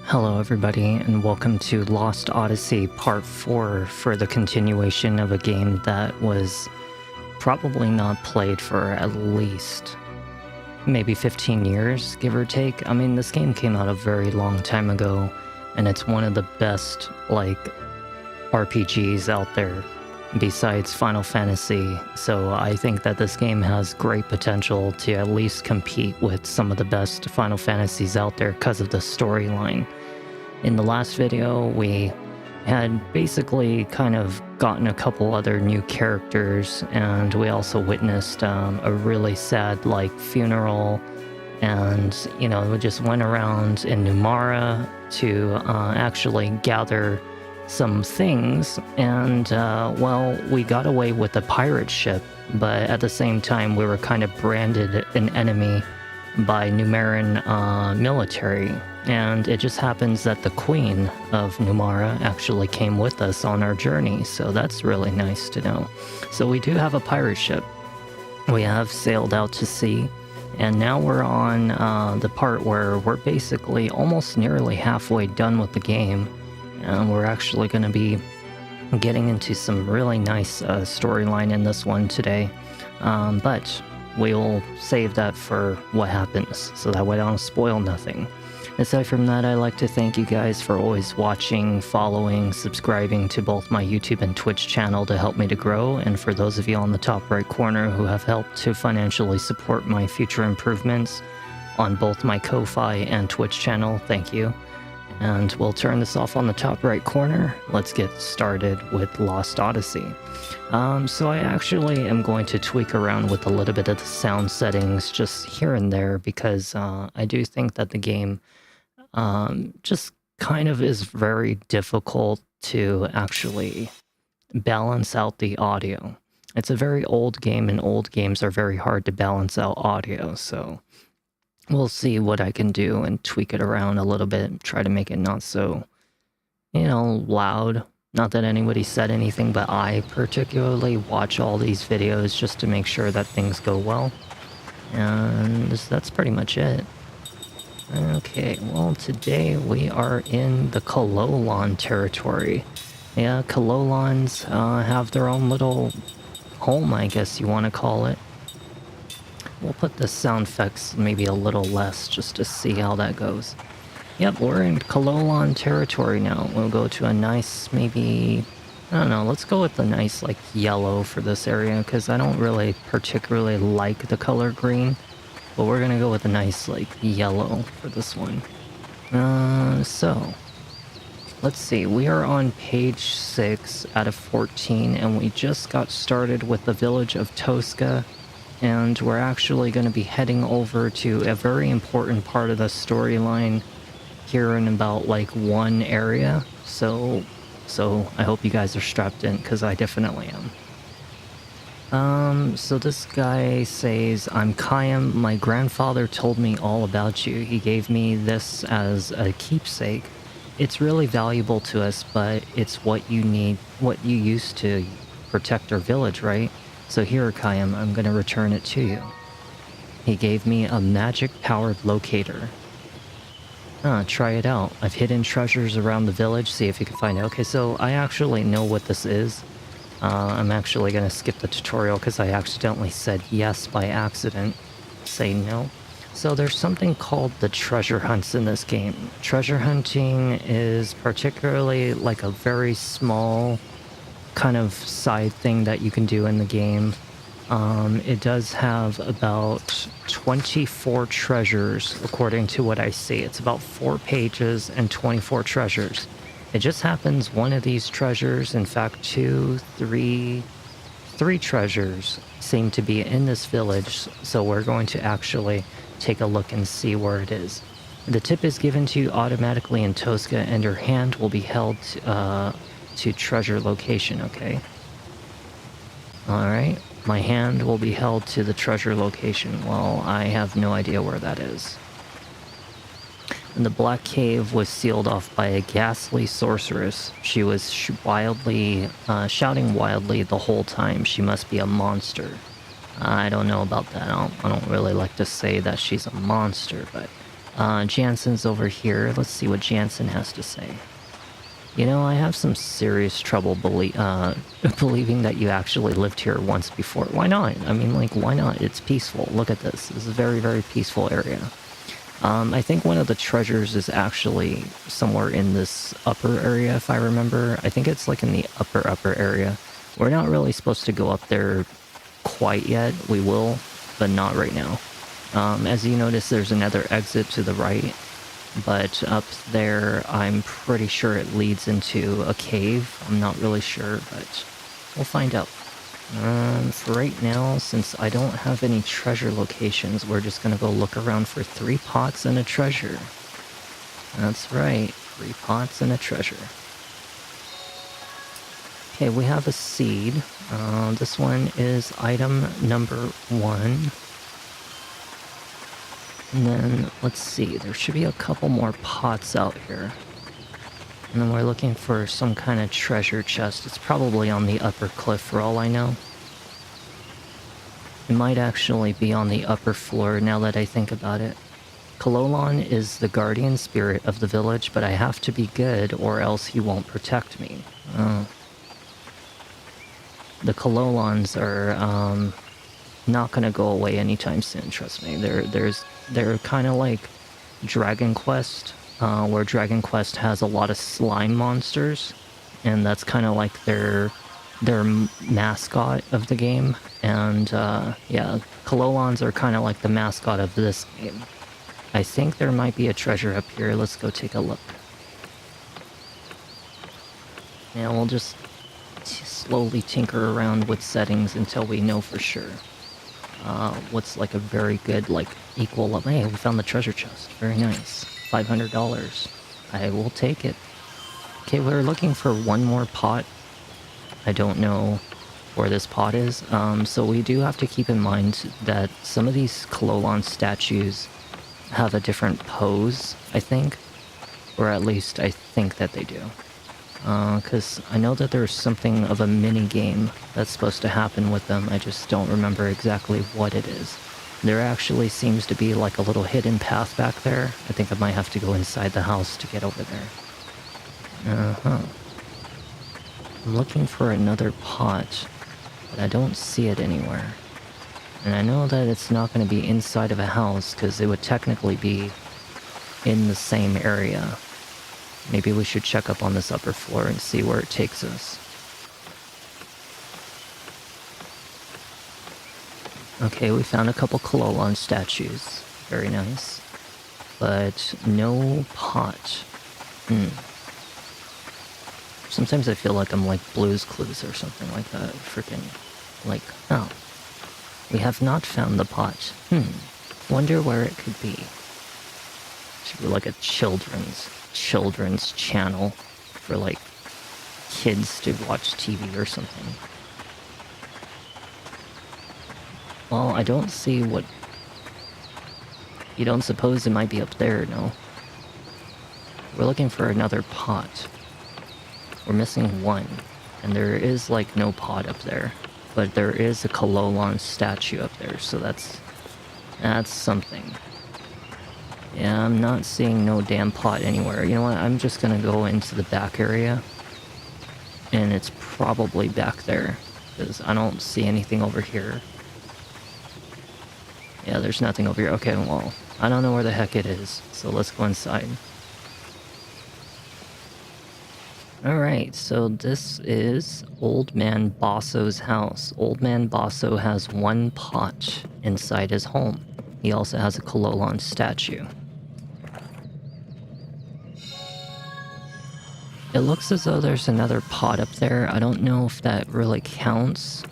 Hello everybody and welcome to Lost Odyssey Part 4 for the continuation of a game that was probably not played for at least maybe 15 years, give or take. I mean, this game came out a very long time ago and it's one of the best, RPGs out there besides Final Fantasy. So I think that this game has great potential to at least compete with some of the best Final Fantasies out there because of the storyline. In the last video, we had basically kind of gotten a couple other new characters, and we also witnessed a really sad, funeral, and, we just went around in Numara to actually gather some things, and, we got away with the pirate ship, but at the same time, we were kind of branded an enemy by Numeran military. And it just happens that the Queen of Numara actually came with us on our journey, so that's really nice to know. So we do have a pirate ship. We have sailed out to sea, and now we're on the part where we're basically almost nearly halfway done with the game, and we're actually going to be getting into some really nice storyline in this one today, but we'll save that for what happens, so that way I don't spoil nothing. Aside from that, I'd like to thank you guys for always watching, following, subscribing to both my YouTube and Twitch channel to help me to grow, and for those of you on the top right corner who have helped to financially support my future improvements on both my Ko-Fi and Twitch channel, thank you. And we'll turn this off on the top right corner. Let's get started with Lost Odyssey. So I actually am going to tweak around with a little bit of the sound settings just here and there because I do think that the game just kind of is very difficult to actually balance out the audio. It's a very old game, and old games are very hard to balance out audio, so we'll see what I can do and tweak it around a little bit, try to make it not so, loud. Not that anybody said anything, but I particularly watch all these videos just to make sure that things go well, and that's pretty much it. Okay, well, today we are in the Kololan territory. Yeah, Kololans have their own little home, I guess you want to call it. We'll put the sound effects maybe a little less just to see how that goes. Yep, we're in Kololan territory now. We'll go to a nice, maybe, I don't know, let's go with the nice, yellow for this area, because I don't really particularly like the color green. But we're gonna go with a nice, yellow for this one. So, let's see. We are on page 6 out of 14, and we just got started with the village of Tosca, and we're actually going to be heading over to a very important part of the storyline here in about, one area. So I hope you guys are strapped in, because I definitely am. So this guy says, I'm Kayam. My grandfather told me all about you. He gave me this as a keepsake. It's really valuable to us, but it's what you need, what you use to protect our village, right? So here, Kayam, I'm going to return it to you. He gave me a magic-powered locator. Try it out. I've hidden treasures around the village. See if you can find it. Okay, so I actually know what this is. I'm actually going to skip the tutorial because I accidentally said yes by accident. Say no. So there's something called the treasure hunts in this game. Treasure hunting is particularly a very small kind of side thing that you can do in the game. It does have about 24 treasures according to what I see. It's about 4 pages and 24 treasures. It just happens one of these treasures, in fact, 3 treasures seem to be in this village, so we're going to actually take a look and see where it is. The tip is given to you automatically in Tosca, and your hand will be held to treasure location, okay? Alright, my hand will be held to the treasure location. Well, I have no idea where that is. And the Black Cave was sealed off by a ghastly sorceress. She was shouting wildly the whole time. She must be a monster. I don't know about that. I don't really like to say that she's a monster, but Jansen's over here. Let's see what Jansen has to say. You know, I have some serious trouble believing that you actually lived here once before. Why not? I mean, like, why not? It's peaceful. Look at this. This is a very, very peaceful area. I think one of the treasures is actually somewhere in this upper area, if I remember. I think it's like in the upper area. We're not really supposed to go up there quite yet. We will, but not right now. As you notice, there's another exit to the right. But up there, I'm pretty sure it leads into a cave. I'm not really sure, but we'll find out. For right now, since I don't have any treasure locations, we're just gonna go look around for 3 pots and a treasure. That's right, 3 pots and a treasure. Okay, we have a seed. This one is item number 1. And then, let's see, there should be a couple more pots out here. And then we're looking for some kind of treasure chest. It's probably on the upper cliff for all I know. It might actually be on the upper floor now that I think about it. Kalolon is the guardian spirit of the village, but I have to be good or else he won't protect me. The Kalolons are not gonna go away anytime soon, trust me. They're kind of like Dragon Quest, where Dragon Quest has a lot of slime monsters, and that's kind of like their mascot of the game. And yeah, Kalolons are kind of like the mascot of this game. I think there might be a treasure up here. Let's go take a look. Yeah, we'll just slowly tinker around with settings until we know for sure what's like a very good, like, equal level. Hey, we found the treasure chest. Very nice. $500. I will take it. Okay, we're looking for one more pot. I don't know where this pot is. So we do have to keep in mind that some of these Kalolon statues have a different pose, I think. Or at least I think that they do. Because I know that there's something of a mini-game that's supposed to happen with them. I just don't remember exactly what it is. There actually seems to be like a little hidden path back there. I think I might have to go inside the house to get over there. I'm looking for another pot, but I don't see it anywhere. And I know that it's not going to be inside of a house, because it would technically be in the same area. Maybe we should check up on this upper floor and see where it takes us. Okay, we found a couple Kalolon statues. Very nice. But no pot. Sometimes I feel like I'm like Blue's Clues or something like that. Freaking, like, oh. We have not found the pot. Wonder where it could be. Should be like a children's channel for like kids to watch TV or something. Well, I don't see what... You don't suppose it might be up there, no? We're looking for another pot. We're missing one, and there is like no pot up there, but there is a Kalolon statue up there, so that's something. Yeah, I'm not seeing no damn pot anywhere. You know what, I'm just gonna go into the back area. And it's probably back there, because I don't see anything over here. Yeah, there's nothing over here. Okay, well, I don't know where the heck it is, so let's go inside. Alright, so this is Old Man Bosso's house. Old Man Bosso has one pot inside his home. He also has a Kalolon statue. It looks as though there's another pot up there. I don't know if that really counts,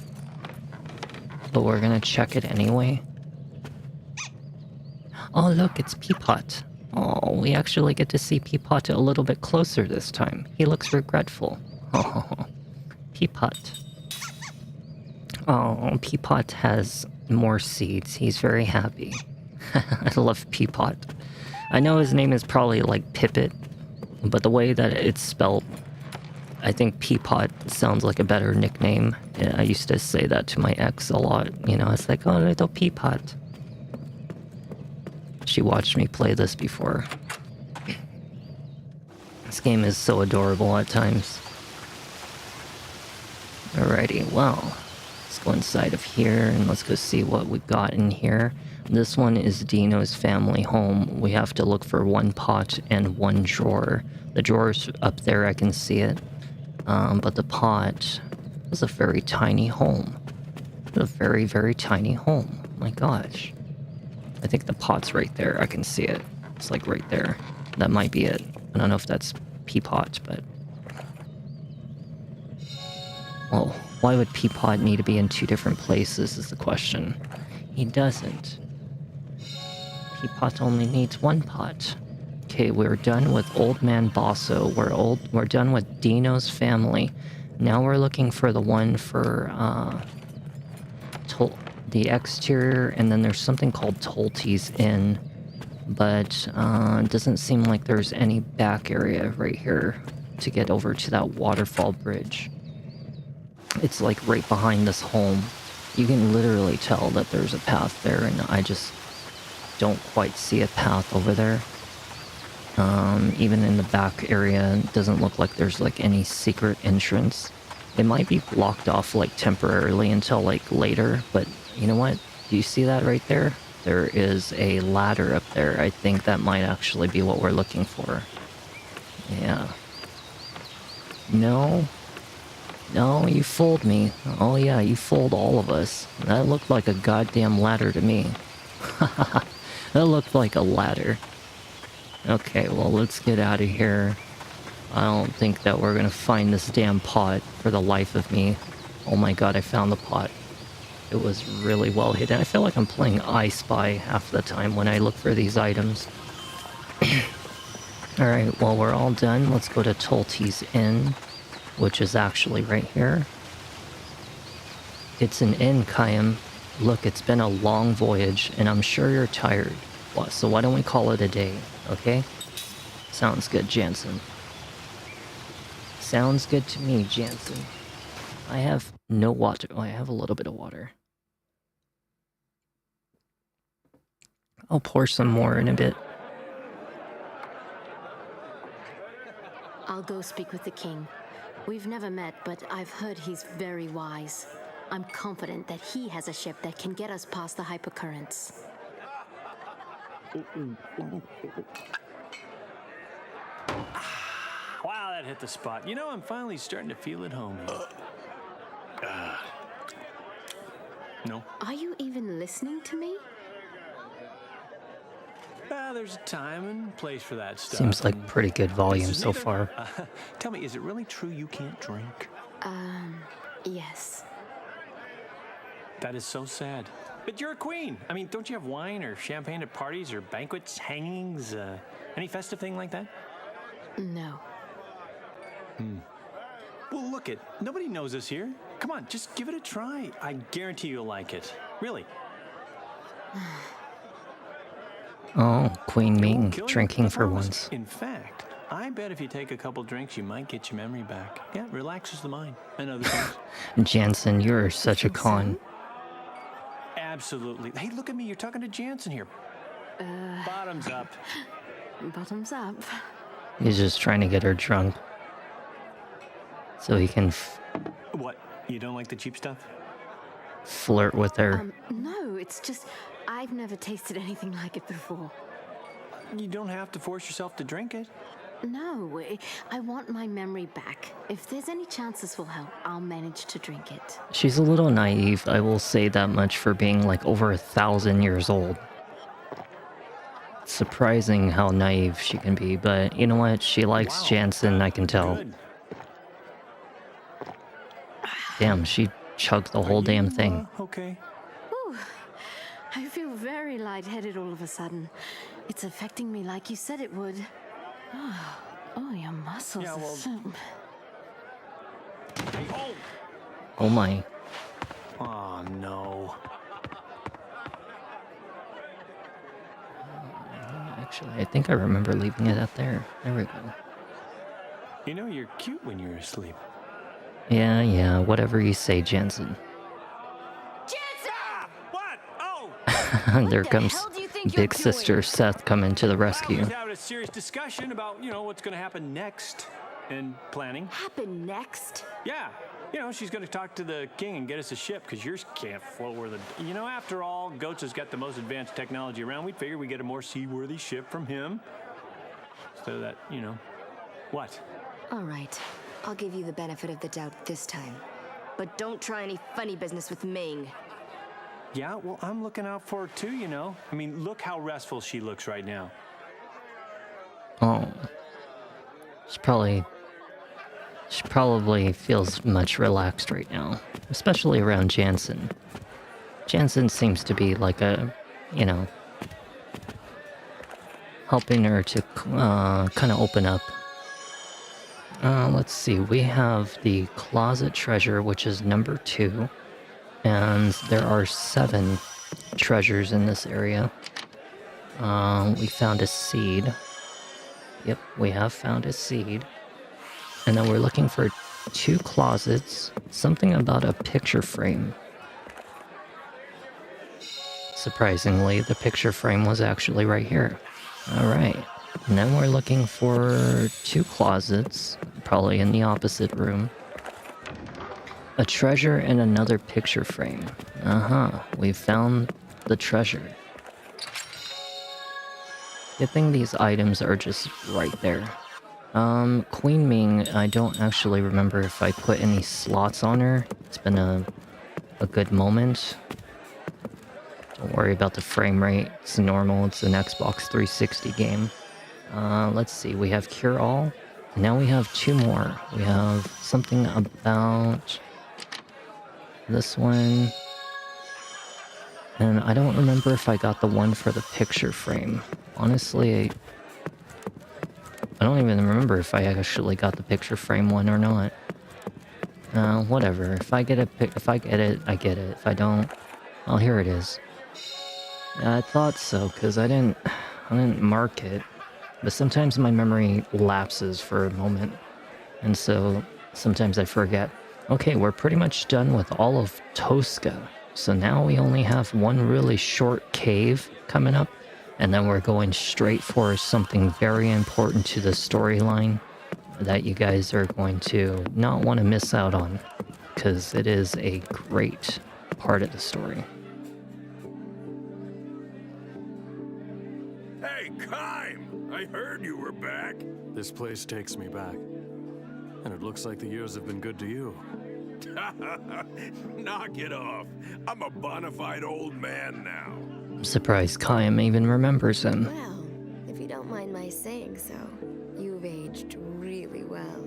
but we're gonna check it anyway. Oh look, it's Peapot. Oh, we actually get to see Peapot a little bit closer this time. He looks regretful. Oh, Peapot. Oh, Peapot has more seeds. He's very happy. I love Peapot. I know his name is probably like Pippet, but the way that it's spelled, I think Peapot sounds like a better nickname. Yeah, I used to say that to my ex a lot. You know, it's like, oh, little Peapot. She watched me play this before. This game is so adorable at times. Alrighty, well, let's go inside of here and let's go see what we got in here. This one is Dino's family home. We have to look for one pot and one drawer. The drawer's up there, I can see it. But the pot is a very tiny home. A very, very tiny home. My gosh. I think the pot's right there. I can see it. It's like right there. That might be it. I don't know if that's Peapot, but... Well, why would Peapot need to be in two different places is the question. He doesn't. Peapot only needs one pot. Okay, we're done with Old Man Bosso. We're done with Dino's family. Now we're looking for the one for the exterior, and then there's something called Tolte's Inn. But it doesn't seem like there's any back area right here to get over to that waterfall bridge. It's like right behind this home. You can literally tell that there's a path there, and I just don't quite see a path over there. Even in the back area, it doesn't look like there's like any secret entrance. It might be blocked off like temporarily until like later, but you know what? Do you see that right there? There is a ladder up there. I think that might actually be what we're looking for. Yeah. No. No, you fooled me. Oh yeah, you fooled all of us. That looked like a goddamn ladder to me. That looked like a ladder. Okay, well, let's get out of here. I don't think that we're gonna find this damn pot for the life of me. Oh my god, I found the pot. It was really well hidden. I feel like I'm playing I Spy half the time when I look for these items. Alright, well, we're all done. Let's go to Tolte's Inn, which is actually right here. It's an inn, Kayam. Look, it's been a long voyage, and I'm sure you're tired. Well, so why don't we call it a day, okay? Sounds good, Jansen. Sounds good to me, Jansen. I have no water. Oh, I have a little bit of water. I'll pour some more in a bit. I'll go speak with the king. We've never met, but I've heard he's very wise. I'm confident that he has a ship that can get us past the hypercurrents. Wow, that hit the spot. You know, I'm finally starting to feel at home here. No? Are you even listening to me? There's a time and place for that stuff. Seems like pretty good volume so far. Tell me, is it really true you can't drink? Yes. That is so sad. But you're a queen. I mean, don't you have wine or champagne at parties or banquets, hangings, any festive thing like that? No. Well, look it. Nobody knows us here. Come on, just give it a try. I guarantee you'll like it. Really. Oh, Queen Mean, drinking for once. In fact, I bet if you take a couple drinks, you might get your memory back. Yeah, relaxes the mind and other things. Jansen, you're such a con. Absolutely. Hey, look at me. You're talking to Jansen here. Bottoms up. Bottoms up. He's just trying to get her drunk. So he can What? You don't like the cheap stuff? flirt with her. No, it's just I've never tasted anything like it before. You don't have to force yourself to drink it. No, I want my memory back. If there's any chance this will help, I'll manage to drink it. She's a little naive, I will say that much, for being like over 1,000 years old. It's surprising how naive she can be, but you know what? She likes Jansen, I can tell. Good. Damn, she chugged the whole damn thing. Okay. Ooh, I feel very lightheaded all of a sudden. It's affecting me like you said it would. Oh, your muscles Yeah, well- are so... Oh my. Oh, no. Actually, I think I remember leaving it up there. There we go. You know, you're cute when you're asleep. Yeah, whatever you say, Jansen. Jansen! What? Oh! There What comes the hell do you think think you're big sister doing? Seth coming to the Well, rescue. we're having a serious discussion about, what's going to happen next and planning. Happen next? Yeah. She's going to talk to the king and get us a ship because yours can't float where the... after all, Goats has got the most advanced technology around. We figured we'd get a more seaworthy ship from him. Instead of that, What? All right. I'll give you the benefit of the doubt this time. But don't try any funny business with Ming. Yeah, well, I'm looking out for her too, I mean, look how restful she looks right now. Oh. She probably feels much relaxed right now, especially around Jansen. Jansen seems to be like helping her to kind of open up. Let's see, we have the closet treasure, which is number 2, and there are 7 treasures in this area. We found a seed. Yep, we have found a seed. And then we're looking for 2 closets, something about a picture frame. Surprisingly, the picture frame was actually right here. Alright, and then we're looking for 2 closets, probably in the opposite room. A treasure and another picture frame. We found the treasure. Good thing these items are just right there. Queen Ming, I don't actually remember if I put any slots on her. It's been a good moment. Don't worry about the frame rate. It's normal. It's an Xbox 360 game. Let's see. We have Cure All. Now we have 2 more. We have something about this one. And I don't remember if I got the one for the picture frame. Honestly, I don't even remember if I actually got the picture frame one or not. Whatever. If I get it, I get it. If I don't, well, here it is. I thought so, because I didn't mark it. But sometimes my memory lapses for a moment. And so sometimes I forget. Okay, we're pretty much done with all of Tosca. So now we only have one really short cave coming up. And then we're going straight for something very important to the storyline that you guys are going to not want to miss out on, because it is a great part of the story. Hey, Kime! I heard you were back. This place takes me back. And it looks like the years have been good to you. Knock it off. I'm a bona fide old man now. I'm surprised Kayam even remembers him. Well, if you don't mind my saying so, you've aged really well.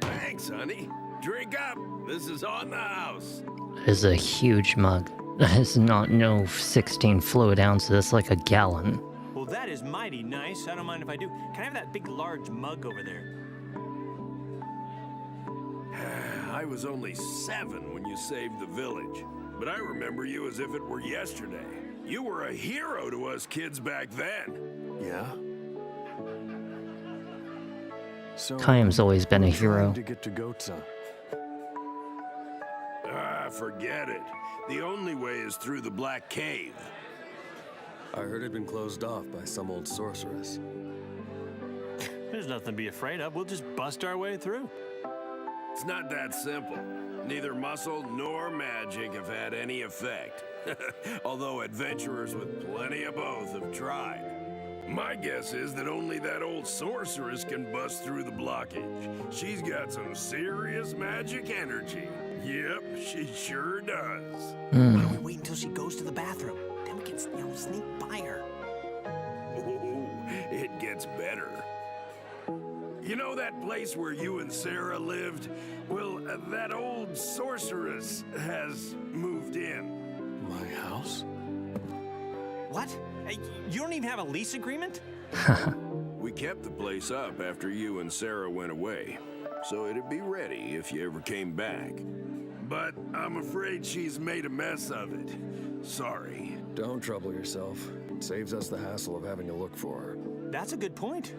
Thanks, honey. Drink up. This is on the house. It is a huge mug. That is not no 16 fluid ounces. That's like a gallon. Well, that is mighty nice. I don't mind if I do. Can I have that big, large mug over there? I was only 7 when you saved the village, but I remember you as if it were yesterday. You were a hero to us kids back then. Yeah? So, Kayam's always been a hero. to get to Goatsa. Forget it. The only way is through the Black Cave. I heard it'd been closed off by some old sorceress. There's nothing to be afraid of. We'll just bust our way through. It's not that simple. Neither muscle nor magic have had any effect. Although adventurers with plenty of both have tried. My guess is that only that old sorceress can bust through the blockage. She's got some serious magic energy. Yep, she sure does. Why don't we wait until she goes to the bathroom? Then we can, sneak by her. Oh, it gets better. You know that place where you and Sarah lived? Well, that old sorceress has moved in. My house? What? Hey, you don't even have a lease agreement? We kept the place up after you and Sarah went away, so it'd be ready if you ever came back. But I'm afraid she's made a mess of it. Sorry. Don't trouble yourself. It saves us the hassle of having to look for her. That's a good point.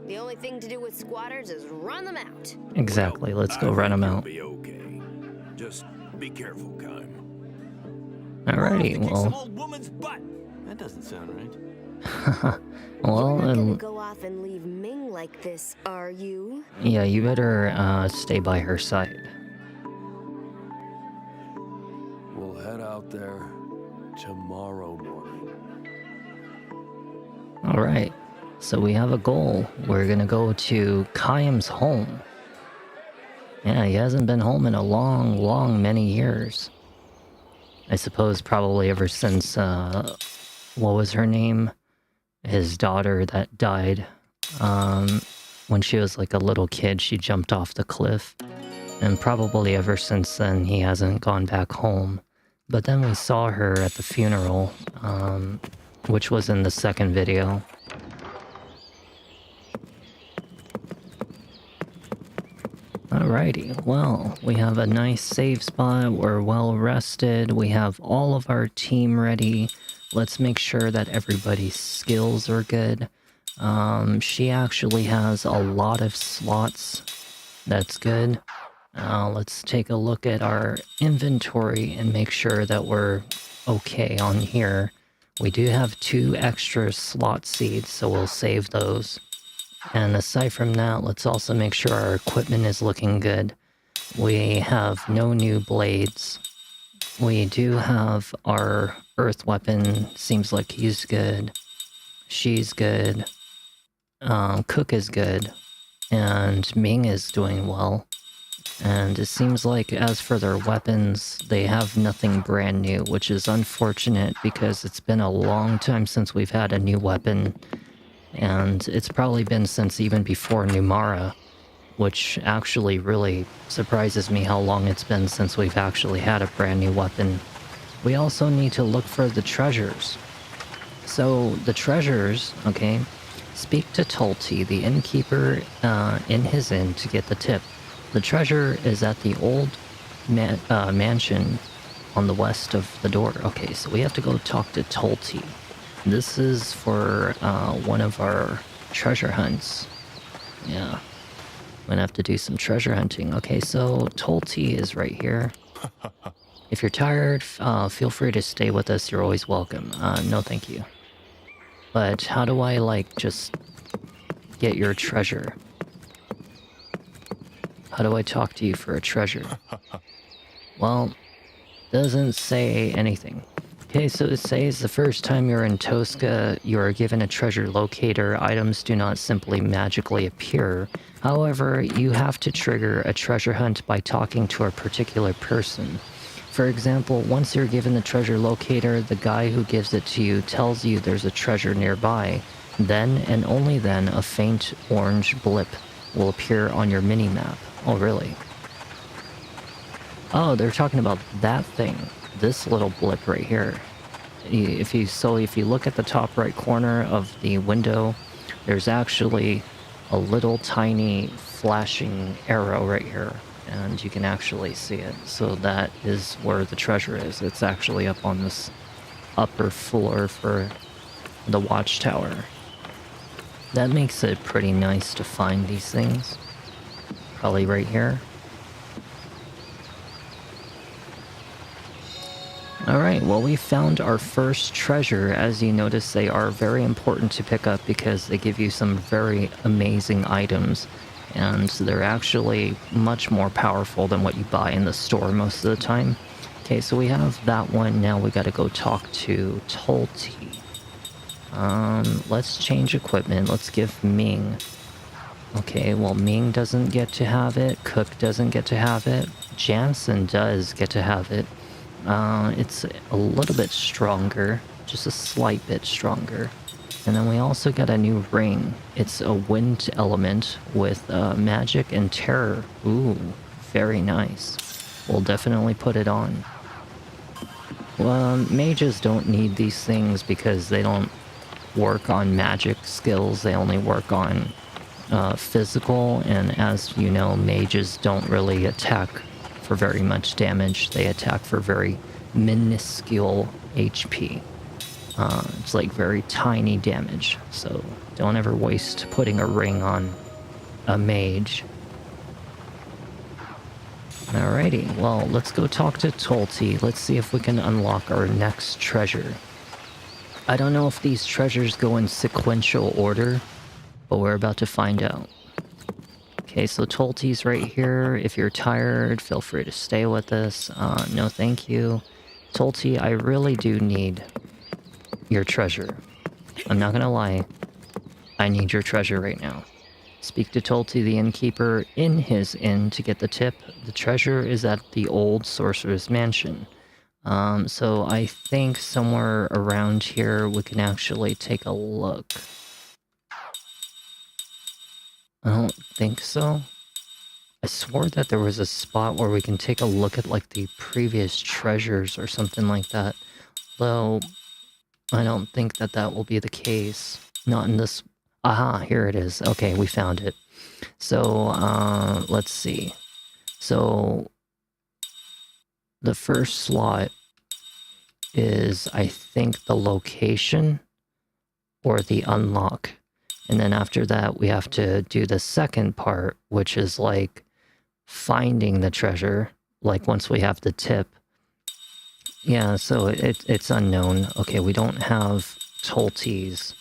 The only thing to do with squatters is run them out. Exactly. Let's go I run think him you'll out. be okay. Just be careful, Kime. Alrighty, Kick some well, old woman's butt. That doesn't sound right. well, You're not gonna go off and leave Ming like this, are you? yeah, you better stay by her side. We'll head out there tomorrow morning. All right, so we have a goal. We're gonna go to Kaiam's home. Yeah, he hasn't been home in a long, many years. I suppose probably ever since, what was her name? His daughter that died. When she was like a little kid, she jumped off the cliff. And probably ever since then, he hasn't gone back home. But then we saw her at the funeral, which was in the second video. Alrighty, well, we have a nice save spot, we're well rested, we have all of our team ready. Let's make sure that everybody's skills are good. She actually has a lot of slots. That's good. Let's take a look at our inventory and make sure that we're okay on here. We do have 2 extra slot seeds, so we'll save those. And aside from that, let's also make sure our equipment is looking good. We have no new blades. We do have our earth weapon. Seems like he's good. She's good. Cook is good. And Ming is doing well. And it seems like as for their weapons, they have nothing brand new, which is unfortunate because it's been a long time since we've had a new weapon. And it's probably been since even before Numara, which actually really surprises me how long it's been since we've actually had a brand new weapon. We also need to look for the treasures. So the treasures, okay, speak to Tulti, the innkeeper in his inn, to get the tip. The treasure is at the old mansion on the west of the door. Okay, so we have to go talk to Tulti. This is for one of our treasure hunts. Yeah. I'm gonna have to do some treasure hunting. Okay, so Tulti is right here. If you're tired, feel free to stay with us. You're always welcome. No thank you. But how do I, like, just get your treasure? How do I talk to you for a treasure? Well, doesn't say anything. Okay, so it says the first time you're in Tosca, you are given a treasure locator. Items do not simply magically appear. However, you have to trigger a treasure hunt by talking to a particular person. For example, once you're given the treasure locator, the guy who gives it to you tells you there's a treasure nearby. Then, and only then, a faint orange blip will appear on your mini-map. Oh, really? Oh, they're talking about that thing. This little blip right here. If you look at the top right corner of the window, there's actually a little tiny flashing arrow right here, and you can actually see it. So that is where the treasure is. It's actually up on this upper floor for the watchtower. That makes it pretty nice to find these things. Probably right here. Alright, well, we found our first treasure. As you notice, they are very important to pick up because they give you some very amazing items. And they're actually much more powerful than what you buy in the store most of the time. Okay, so we have that one. Now we gotta go talk to Tulti. Let's change equipment. Let's give Ming. Okay, well, Ming doesn't get to have it. Cook doesn't get to have it. Jansen does get to have it. It's a little bit stronger, just a slight bit stronger. And then we also got a new ring. It's a wind element with magic and terror. Ooh, very nice. We'll definitely put it on. Well, mages don't need these things because they don't work on magic skills. They only work on physical, and as you know, mages don't really attack for very much damage. They attack for very minuscule HP. It's like very tiny damage, so don't ever waste putting a ring on a mage. Alrighty, well, let's go talk to Tolti. Let's see if we can unlock our next treasure. I don't know if these treasures go in sequential order, but we're about to find out. Okay, so Tolti's right here. If you're tired, feel free to stay with us. No thank you. Tolti, I really do need your treasure. I'm not gonna lie. I need your treasure right now. Speak to Tolti, the innkeeper, in his inn to get the tip. The treasure is at the old sorcerer's mansion. So I think somewhere around here we can actually take a look. I don't think so. I swore that there was a spot where we can take a look at like the previous treasures or something like that. Though I don't think that that will be the case. Not in this. Aha, here it is. Okay, we found it. So, let's see. So, the first slot is, I think, the location or the unlock. And then after that, we have to do the second part, which is like finding the treasure. Like once we have the tip. Yeah, so it's unknown. Okay, we don't have Tolti's.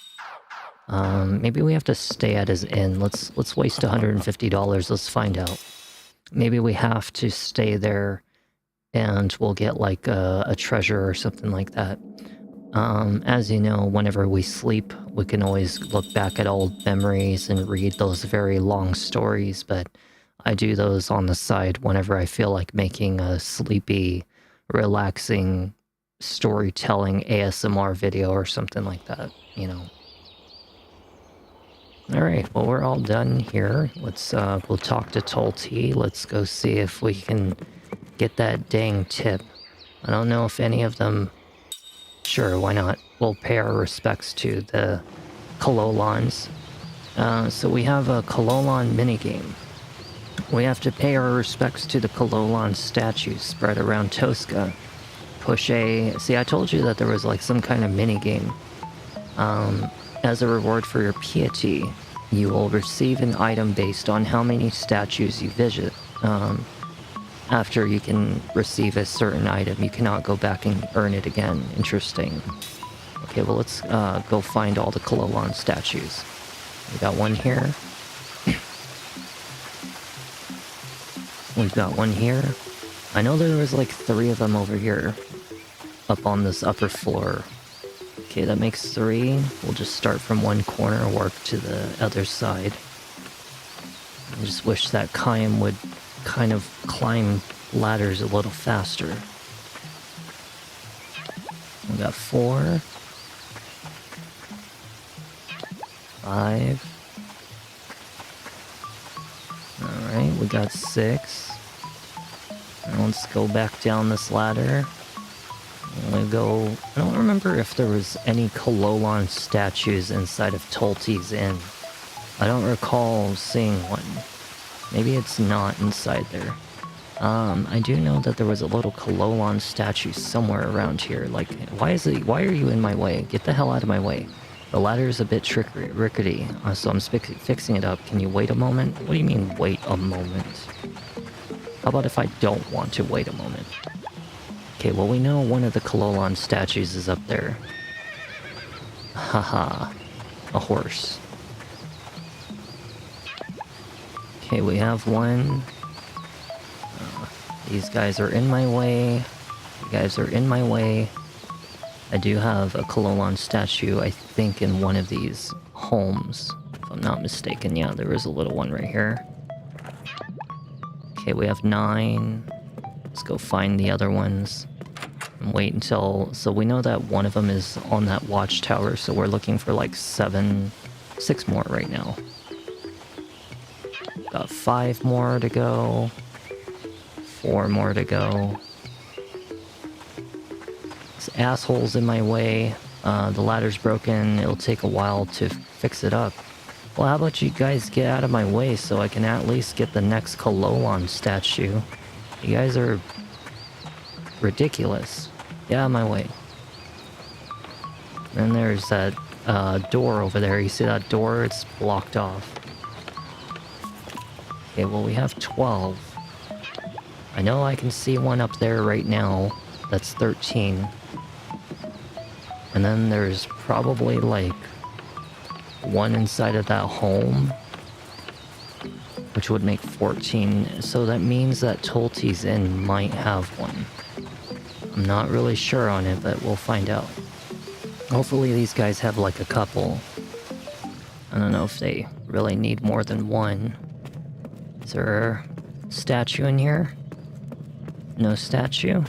Maybe we have to stay at his inn. Let's waste $150. Let's find out. Maybe we have to stay there and we'll get like a treasure or something like that. As you know, whenever we sleep, we can always look back at old memories and read those very long stories, but I do those on the side whenever I feel like making a sleepy, relaxing storytelling ASMR video or something like that, you know. Alright, well, we're all done here. Let's we'll talk to Tolti. Let's go see if we can get that dang tip. I don't know if any of them... Sure, why not? We'll pay our respects to the Kololons. So we have a Kololon minigame. We have to pay our respects to the Kololon statues spread around Tosca. Push A... See, I told you that there was like some kind of minigame. As a reward for your piety, you will receive an item based on how many statues you visit. After you can receive a certain item, you cannot go back and earn it again. Interesting. Okay, well, let's go find all the Kololon statues. We got one here. We've got one here. I know there was like 3 of them over here. Up on this upper floor. Okay, that makes 3. We'll just start from one corner and work to the other side. I just wish that Kaim would kind of climb ladders a little faster. We got 4. 5. Alright, we got 6. Now let's go back down this ladder. We go... I don't remember if there was any Kololon statues inside of Tolti's Inn. I don't recall seeing one. Maybe it's not inside there. I do know that there was a little Kololon statue somewhere around here. Like, why are you in my way? Get the hell out of my way. The ladder is a bit rickety, so I'm fixing it up. Can you wait a moment? What do you mean, wait a moment? How about if I don't want to wait a moment? Okay, well, we know one of the Kololon statues is up there. Haha. A horse. Okay, we have one. These guys are in my way. You guys are in my way. I do have a Kololon statue, I think, in one of these homes. If I'm not mistaken, yeah, there is a little one right here. Okay, we have 9. Let's go find the other ones. And wait until... So we know that one of them is on that watchtower, so we're looking for like 6 more right now. Got 5 more to go. 4 more to go. This asshole's in my way. The ladder's broken. It'll take a while to fix it up. Well, how about you guys get out of my way so I can at least get the next Kololon statue? You guys are ridiculous. Get out of my way. And there's that door over there. You see that door? It's blocked off. Okay, well, we have 12. I know I can see one up there right now. That's 13. And then there's probably like one inside of that home, which would make 14. So that means that Tolte's Inn might have one. I'm not really sure on it, but we'll find out. Hopefully these guys have like a couple. I don't know if they really need more than one. Is there a statue in here? No statue?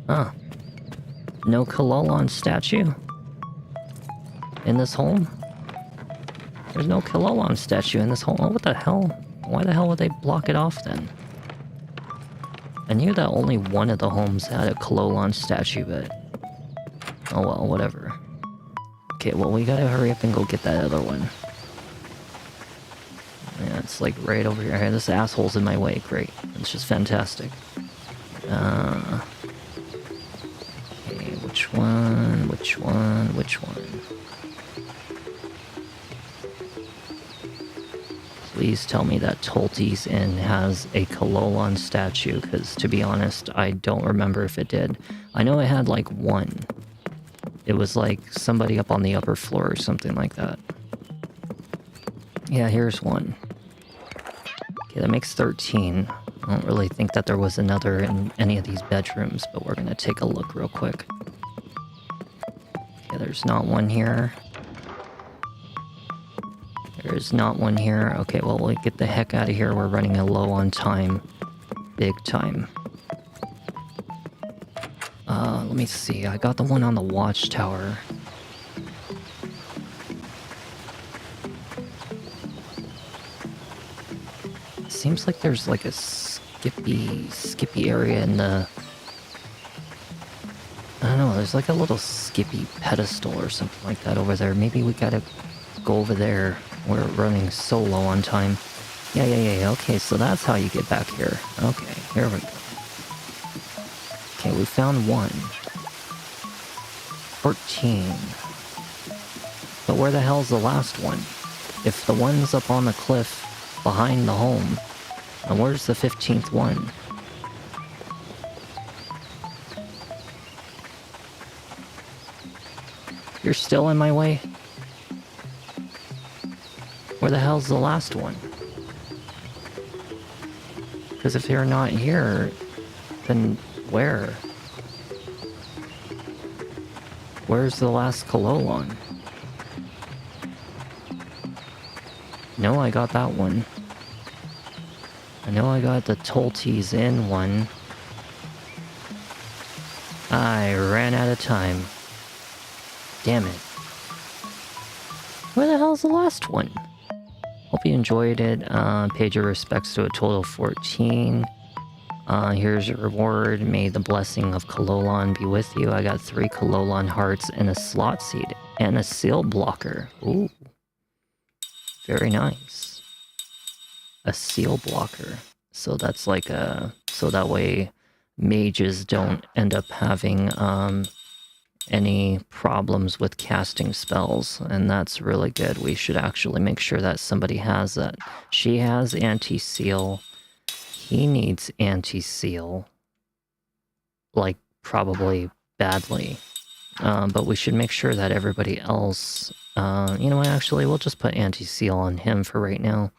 Huh. No Kilolon statue? In this home? There's no Kilolon statue in this home. Oh, what the hell? Why the hell would they block it off then? I knew that only one of the homes had a Kilolon statue, but... oh well, whatever. Okay, well, we gotta hurry up and go get that other one. Yeah, it's like right over here. This asshole's in my way. Great. It's just fantastic. Okay, which one? Which one? Which one? Please tell me that Tolte's Inn has a Kilolon statue, because to be honest, I don't remember if it did. I know it had like one. It was like somebody up on the upper floor or something like that. Yeah, here's one. Okay, that makes 13. I don't really think that there was another in any of these bedrooms, but we're gonna take a look real quick. Okay, there's not one here. There's not one here. Okay, well, we'll get the heck out of here. We're running low on time. Big time. Let me see. I got the one on the watchtower. Seems like there's like a skippy area in the... I don't know, there's like a little skippy pedestal or something like that over there. Maybe we gotta go over there. We're running so low on time. Yeah. Okay, so that's how you get back here. Okay, here we go. Okay, we found one. 14. But where the hell's the last one? If the one's up on the cliff behind the home, and where's the 15th one? You're still in my way? Where the hell's the last one? Because if you're not here, then where? Where's the last Kilolon? No, I got that one. I know I got the Tolte's Inn one. I ran out of time. Damn it. Where the hell's the last one? Hope you enjoyed it. Paid your respects to a total of 14. Here's your reward. May the blessing of Kilolon be with you. I got 3 Kilolon hearts and a slot seed and a seal blocker. Ooh. Very nice. A seal blocker. So that's like a... so that way mages don't end up having any problems with casting spells. And that's really good. We should actually make sure that somebody has that. She has anti-seal. He needs anti-seal. Like, probably badly. But we should make sure that everybody else... you know what, actually, we'll just put anti-seal on him for right now.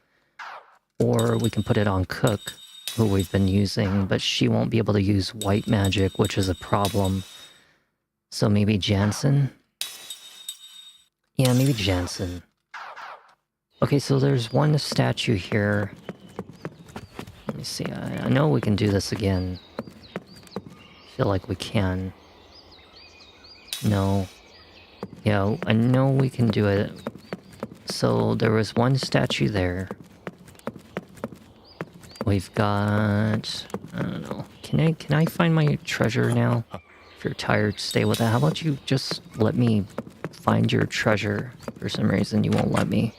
Or we can put it on Cook, who we've been using, but she won't be able to use white magic, which is a problem. So maybe Jansen? Yeah, maybe Jansen. Okay, so there's one statue here. Let me see, I know we can do this again. I feel like we can. No. Yeah, I know we can do it. So there was one statue there. We've got... I don't know. Can I find my treasure now? If you're tired, stay with it. How about you just let me find your treasure? For some reason, you won't let me.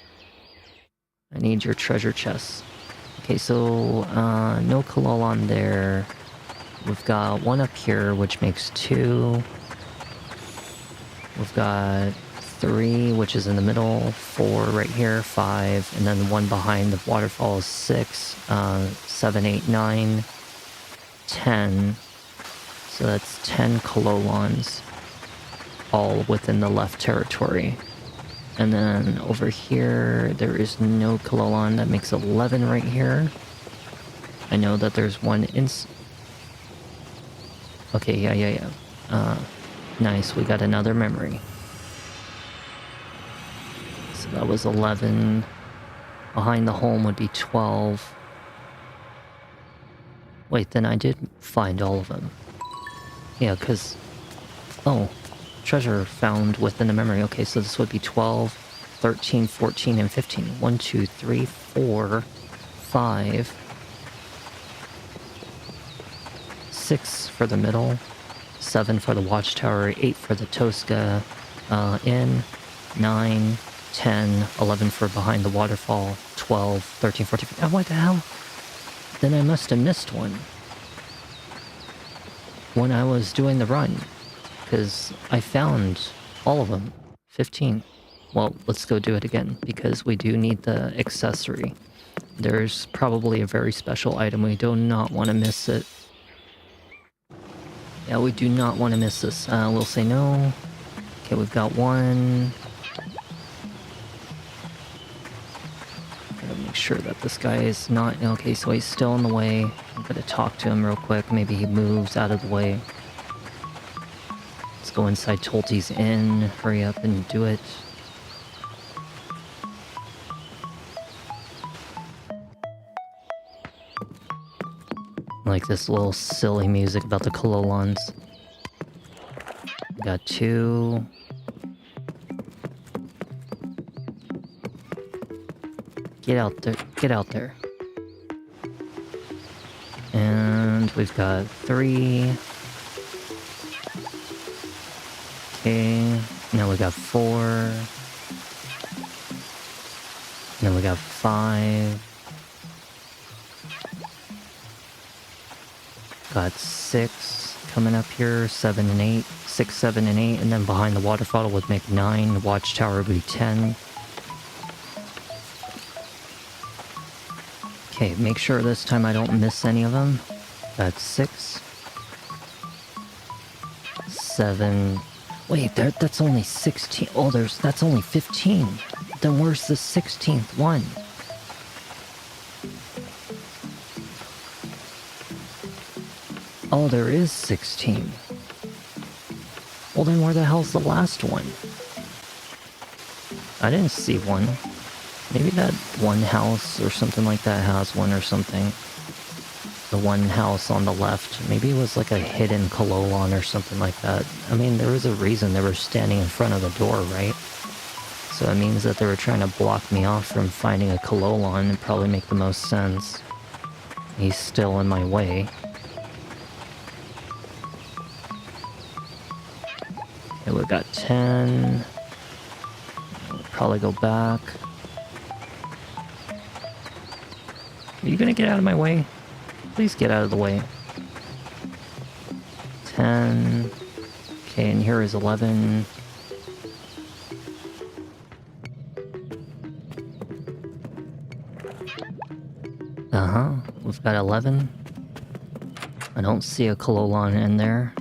I need your treasure chest. Okay, so no Kilolon there. We've got one up here, which makes 2. We've got 3, which is in the middle, 4 right here, 5, and then one behind the waterfall is 6, 7, 8, 9, 10. So that's 10 Kololons, all within the left territory. And then over here, there is no Kololon. That makes 11 right here. I know that there's one Okay, yeah. Nice, we got another memory. So that was 11. Behind the home would be 12. Wait, then I did find all of them. Yeah, because... Oh, treasure found within the memory. Okay, so this would be 12, 13, 14, and 15. 1, 2, 3, 4, 5... 6 for the middle, 7 for the watchtower, 8 for the Tosca inn, 9, 10, 11 for behind the waterfall, 12, 13, 14, 15. Oh, what the hell? Then I must have missed one when I was doing the run, because I found all of them. 15. Well, let's go do it again, because we do need the accessory. There's probably a very special item. We do not want to miss it. Yeah, we do not want to miss this. We'll say no. Okay, we've got one. Gotta make sure that this guy is not... Okay, so he's still in the way. I'm gonna talk to him real quick. Maybe he moves out of the way. Let's go inside Tolte's inn. Hurry up and do it. Like this little silly music about the Kololons. Got 2. Get out there. Get out there. And we've got 3. Okay. Now we got 4. Then we got 5. Got 6 coming up here, 7 and 8, 6, 7, and 8, and then behind the waterfall would make 9, the watchtower would be 10. Okay, make sure this time I don't miss any of them. That's 6, 7, wait, that's only 16, oh, that's only 15. Then where's the 16th one? Oh, there is 16. Well, then where the hell's the last one? I didn't see one. Maybe that one house or something like that has one or something. The one house on the left. Maybe it was like a hidden Kololon or something like that. I mean, there was a reason they were standing in front of the door, right? So it means that they were trying to block me off from finding a Kololon. It'd probably make the most sense. He's still in my way. Okay, we got 10. We'll probably go back. Are you gonna get out of my way? Please get out of the way. 10. Okay, and here is 11. We've got 11. I don't see a Kololon in there.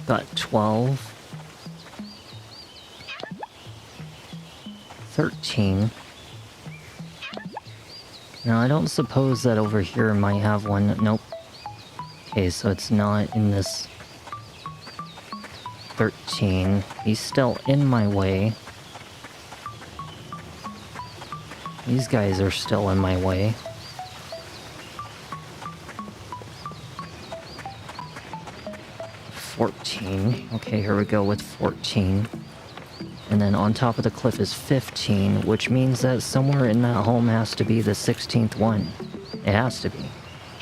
Got 12. 13. Now, I don't suppose that over here might have one. Nope. Okay, so it's not in this 13. He's still in my way. These guys are still in my way. Okay, here we go with 14. And then on top of the cliff is 15, which means that somewhere in that home has to be the 16th one. It has to be.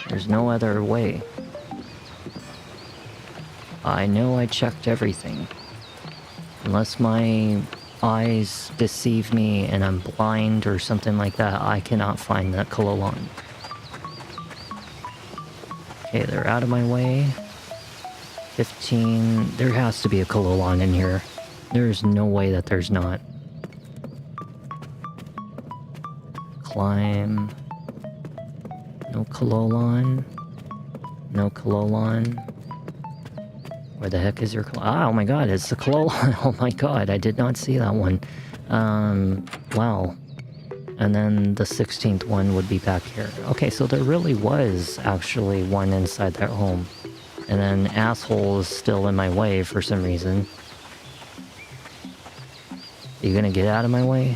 There's no other way. I know I checked everything. Unless my eyes deceive me and I'm blind or something like that, I cannot find that Kololon. Okay, they're out of my way. 15. There has to be a Kalolon in here. There's no way that there's not. Climb. No Kalolon. No Kalolon. Where the heck is your oh my god, it's the Kalolon. Oh my god, I did not see that one. Wow. And then the 16th one would be back here. Okay, so there really was actually one inside that home. And then asshole is still in my way for some reason. Are you gonna get out of my way?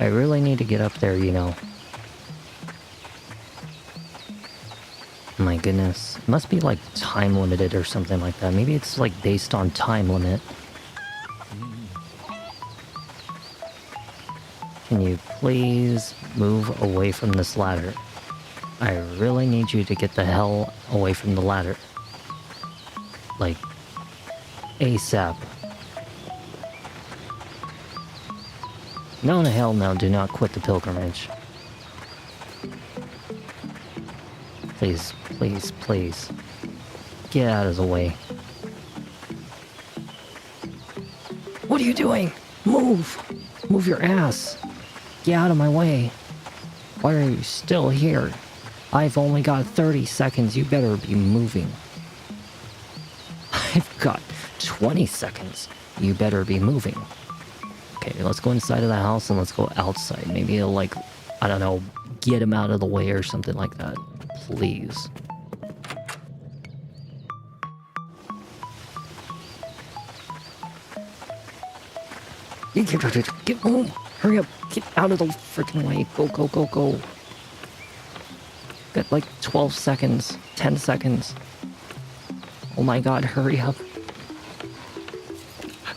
I really need to get up there, you know. My goodness. It must be like time limited or something like that. Maybe it's like based on time limit. Can you please move away from this ladder? I really need you to get the hell away from the ladder. Like, ASAP. No, hell no, do not quit the pilgrimage. Please, please, please. Get out of the way. What are you doing? Move! Move your ass! Get out of my way. Why are you still here? I've only got 30 seconds. You better be moving. I've got 20 seconds. You better be moving. Okay, let's go inside of the house and let's go outside. Maybe it'll, like, I don't know, get him out of the way or something like that. Please. Get home. Hurry up. Get out of the freaking way. Go, go, go, go. Got like 12 seconds. 10 seconds. Oh my god, hurry up.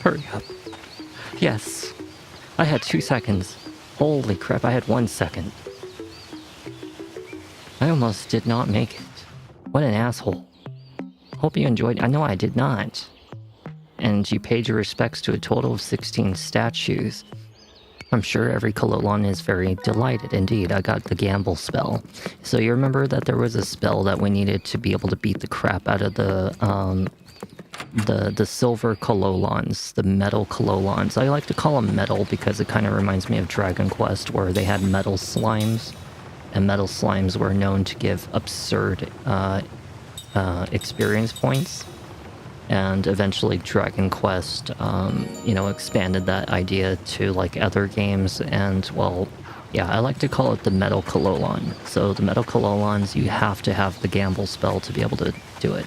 Hurry up. Yes. I had 2 seconds. Holy crap, I had 1 second. I almost did not make it. What an asshole. Hope you enjoyed. I know I did not. And you paid your respects to a total of 16 statues. I'm sure every Kalolon is very delighted. Indeed, I got the gamble spell. So you remember that there was a spell that we needed to be able to beat the crap out of the silver Kalolons, the metal Kalolons. I like to call them metal because it kind of reminds me of Dragon Quest, where they had metal slimes, and metal slimes were known to give absurd experience points. And eventually Dragon Quest, expanded that idea to, like, other games. And, well, yeah, I like to call it the Metal Kalolon. So the Metal Kalolons, you have to have the gamble spell to be able to do it.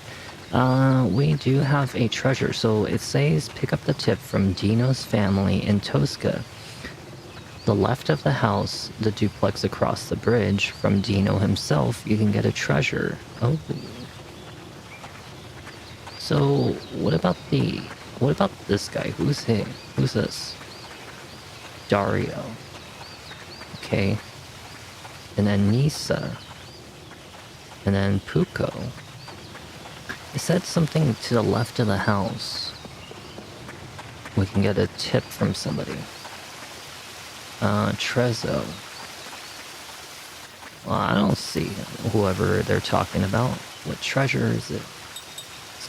We do have a treasure. So it says, pick up the tip from Dino's family in Tosca. The left of the house, the duplex across the bridge, from Dino himself, you can get a treasure. Oh. So, what about this guy? Who's he? Who's this? Dario. Okay. And then Nisa. And then Puko. It said something to the left of the house. We can get a tip from somebody. Trezzo. Well, I don't see whoever they're talking about. What treasure is it?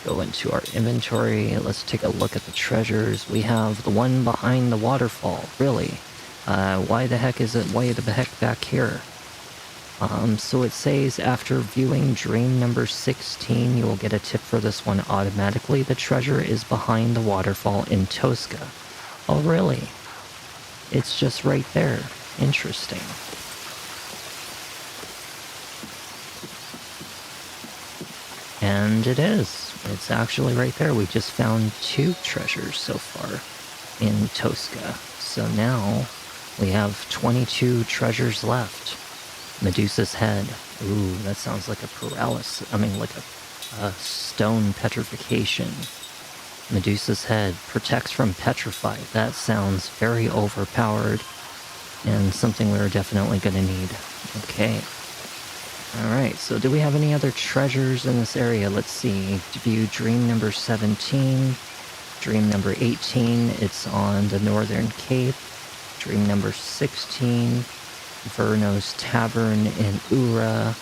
Go into our inventory. Let's take a look at the treasures. We have the one behind the waterfall. Really? Why the heck is it way the heck back here? So it says after viewing dream number 16, you will get a tip for this one automatically. The treasure is behind the waterfall in Tosca. Oh, really? It's just right there. Interesting. And it is. It's actually right there. We just found 2 treasures so far in Tosca. So now we have 22 treasures left. Medusa's head. Ooh, that sounds like a paralysis. I mean, like a stone petrification. Medusa's head protects from petrified. That sounds very overpowered and something we're definitely going to need. Okay. Alright, so do we have any other treasures in this area? Let's see. View dream number 17. Dream number 18, it's on the Northern Cape. Dream number 16, Verno's Tavern in Ura.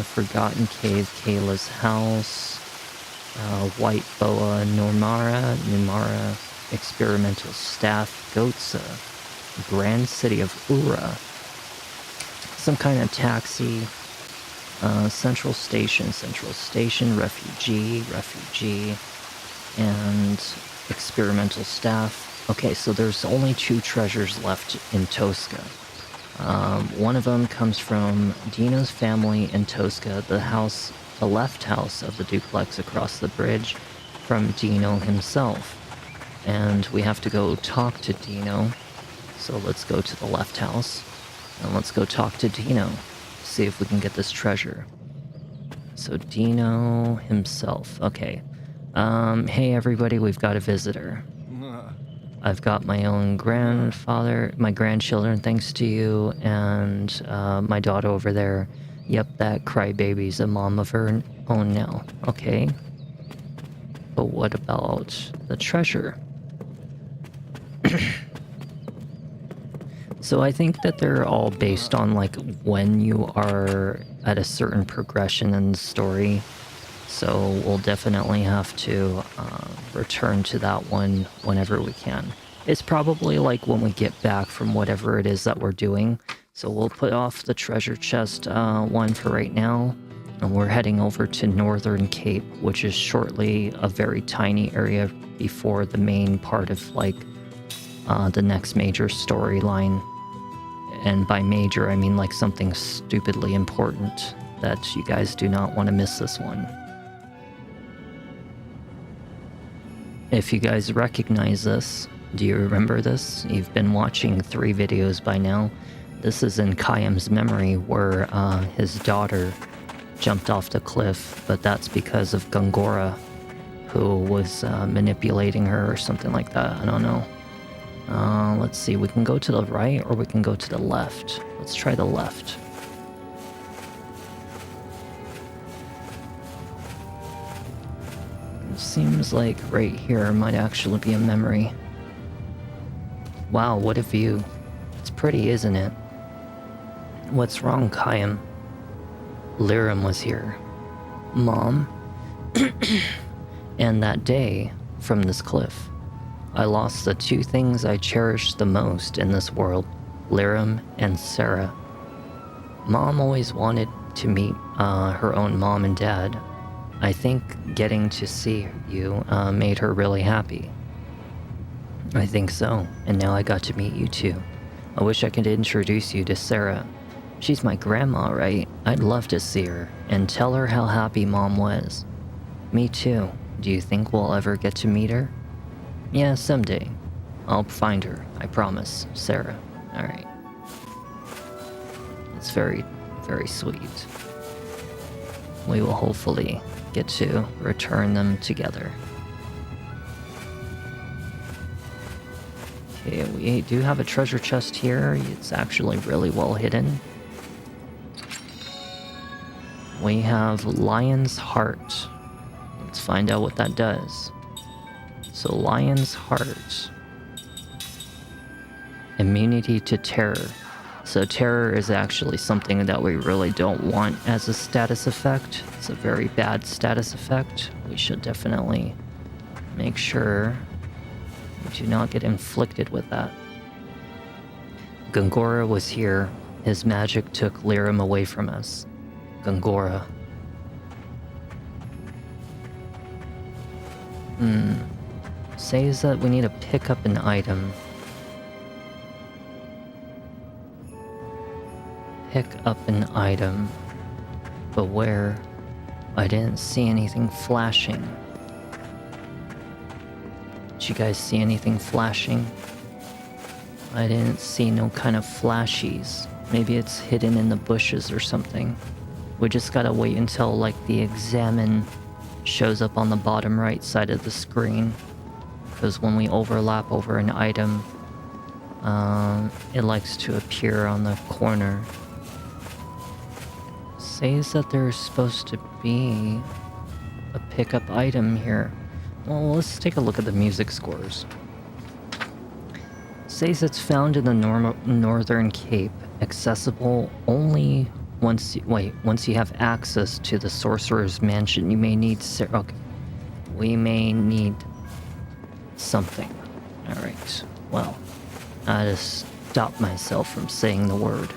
Forgotten Cave, Kayla's house. White Boa Numara, Experimental Staff, Gotza, Grand City of Ura, some kind of taxi, Central Station, Refugee, and Experimental Staff. Okay, so there's only 2 treasures left in Tosca. One of them comes from Dino's family in Tosca, the left house of the duplex across the bridge from Dino himself. And we have to go talk to Dino. So let's go to the left house and let's go talk to Dino. See if we can get this treasure. So Dino himself. Okay. Hey everybody, we've got a visitor. I've got my own my grandchildren thanks to you, and my daughter over there. Yep, that crybaby's a mom of her own now. Okay. But what about the treasure? So I think that they're all based on like when you are at a certain progression in the story. So we'll definitely have to return to that one whenever we can. It's probably like when we get back from whatever it is that we're doing. So we'll put off the treasure chest one for right now. And we're heading over to Northern Cape, which is shortly a very tiny area before the main part of like the next major storyline. And by major, I mean like something stupidly important that you guys do not want to miss this one. If you guys recognize this, do you remember this? You've been watching 3 videos by now. This is in Kayam's memory where his daughter jumped off the cliff, but that's because of Gongora, who was manipulating her or something like that. I don't know. Let's see, we can go to the right or we can go to the left. Let's try the left. It seems like right here might actually be a memory. Wow, what a view. It's pretty, isn't it? What's wrong, Kayam? Lirim was here. Mom? And that day, from this cliff, I lost the 2 things I cherished the most in this world, Lirim and Sarah. Mom always wanted to meet her own mom and dad. I think getting to see you made her really happy. I think so, and now I got to meet you too. I wish I could introduce you to Sarah. She's my grandma, right? I'd love to see her and tell her how happy Mom was. Me too. Do you think we'll ever get to meet her? Yeah, someday. I'll find her, I promise, Sarah. Alright. It's very, very sweet. We will hopefully get to return them together. Okay, we do have a treasure chest here. It's actually really well hidden. We have Lion's Heart. Let's find out what that does. So Lion's Heart. Immunity to terror. So terror is actually something that we really don't want as a status effect. It's a very bad status effect. We should definitely make sure we do not get inflicted with that. Gongora was here. His magic took Lirim away from us. Gongora. Says that we need to pick up an item. Pick up an item. But where? I didn't see anything flashing. Did you guys see anything flashing? I didn't see no kind of flashies. Maybe it's hidden in the bushes or something. We just gotta wait until like the examine shows up on the bottom right side of the screen. Because when we overlap over an item, it likes to appear on the corner. Says that there's supposed to be a pickup item here. Well, let's take a look at the music scores. Says it's found in the Northern Cape, accessible only once you have access to the Sorcerer's Mansion. You may need okay. we may need something. Alright, well, I just stopped myself from saying the word.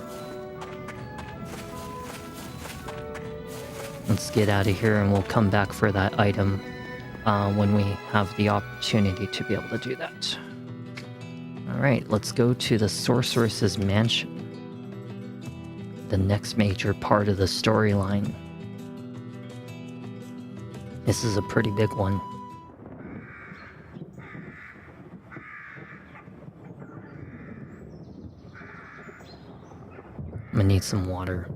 Let's get out of here and we'll come back for that item when we have the opportunity to be able to do that. Alright, let's go to the Sorceress's Mansion. The next major part of the storyline. This is a pretty big one. I'm gonna need some water.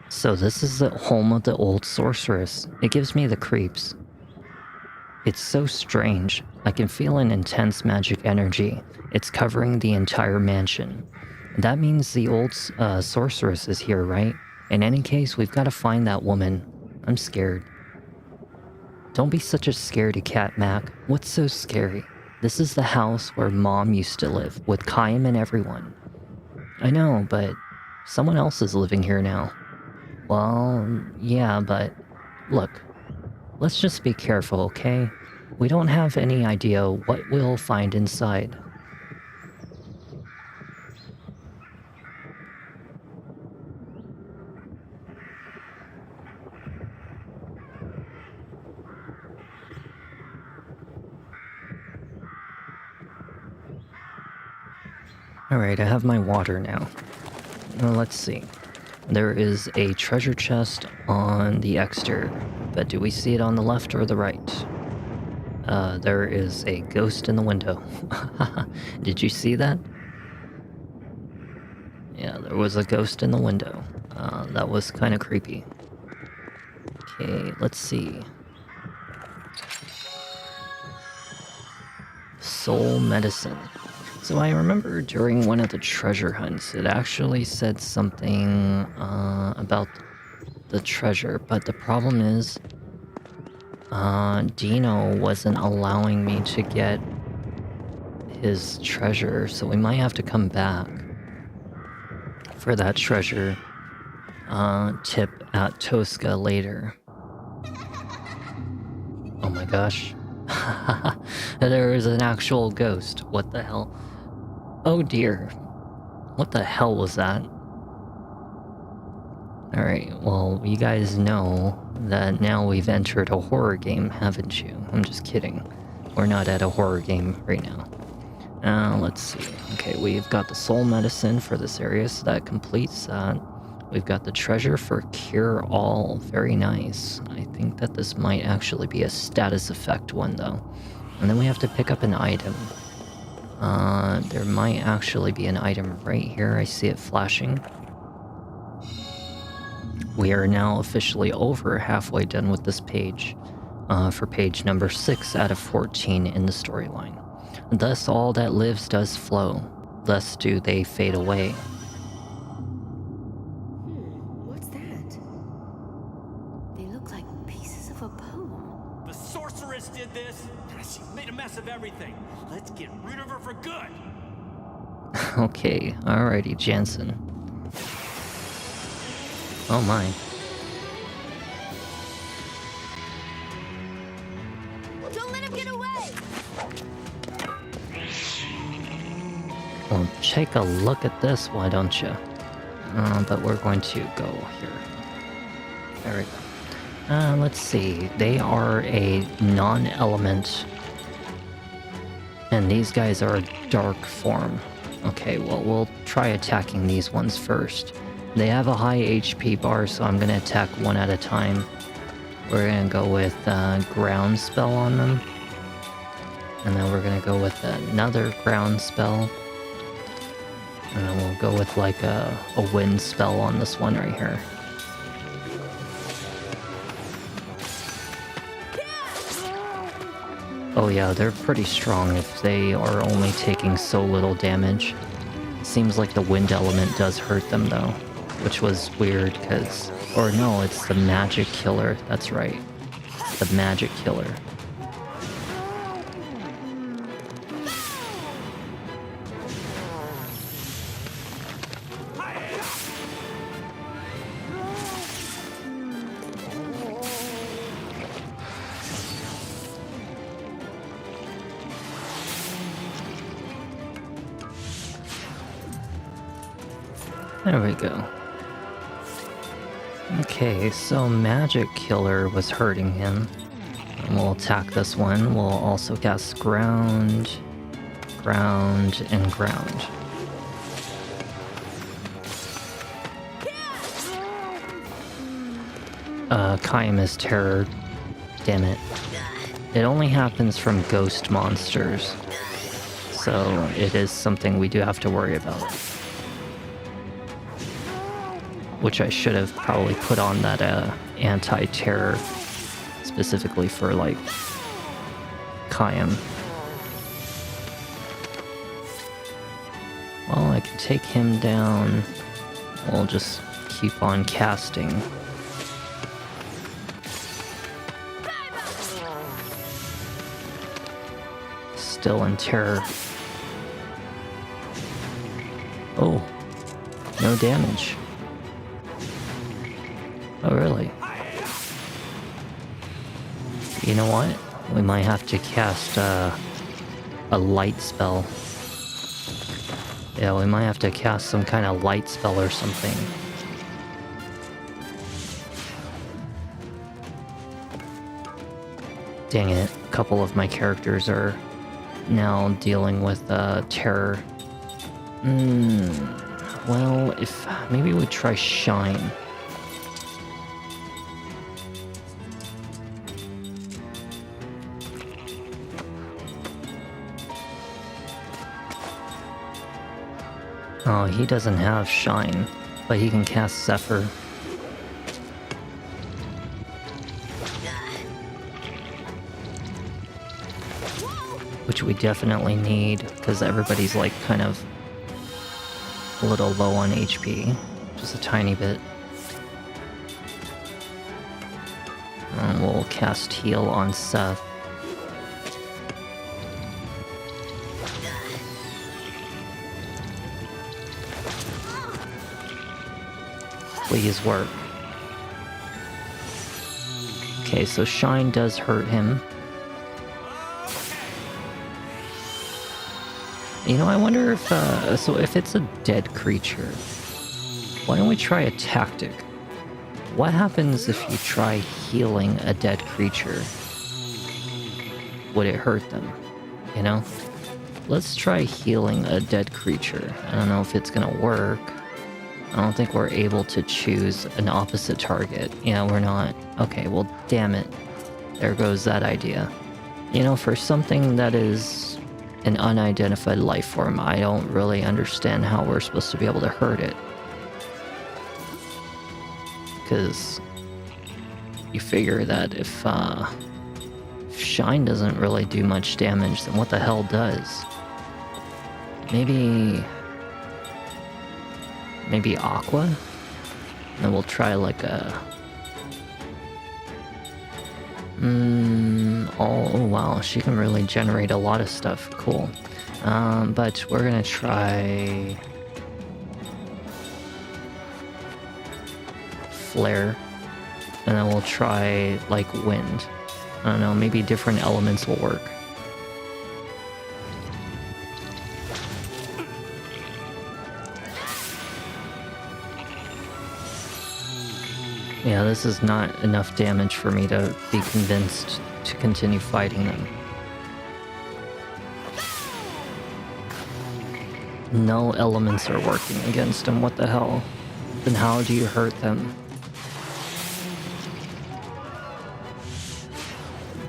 So this is the home of the old sorceress. It gives me the creeps. It's so strange. I can feel an intense magic energy. It's covering the entire mansion. That means the old sorceress is here, right? In any case, we've got to find that woman. I'm scared. Don't be such a scaredy cat, Mac. What's so scary? This is the house where Mom used to live, with Chaim and everyone. I know, but someone else is living here now. Well, yeah, but look, let's just be careful, okay? We don't have any idea what we'll find inside. Alright, I have my water now. Let's see. There is a treasure chest on the exterior, but do we see it on the left or the right? There is a ghost in the window. Did you see that? Yeah, there was a ghost in the window. That was kind of creepy. Okay, let's see. Soul medicine. So I remember during one of the treasure hunts, it actually said something about the treasure, but the problem is Dino wasn't allowing me to get his treasure, so we might have to come back for that treasure tip at Tosca later. Oh my gosh. There is an actual ghost. What the hell? Oh dear. What the hell was that? Alright, well, you guys know that now we've entered a horror game, haven't you? I'm just kidding. We're not at a horror game right now. Let's see. Okay, we've got the soul medicine for this area, so that completes that. We've got the treasure for Cure All. Very nice. I think that this might actually be a status effect one, though. And then we have to pick up an item. There might actually be an item right here. I see it flashing. We are now officially over halfway done with this page. For page number 6 out of 14 in the storyline. Thus all that lives does flow. Thus do they fade away. What's that? They look like pieces of a poem. The sorceress did this. She made a mess of everything. Let's get rid of her for good. Okay, alrighty, Jansen. Oh my. Don't let him get away! Well, take a look at this, why don't you? But we're going to go here. There we go. Let's see. They are a non-element. And these guys are a dark form. Okay, well, we'll try attacking these ones first. They have a high HP bar, so I'm going to attack one at a time. We're going to go with ground spell on them. And then we're going to go with another ground spell. And then we'll go with like a wind spell on this one right here. Oh yeah, they're pretty strong if they are only taking so little damage. Seems like the wind element does hurt them though, which was weird because... Or no, it's the magic killer, that's right. The magic killer. There we go. Okay, so Magic Killer was hurting him. And we'll attack this one. We'll also cast Ground, Ground, and Ground. Kaima's Terror. Damn it. It only happens from ghost monsters. So it is something we do have to worry about. Which I should have probably put on that anti-terror specifically for like Kaim. Well, I can take him down. We'll just keep on casting. Still in terror. Oh, no damage. Oh, really? You know what? We might have to cast a light spell. Yeah, we might have to cast some kind of light spell or something. Dang it. A couple of my characters are now dealing with terror. Well, if maybe we try Shine. Oh, he doesn't have Shine, but he can cast Zephyr. Which we definitely need, because everybody's like kind of a little low on HP. Just a tiny bit. And we'll cast Heal on Seth. Please work. Okay, so Shine does hurt him. You know, I wonder if, so if it's a dead creature, why don't we try a tactic? What happens if you try healing a dead creature? Would it hurt them? You know? Let's try healing a dead creature. I don't know if it's gonna work. I don't think we're able to choose an opposite target. Yeah, we're not. Okay, well, damn it. There goes that idea. You know, for something that is an unidentified life form, I don't really understand how we're supposed to be able to hurt it. Because you figure that if Shine doesn't really do much damage, then what the hell does? Maybe Aqua? And then we'll try like a... Oh wow, she can really generate a lot of stuff. Cool. But we're gonna try... Flare. And then we'll try like Wind. I don't know, maybe different elements will work. Yeah, this is not enough damage for me to be convinced to continue fighting them. No elements are working against him, what the hell? Then how do you hurt them?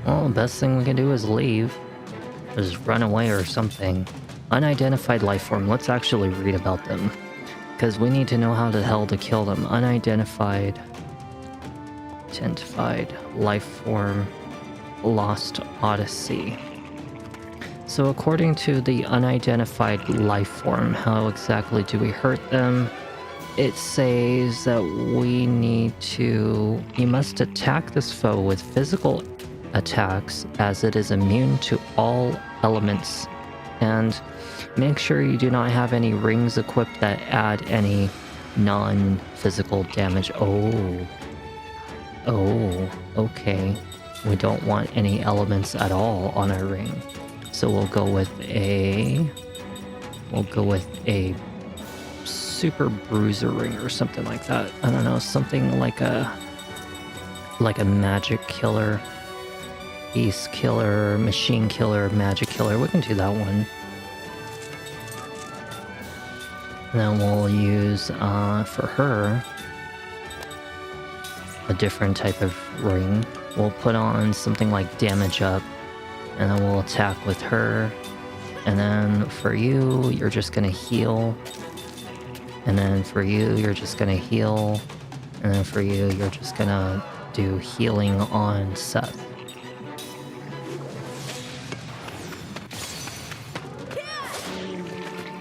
Well, the best thing we can do is leave. Just run away or something. Unidentified life form, let's actually read about them. Because we need to know how the hell to kill them. Unidentified life form, Lost Odyssey. So according to the unidentified life form, how exactly do we hurt them? It says that you must attack this foe with physical attacks as it is immune to all elements, and make sure you do not have any rings equipped that add any non-physical damage. Oh, okay. We don't want any elements at all on our ring. So we'll go with a super bruiser ring or something like that. I don't know, something like a magic killer, beast killer, machine killer, magic killer. We can do that one. And then we'll use for her a different type of ring. We'll put on something like damage up, and then we'll attack with her. And then for you, you're just gonna heal. And then for you, you're just gonna heal. And then for you, you're just gonna do healing on Seth.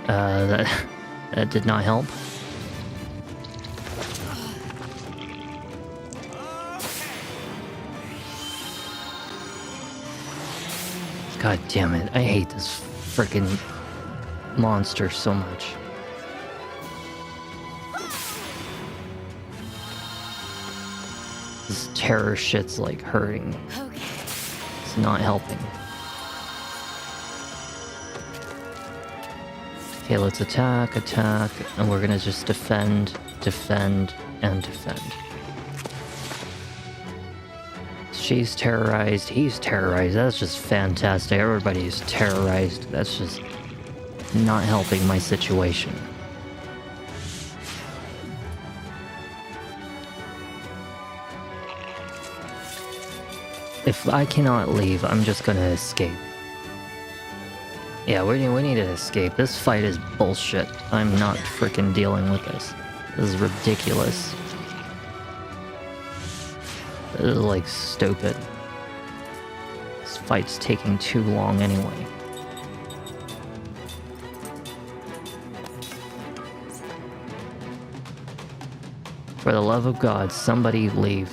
That did not help. God damn it, I hate this freaking monster so much. This terror shit's like hurting. It's not helping. Okay, let's attack, and we're gonna just defend, and defend. She's terrorized, he's terrorized. That's just fantastic. Everybody's terrorized. That's just not helping my situation. If I cannot leave, I'm just gonna escape. Yeah, we need to escape. This fight is bullshit. I'm not freaking dealing with this. This is ridiculous. This is like stupid. This fight's taking too long anyway. For the love of God, somebody leave.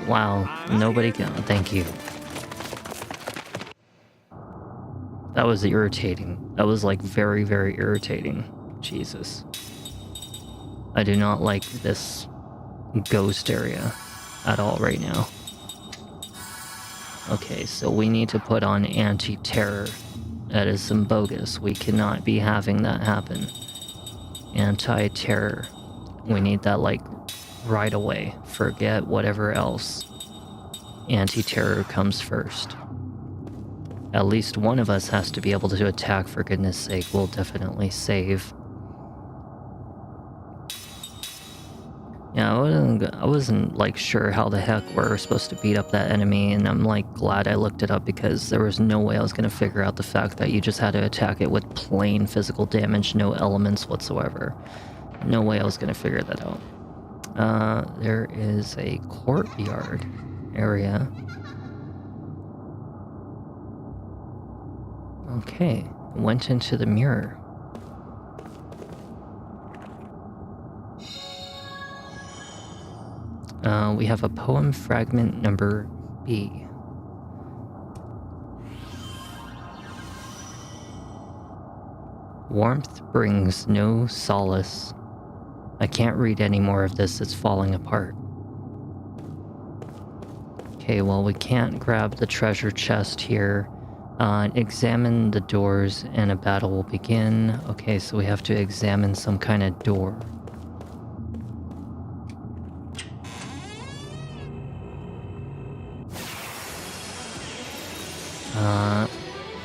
Wow, nobody can. Thank you. That was irritating. That was like very, very irritating. Jesus. I do not like this ghost area at all right now. Okay, so we need to put on anti-terror. That is some bogus. We cannot be having that happen. Anti-terror. We need that like right away. Forget whatever else. Anti-terror comes first. At least one of us has to be able to attack, for goodness sake. We'll definitely save. Yeah, I wasn't like sure how the heck we're supposed to beat up that enemy, and I'm like glad I looked it up because there was no way I was gonna figure out the fact that you just had to attack it with plain physical damage, no elements whatsoever. No way I was gonna figure that out. There is a courtyard area. Okay, went into the mirror. We have a poem fragment number B. Warmth brings no solace. I can't read any more of this, it's falling apart. Okay, well, we can't grab the treasure chest here. Examine the doors and a battle will begin. Okay, so we have to examine some kind of door.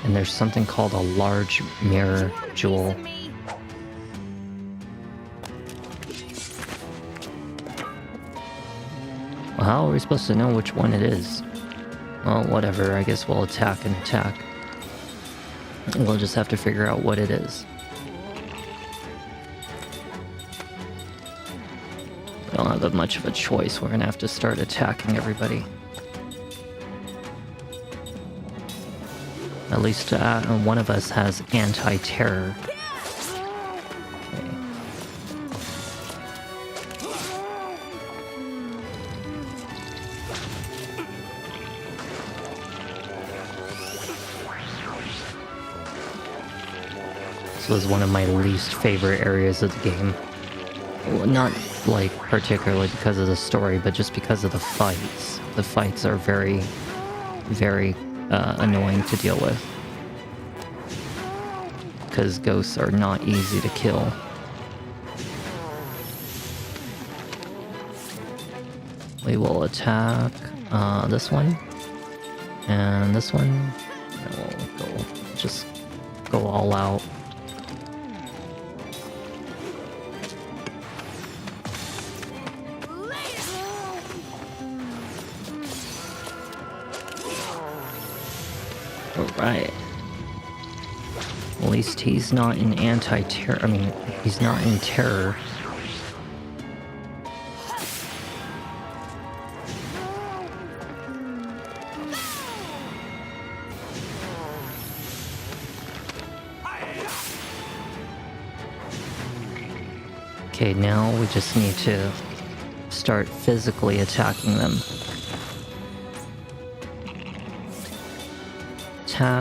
And there's something called a large mirror jewel. Well, how are we supposed to know which one it is? Well, whatever, I guess we'll attack and attack. We'll just have to figure out what it is. We don't have much of a choice, we're gonna have to start attacking everybody. At least one of us has anti-terror. Okay. This was one of my least favorite areas of the game. Well, not like particularly because of the story, but just because of the fights. The fights are very very annoying to deal with. Because ghosts are not easy to kill. We will attack this one. And this one. And we'll just go all out. Alright. At least he's not in anti-terror. I mean, he's not in terror. Okay, now we just need to start physically attacking them.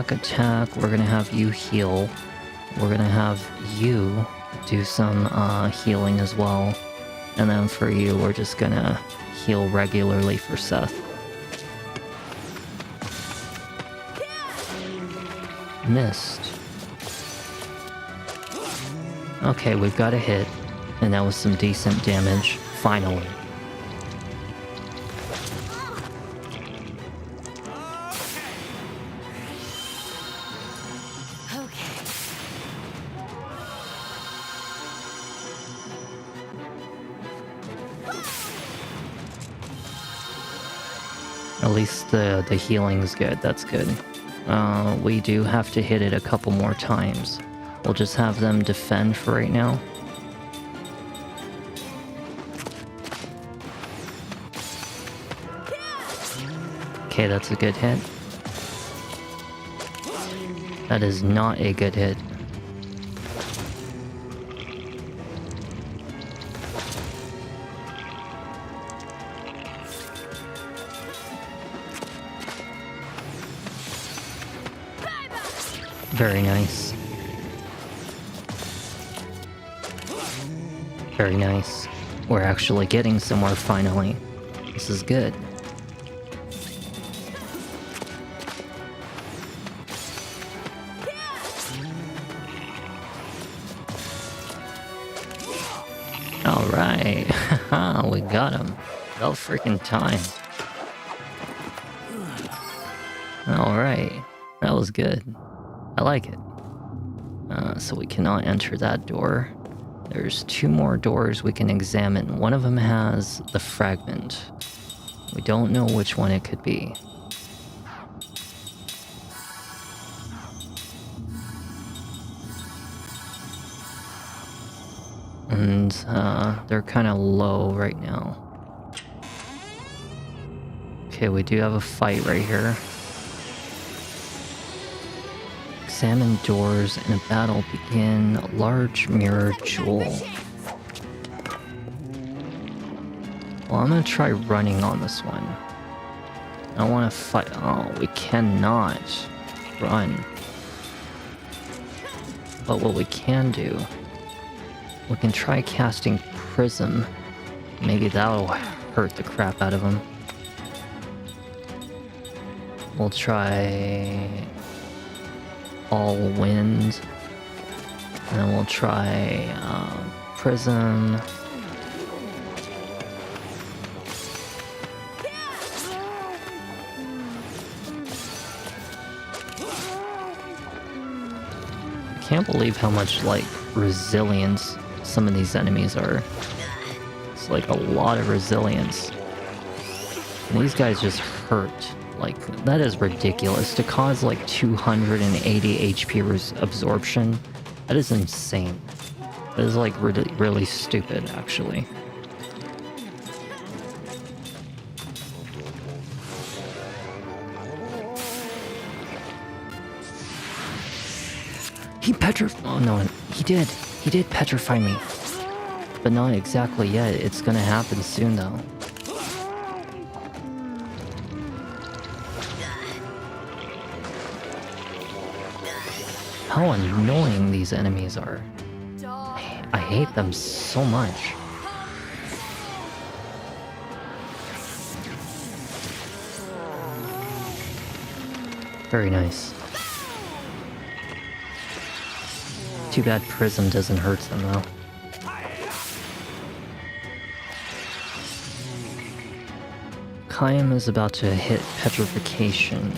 Attack, we're gonna have you heal. We're gonna have you do some healing as well. And then for you, we're just gonna heal regularly for Seth. Missed. Okay, we've got a hit. And that was some decent damage, finally. At least the healing's good, that's good. We do have to hit it a couple more times. We'll just have them defend for right now. Okay, that's a good hit. That is not a good hit. Very nice. Very nice. We're actually getting somewhere finally. This is good. Alright. We got him. About freaking time. Alright. That was good. I like it. So we cannot enter that door. There's two more doors we can examine. One of them has the fragment. We don't know which one it could be. And they're kind of low right now. Okay, we do have a fight right here. Examine doors and a battle begin. A large mirror jewel. Well, I'm gonna try running on this one. I want to fight. Oh, we cannot run. But what we can do, we can try casting Prism. Maybe that'll hurt the crap out of him. We'll try All Wind. And then we'll try Prism. I can't believe how much, like, resilience some of these enemies are. It's like a lot of resilience. And these guys just hurt. Like, that is ridiculous. To cause like 280 HP absorption, that is insane. That is like really stupid, actually. Oh no, he did petrify me. But not exactly yet. It's gonna happen soon though. How annoying these enemies are. I hate them so much. Very nice. Too bad Prism doesn't hurt them though. Kayam is about to hit Petrification.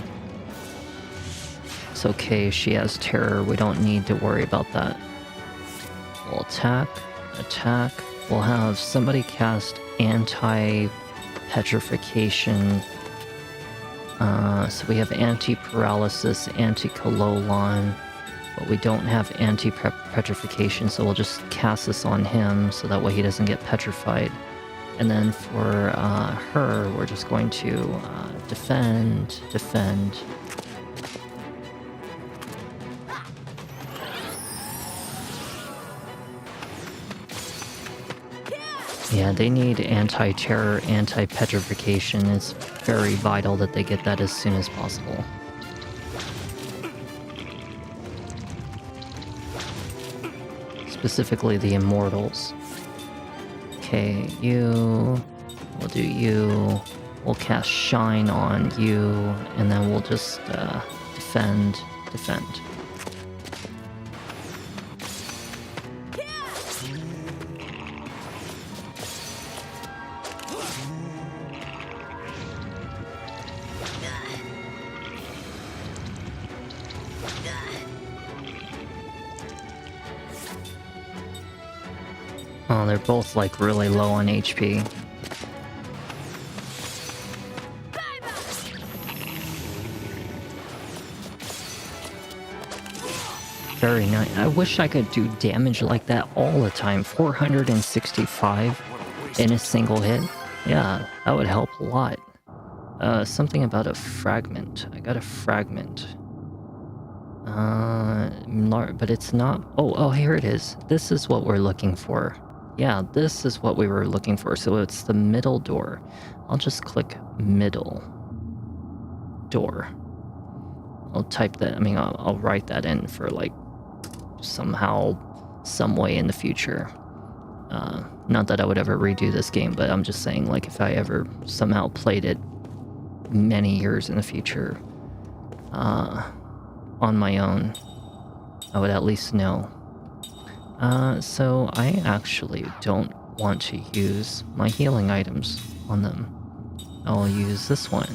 It's okay, she has Terror, we don't need to worry about that. We'll attack, attack. We'll have somebody cast Anti-Petrification. So we have Anti-Paralysis, Anti-Cololon, but we don't have Anti-Petrification, so we'll just cast this on him so that way he doesn't get petrified. And then for her, we're just going to defend. Yeah, they need anti-terror, anti-petrification. It's very vital that they get that as soon as possible. Specifically the Immortals. Okay, you... We'll do you. We'll cast Shine on you, and then we'll just defend. Oh, they're both like really low on HP. Very nice. I wish I could do damage like that all the time. 465 in a single hit. Yeah, that would help a lot. Something about a fragment. I got a fragment. But it's not... Oh, here it is. This is what we're looking for. Yeah, this is what we were looking for. So it's the middle door. I'll just click middle door. I'll type that. I mean, I'll write that in for like somehow, some way in the future. Not that I would ever redo this game, but I'm just saying, like, if I ever somehow played it many years in the future, on my own, I would at least know. So I actually don't want to use my healing items on them. I'll use this one.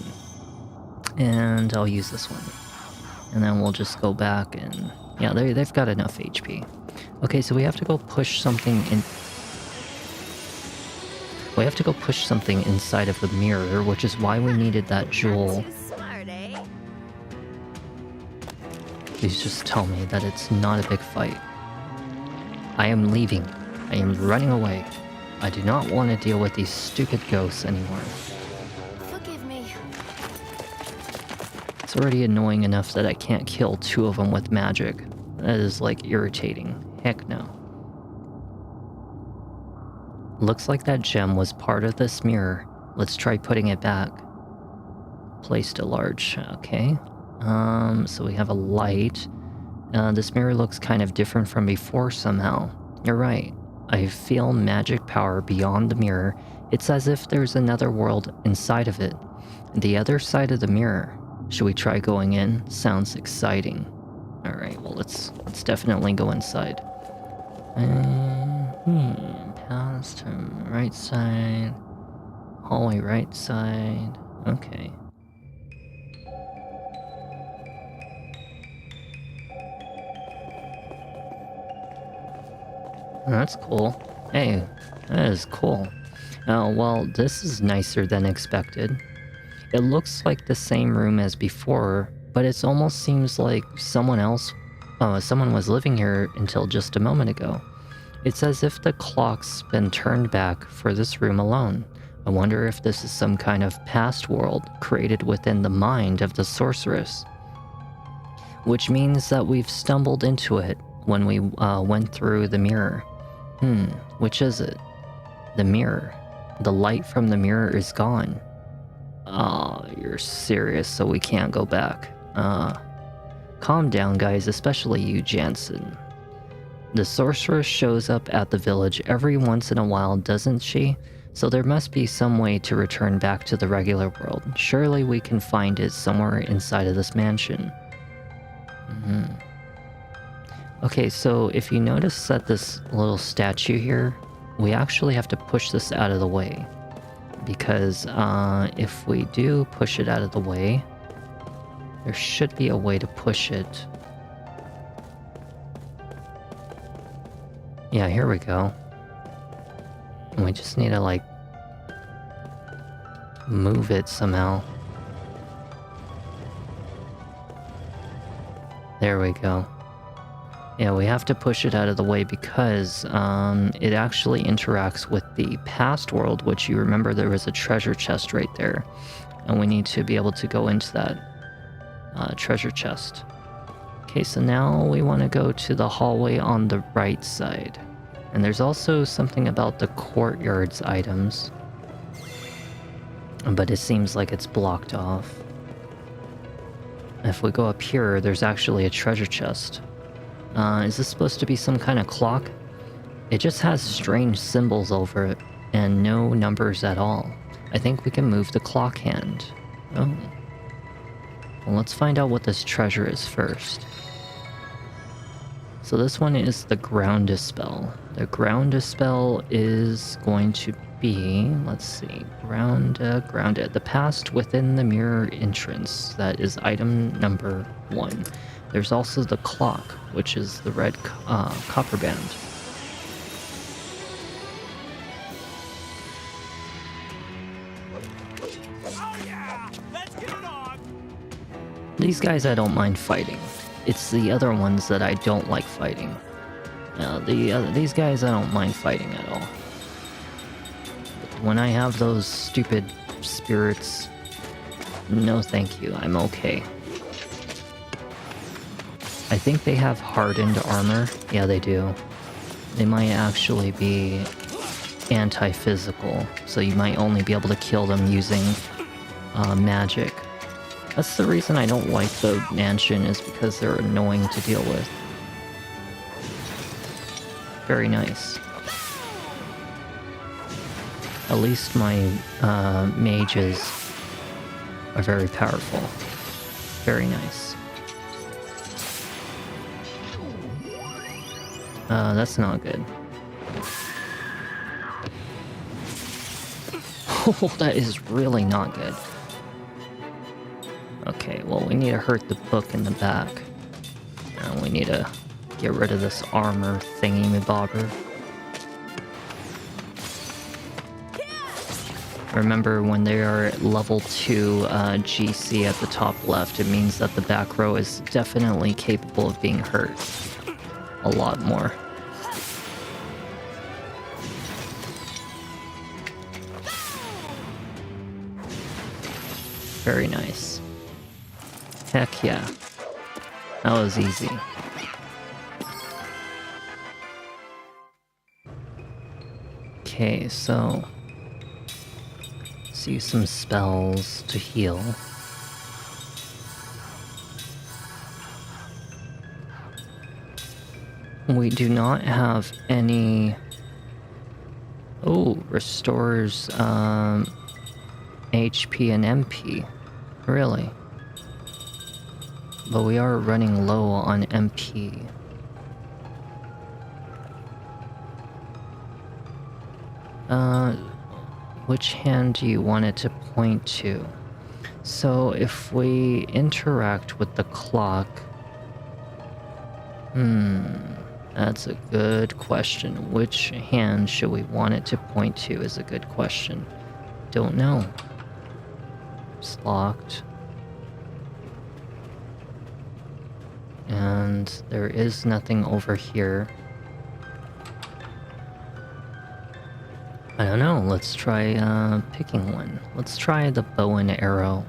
And I'll use this one. And then we'll just go back and... Yeah, they've got enough HP. Okay, so we have to go push something in... We have to go push something inside of the mirror, which is why we needed that jewel. Please just tell me that it's not a big fight. I am leaving. I am running away. I do not want to deal with these stupid ghosts anymore. Forgive me. It's already annoying enough that I can't kill two of them with magic. That is, like, irritating. Heck no. Looks like that gem was part of this mirror. Let's try putting it back. Placed a large... Okay. So we have a light. This mirror looks kind of different from before somehow. You're right. I feel magic power beyond the mirror. It's as if there's another world inside of it. The other side of the mirror. Should we try going in? Sounds exciting. Alright, well let's definitely go inside. Paths to right side. Hallway right side. Okay. That's cool. Hey, that is cool. Well, this is nicer than expected. It looks like the same room as before, but it almost seems like someone was living here until just a moment ago. It's as if the clock's been turned back for this room alone. I wonder if this is some kind of past world created within the mind of the sorceress. Which means that we've stumbled into it when we went through the mirror. Which is it? The mirror. The light from the mirror is gone. Oh, you're serious, so we can't go back. Calm down, guys, especially you, Jansen. The sorceress shows up at the village every once in a while, doesn't she? So there must be some way to return back to the regular world. Surely we can find it somewhere inside of this mansion. Okay, so if you notice that this little statue here, we actually have to push this out of the way. Because if we do push it out of the way, there should be a way to push it. Yeah, here we go. And we just need to, like, move it somehow. There we go. Yeah, we have to push it out of the way because it actually interacts with the past world, which you remember there was a treasure chest right there. And we need to be able to go into that treasure chest. Okay, so now we want to go to the hallway on the right side. And there's also something about the courtyard's items. But it seems like it's blocked off. If we go up here, there's actually a treasure chest. Is this supposed to be some kind of clock? It just has strange symbols over it, and no numbers at all. I think we can move the clock hand. Oh. Well, let's find out what this treasure is first. So this one is the Ground Dispel. The Ground Dispel is going to be, let's see, grounded. The past within the mirror entrance. That is item number 1. There's also the clock, which is the red copper band. Oh yeah! Let's get it on! These guys I don't mind fighting. It's the other ones that I don't like fighting. These guys I don't mind fighting at all. But when I have those stupid spirits, no thank you, I'm okay. I think they have hardened armor. Yeah, they do. They might actually be anti-physical, so you might only be able to kill them using magic. That's the reason I don't like the mansion, is because they're annoying to deal with. Very nice. At least my mages are very powerful. Very nice. That's not good. Oh, that is really not good. Okay, well, we need to hurt the book in the back. And we need to get rid of this armor thingy-mabobber. Remember, when they are at level 2 GC at the top left, it means that the back row is definitely capable of being hurt. A lot more. Very nice. Heck yeah. That was easy. Okay, so let's use some spells to heal. We do not have any... Oh, restores HP and MP. Really? But we are running low on MP. Which hand do you want it to point to? So if we interact with the clock... That's a good question. Which hand should we want it to point to is a good question. Don't know. It's locked. And there is nothing over here. I don't know, let's try picking one. Let's try the bow and arrow.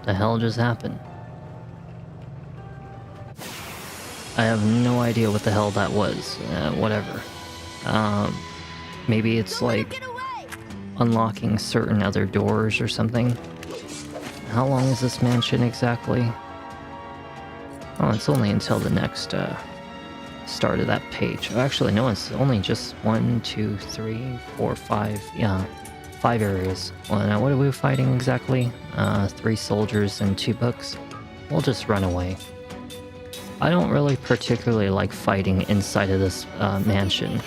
The hell just happened? I have no idea what the hell that was. Whatever. Maybe it's like unlocking certain other doors or something. How long is this mansion exactly? Oh, it's only until the next start of that page. Oh, actually, no, it's only just 1, 2, 3, 4, 5. Yeah, 5 areas. Well, now what are we fighting exactly? 3 soldiers and 2 books. We'll just run away. I don't really particularly like fighting inside of this mansion.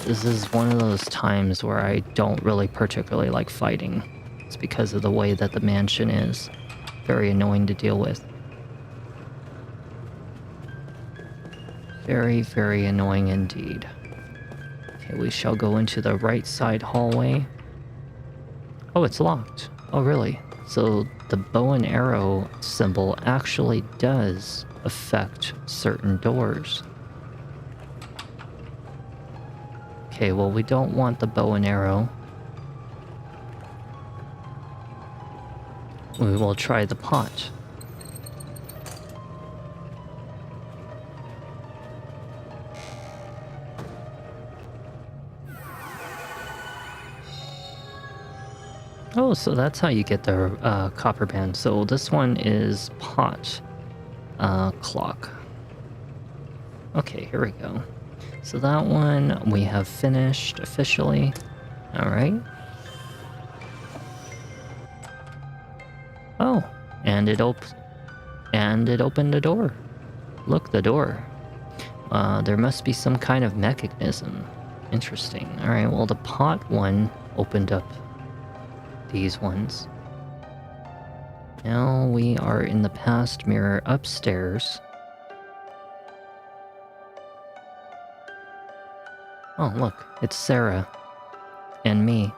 This is one of those times where I don't really particularly like fighting. It's because of the way that the mansion is. Very annoying to deal with. Very, very annoying indeed. Okay, we shall go into the right side hallway. Oh, it's locked. Oh, really? So the bow and arrow symbol actually does affect certain doors. Okay, well, we don't want the bow and arrow. We will try the pot. Oh, so that's how you get the copper band. So this one is pot clock. Okay, here we go. So that one we have finished officially. All right. Oh, and it opened a door. Look, the door. There must be some kind of mechanism. Interesting. All right. Well, the pot one opened up these ones. Now we are in the past mirror upstairs. Oh, look, it's Sarah and me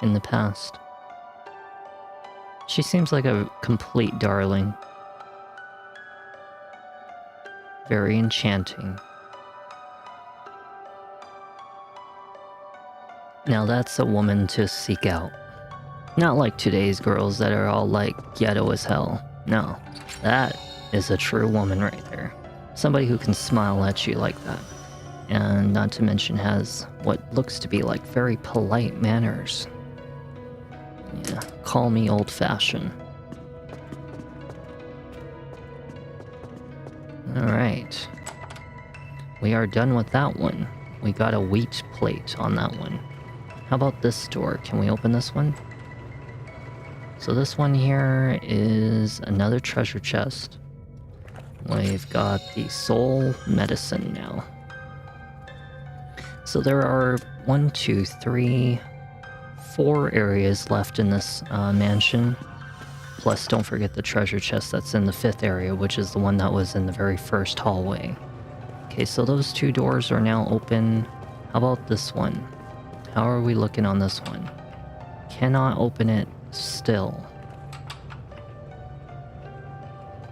in the past. She seems like a complete darling. Very enchanting. Now that's a woman to seek out. Not like today's girls that are all like ghetto as hell. No, that is a true woman right there. Somebody who can smile at you like that. And not to mention has what looks to be like very polite manners. Yeah, call me old-fashioned. Alright. We are done with that one. We got a wheat plate on that one. How about this door? Can we open this one? So this one here is another treasure chest. We've got the soul medicine now. So there are 1, 2, 3, 4 areas left in this mansion. Plus, don't forget the treasure chest that's in the 5th area, which is the one that was in the very first hallway. Okay, so those 2 doors are now open. How about this one? How are we looking on this one? Cannot open it still.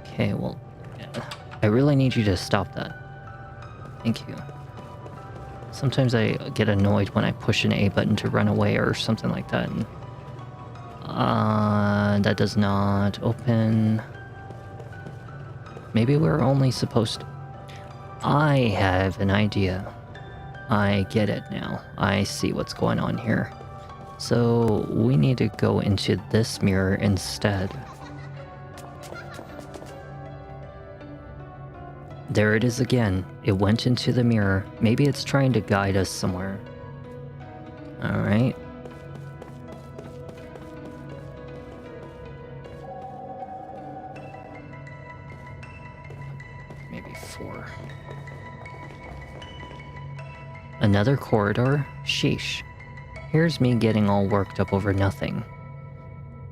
Okay, well, I really need you to stop that. Thank you. Sometimes I get annoyed when I push an A button to run away or something like that. And, that does not open. Maybe we're only supposed to... I have an idea. I get it now. I see what's going on here. So we need to go into this mirror instead. There it is again. It went into the mirror. Maybe it's trying to guide us somewhere. Alright. Maybe 4. Another corridor? Sheesh. Here's me getting all worked up over nothing.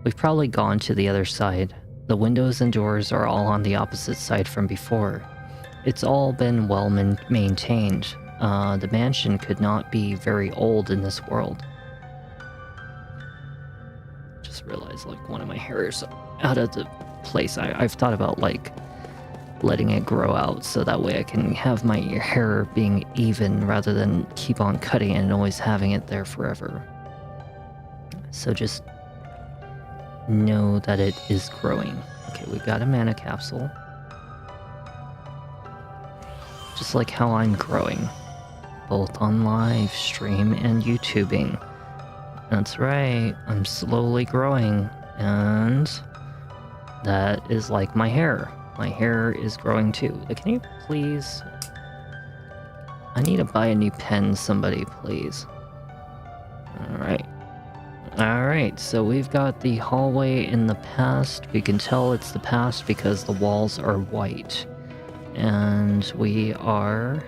We've probably gone to the other side. The windows and doors are all on the opposite side from before. It's all been well maintained. The mansion could not be very old in this world. Just realized like one of my hairs out of the place. I've thought about like letting it grow out so that way I can have my hair being even rather than keep on cutting it and always having it there forever. So just know that it is growing. Okay, we got a mana capsule. Just like how I'm growing, both on live stream and YouTubing. That's right, I'm slowly growing. And that is like my hair. My hair is growing too. Can you please... I need to buy a new pen, somebody, please. Alright. Alright, so we've got the hallway in the past. We can tell it's the past because the walls are white. And we are...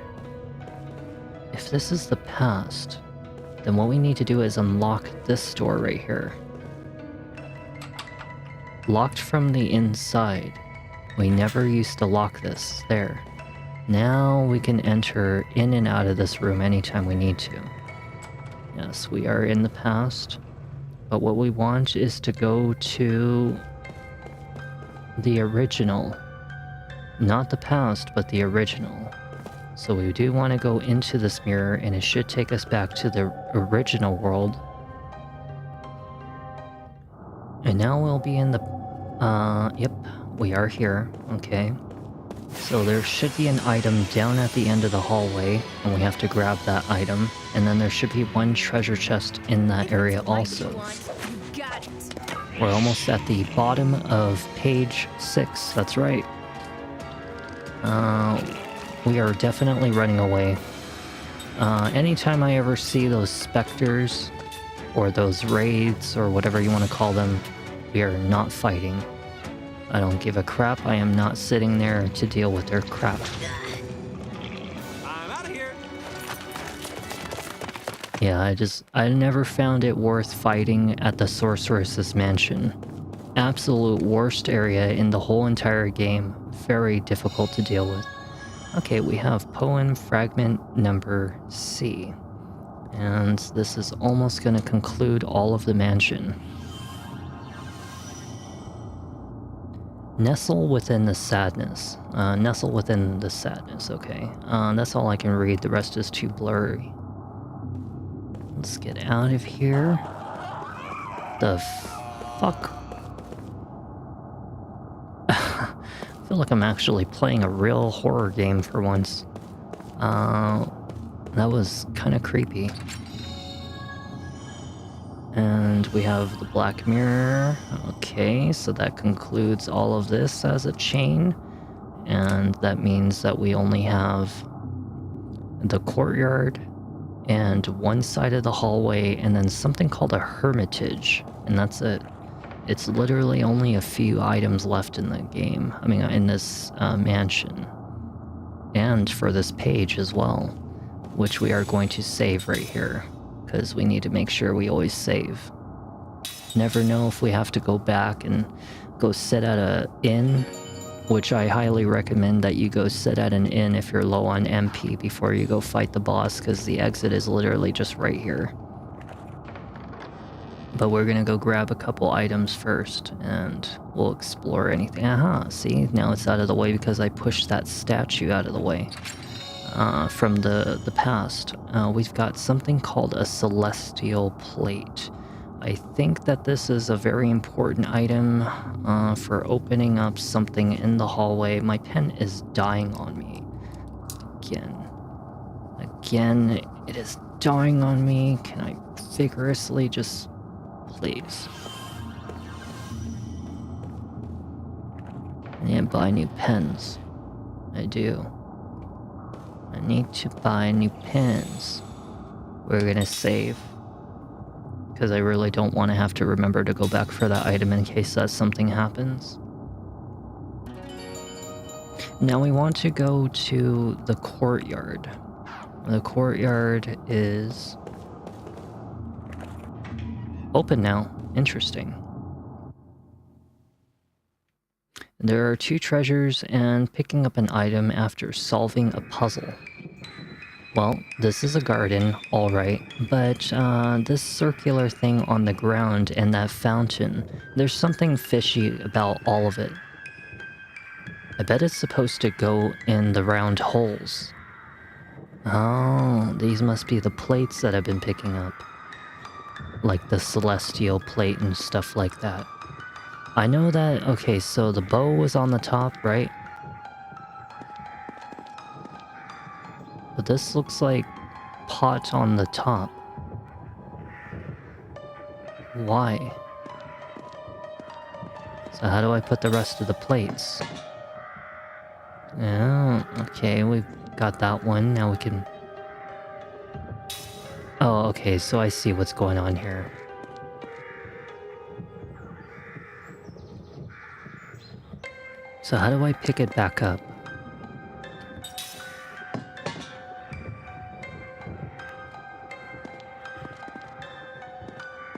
If this is the past, then what we need to do is unlock this door right here. Locked from the inside. We never used to lock this. There. Now we can enter in and out of this room anytime we need to. Yes, we are in the past. But what we want is to go to the original. Not the past, but the original. So we do want to go into this mirror, and it should take us back to the original world. And now we'll be in the... yep, we are here. Okay. So there should be an item down at the end of the hallway, and we have to grab that item. And then there should be one treasure chest in that area also. We're almost at the bottom of page 6, that's right. We are definitely running away. Anytime I ever see those specters, or those raids, or whatever you want to call them, we are not fighting. I don't give a crap. I am not sitting there to deal with their crap. I'm out of here. Yeah, I never found it worth fighting at the Sorceress's Mansion. Absolute worst area in the whole entire game. Very difficult to deal with. Okay, we have poem fragment number C. And this is almost going to conclude all of the mansion. Nestle within the sadness. Nestle within the sadness, okay. That's all I can read, the rest is too blurry. Let's get out of here. The fuck? I feel like I'm actually playing a real horror game for once. That was kind of creepy. And we have the black mirror. Okay, so that concludes all of this as a chain. And that means that we only have the courtyard and one side of the hallway and then something called a hermitage. And that's it. It's literally only a few items left in the game. I mean, in this mansion. And for this page as well. Which we are going to save right here. Because we need to make sure we always save. Never know if we have to go back and go sit at an inn. Which I highly recommend that you go sit at an inn if you're low on MP before you go fight the boss. Because the exit is literally just right here. But we're gonna go grab a couple items first, and we'll explore anything. Aha, see? Now it's out of the way because I pushed that statue out of the way. From the past. We've got something called a celestial plate. I think that this is a very important item for opening up something in the hallway. My pen is dying on me. Again, it is dying on me. Can I vigorously just... Please. I need to buy new pens. I do. I need to buy new pens. We're gonna save. Because I really don't want to have to remember to go back for that item in case that something happens. Now we want to go to the courtyard. The courtyard is... open now. Interesting. There are 2 treasures and picking up an item after solving a puzzle. Well, this is a garden, alright, but this circular thing on the ground and that fountain, there's something fishy about all of it. I bet it's supposed to go in the round holes. Oh, these must be the plates that I've been picking up. Like the celestial plate and stuff like that. I know that, okay, so the bow was on the top, right? But this looks like pot on the top. Why? So how do I put the rest of the plates? Oh, okay, we've got that one. Now we can... Oh, okay, so I see what's going on here. So how do I pick it back up?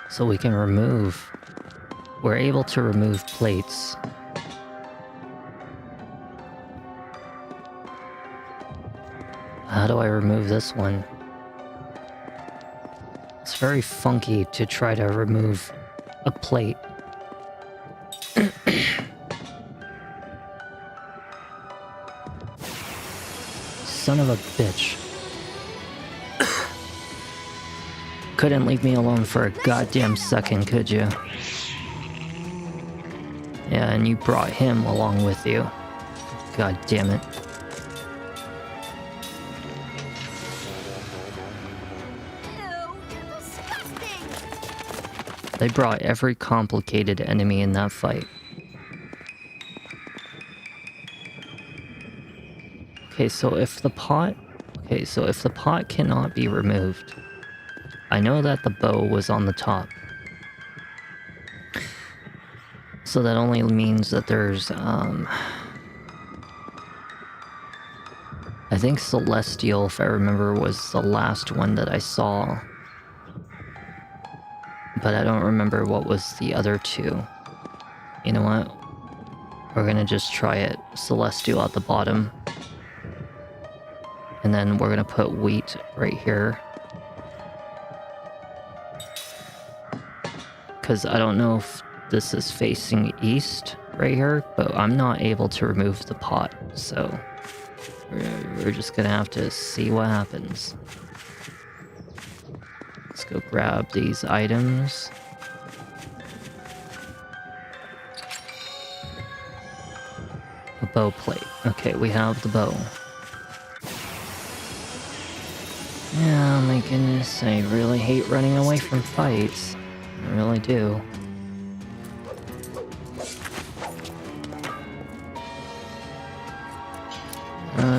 So we can remove... We're able to remove plates. How do I remove this one? It's very funky to try to remove a plate. Son of a bitch. Couldn't leave me alone for a goddamn second, could you? Yeah, and you brought him along with you. God damn it. They brought every complicated enemy in that fight. Okay, so if the pot... Okay, so if the pot cannot be removed... I know that the bow was on the top. So that only means that there's, I think Celestial, if I remember, was the last one that I saw. But I don't remember what was the other two. You know what? We're gonna just try it. Celestial at the bottom. And then we're gonna put wheat right here. Because I don't know if this is facing east right here, but I'm not able to remove the pot, so we're just gonna have to see what happens. Let's go grab these items. A bow plate. Okay, we have the bow. Yeah, my goodness, I really hate running away from fights. I really do.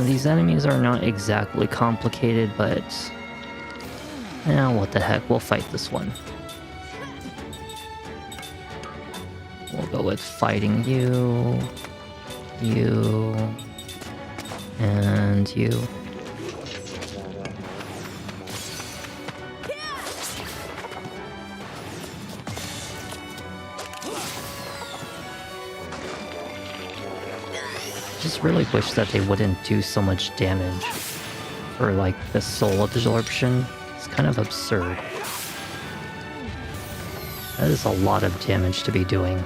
These enemies are not exactly complicated, but... what the heck, we'll fight this one. We'll go with fighting you, you, and you. Just really wish that they wouldn't do so much damage for like the soul absorption. It's kind of absurd. That is a lot of damage to be doing.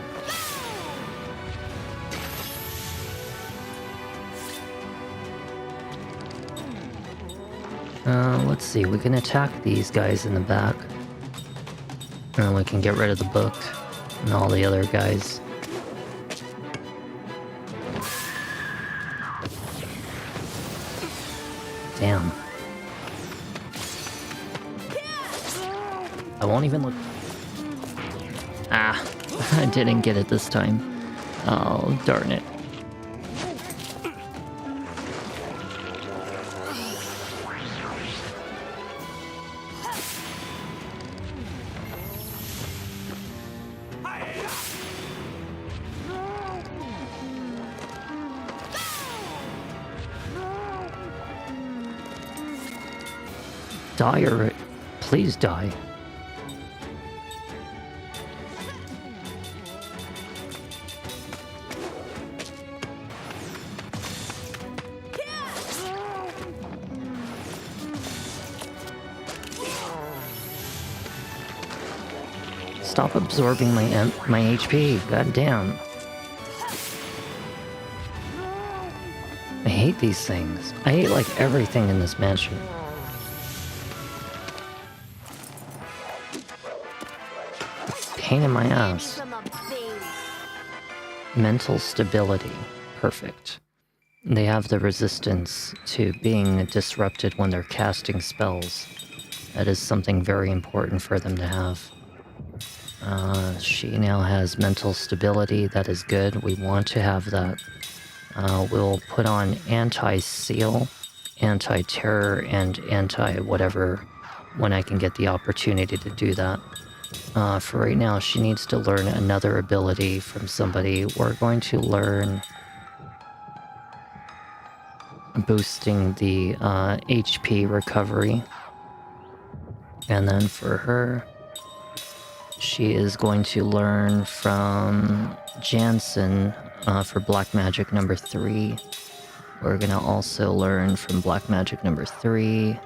Let's see, we can attack these guys in the back. And then we can get rid of the book and all the other guys. Damn. I won't even look. Ah, I didn't get it this time. Oh, darn it. Die already. Please die. Stop absorbing my HP. God damn. I hate these things. I hate like everything in this mansion. Pain in my ass. Mental stability. Perfect. They have the resistance to being disrupted when they're casting spells. That is something very important for them to have. She now has mental stability. That is good. We want to have that. We'll put on anti-seal, anti-terror, and anti-whatever when I can get the opportunity to do that. For right now, she needs to learn another ability from somebody. We're going to learn boosting the HP recovery. And then for her, she is going to learn from Jansen for Black Magic number 3. We're going to also learn from Black Magic number 3.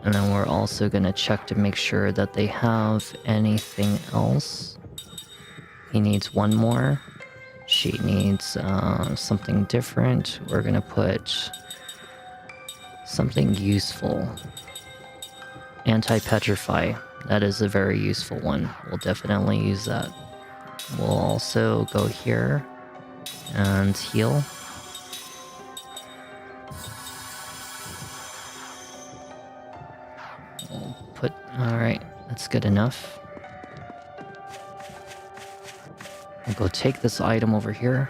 And then we're also going to check to make sure that they have anything else. He needs one more. She needs something different. We're going to put something useful. Anti-petrify. That is a very useful one. We'll definitely use that. We'll also go here and heal. We'll put... Alright, that's good enough. We'll go take this item over here.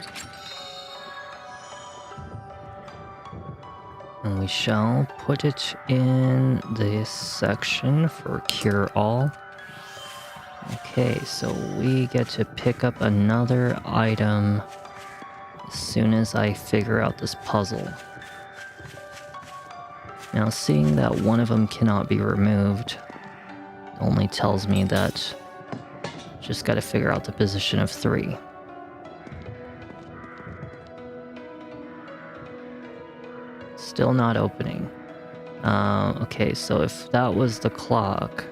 And we shall put it in this section for Cure All. Okay, so we get to pick up another item as soon as I figure out this puzzle. Now, seeing that one of them cannot be removed only tells me that just gotta figure out the position of 3. Still not opening. Okay, so if that was the clock...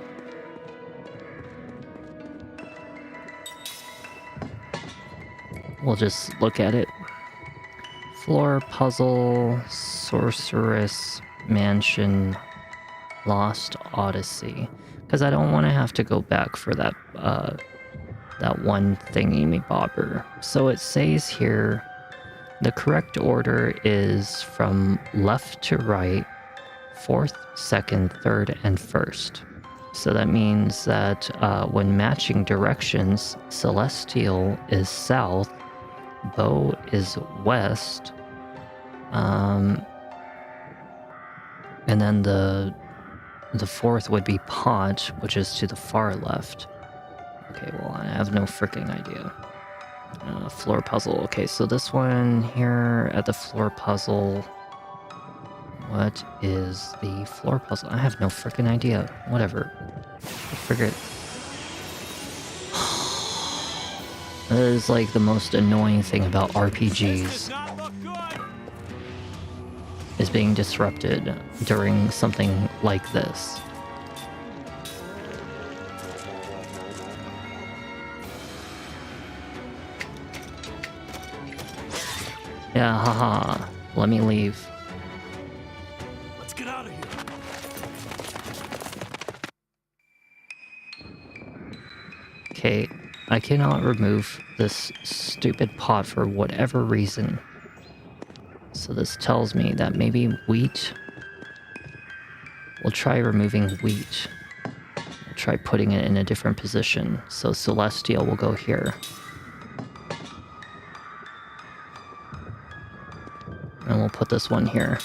We'll just look at it. Floor puzzle, sorceress, mansion, lost Odyssey. Because I don't want to have to go back for that, that one thingy-me-bobber. So it says here... The correct order is from left to right, 4th, 2nd, 3rd, and 1st. So that means that when matching directions, Celestial is south, Bow is west, and then the 4th would be Pot, which is to the far left. Okay, well, I have no freaking idea. Floor puzzle. Okay, so this one here at the floor puzzle. What is the floor puzzle? I have no freaking idea. Whatever. Figure it. That is like the most annoying thing about RPGs. Is being disrupted during something like this. Yeah, haha. Let me leave. Let's get out of here. Okay, I cannot remove this stupid pot for whatever reason. So this tells me that maybe wheat... We'll try removing wheat. We'll try putting it in a different position. So Celestial will go here. And we'll put this one here.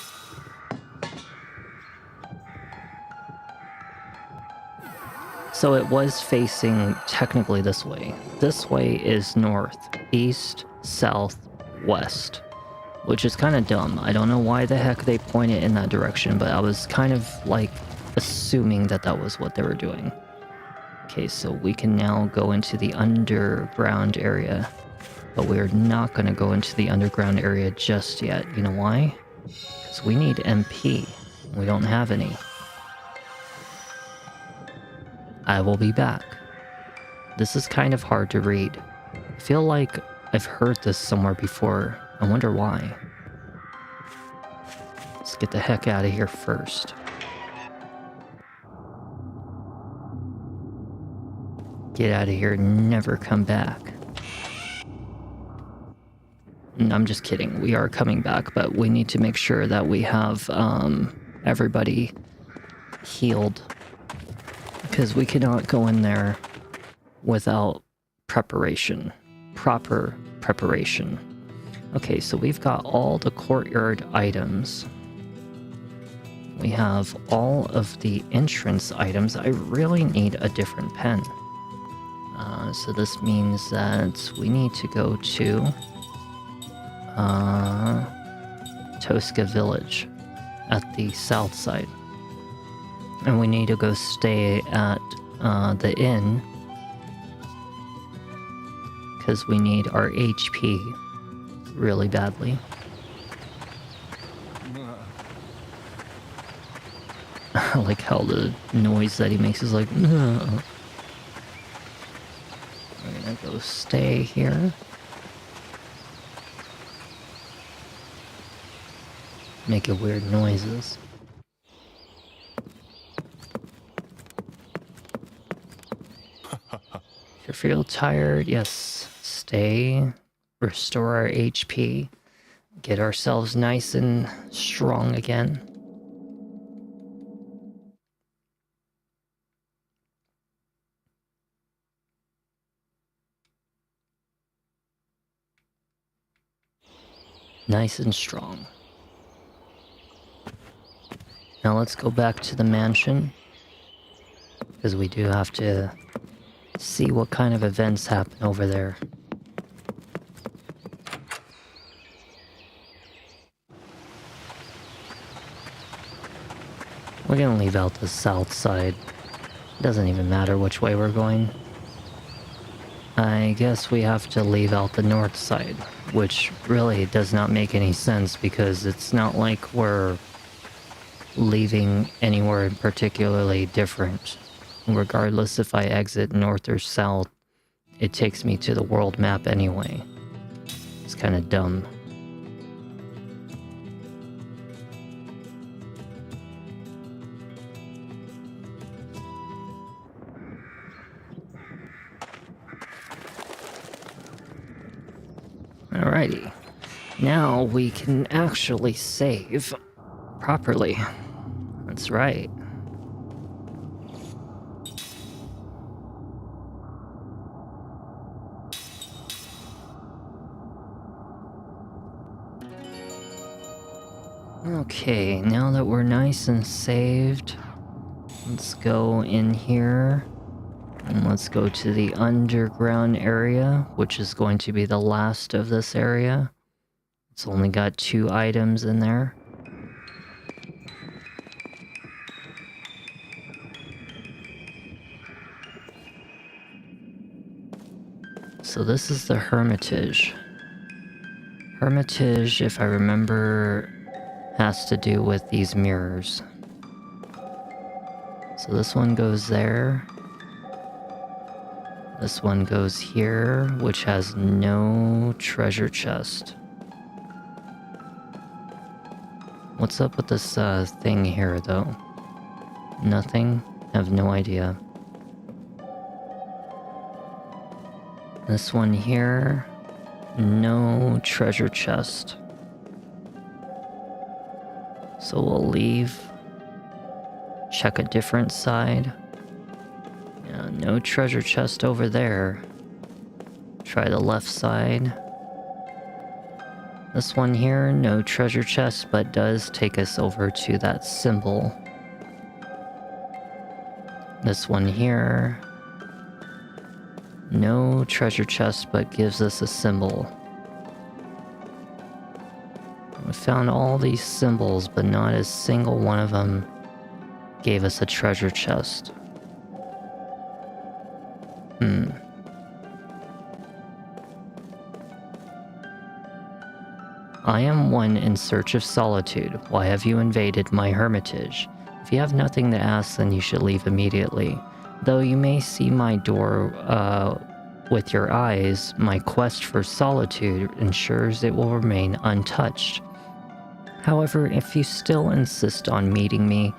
So it was facing technically this way. This way is north, east, south, west. Which is kind of dumb. I don't know why the heck they point it in that direction, but I was kind of like assuming that that was what they were doing. Okay, so we can now go into the underground area. But we're not going to go into the underground area just yet. You know why? Because we need MP. We don't have any. I will be back. This is kind of hard to read. I feel like I've heard this somewhere before. I wonder why. Let's get the heck out of here first. Get out of here and never come back. I'm just kidding. We are coming back, but we need to make sure that we have everybody healed. Because we cannot go in there without preparation. Proper preparation. Okay, so we've got all the courtyard items. We have all of the entrance items. I really need a different pen. So this means that we need to go to Tosca Village at the south side. And we need to go stay at the inn because we need our HP really badly. I like how the noise that he makes is like... Ugh. We're gonna go stay here. Making weird noises. If you feel tired, yes, stay, restore our HP, get ourselves nice and strong again. Nice and strong. Now let's go back to the mansion, because we do have to see what kind of events happen over there. We're gonna leave out the south side. It doesn't even matter which way we're going. I guess we have to leave out the north side, which really does not make any sense because it's not like we're leaving anywhere particularly different. Regardless if I exit north or south, it takes me to the world map anyway. It's kind of dumb. Alrighty. Now we can actually save properly. That's right. Okay, now that we're nice and saved, let's go in here. And let's go to the underground area, which is going to be the last of this area. It's only got 2 items in there. So this is the Hermitage. Hermitage, if I remember, has to do with these mirrors. So this one goes there. This one goes here, which has no treasure chest. What's up with this thing here, though? Nothing? I have no idea. This one here, no treasure chest. So we'll leave. Check a different side. Yeah, no treasure chest over there. Try the left side. This one here, no treasure chest, but does take us over to that symbol. This one here, no treasure chest, but gives us a symbol. We found all these symbols, but not a single one of them gave us a treasure chest. I am one in search of solitude. Why have you invaded my hermitage? If you have nothing to ask, then you should leave immediately. Though you may see my door with your eyes, my quest for solitude ensures it will remain untouched. However, if you still insist on meeting me,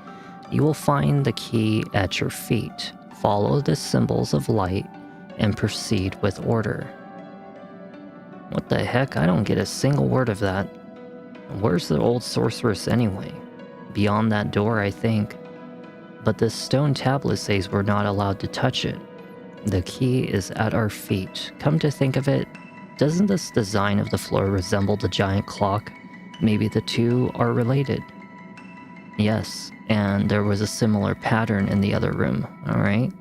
you will find the key at your feet. Follow the symbols of light and proceed with order. What the heck? I don't get a single word of that. Where's the old sorceress anyway? Beyond that door, I think. But this stone tablet says we're not allowed to touch it. The key is at our feet. Come to think of it, doesn't this design of the floor resemble the giant clock? Maybe the two are related. Yes, and there was a similar pattern in the other room, alright?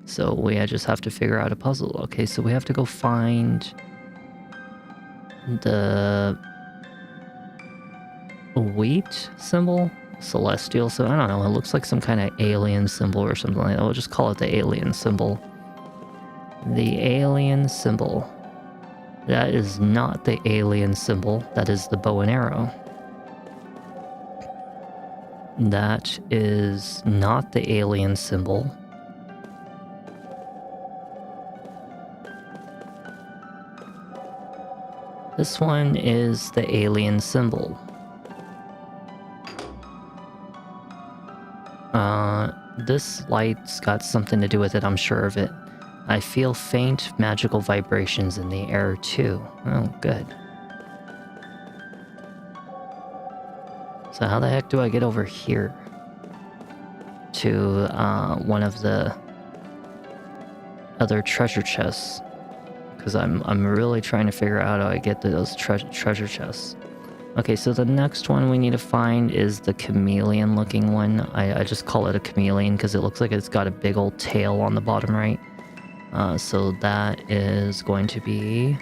So we just have to figure out a puzzle. Okay, so we have to go find the wheat symbol? Celestial, so I don't know, it looks like some kind of alien symbol or something like that. We'll just call it the alien symbol. The alien symbol. That is not the alien symbol, that is the bow and arrow. That is not the alien symbol. This one is the alien symbol. This light's got something to do with it, I'm sure of it. I feel faint magical vibrations in the air too. Oh, good. So how the heck do I get over here? To, one of the other treasure chests. Because I'm really trying to figure out how I get to those treasure chests. Okay, so the next one we need to find is the chameleon looking one. I just call it a chameleon because it looks like it's got a big old tail on the bottom right. So that is going to be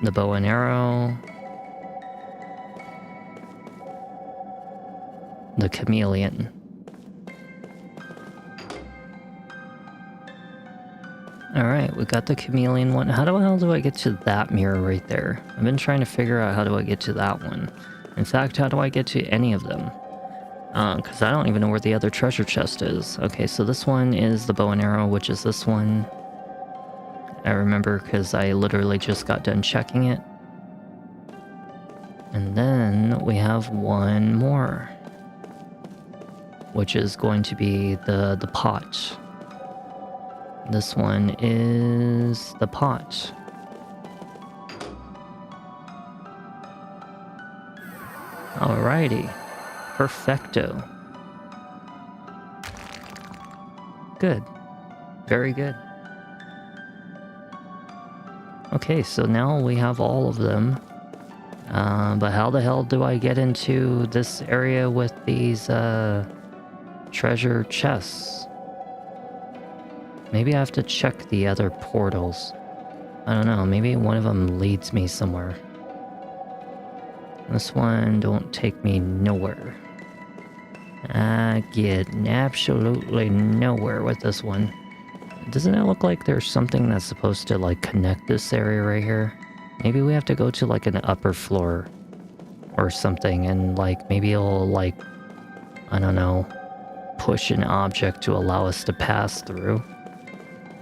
the bow and arrow, the chameleon. Alright, we got the chameleon one. How the hell do I get to that mirror right there? I've been trying to figure out how do I get to that one. In fact, how do I get to any of them? Because I don't even know where the other treasure chest is. Okay, so this one is the bow and arrow, which is this one. I remember because I literally just got done checking it. And then we have one more, which is going to be the pot. This one is the pot. Alrighty. Perfecto. Good. Very good. Okay, so now we have all of them. But how the hell do I get into this area with these treasure chests? Maybe I have to check the other portals. I don't know, maybe one of them leads me somewhere. This one don't take me nowhere. I get absolutely nowhere with this one. Doesn't it look like there's something that's supposed to like connect this area right here? Maybe we have to go to like an upper floor or something and like maybe it'll like, I don't know, push an object to allow us to pass through.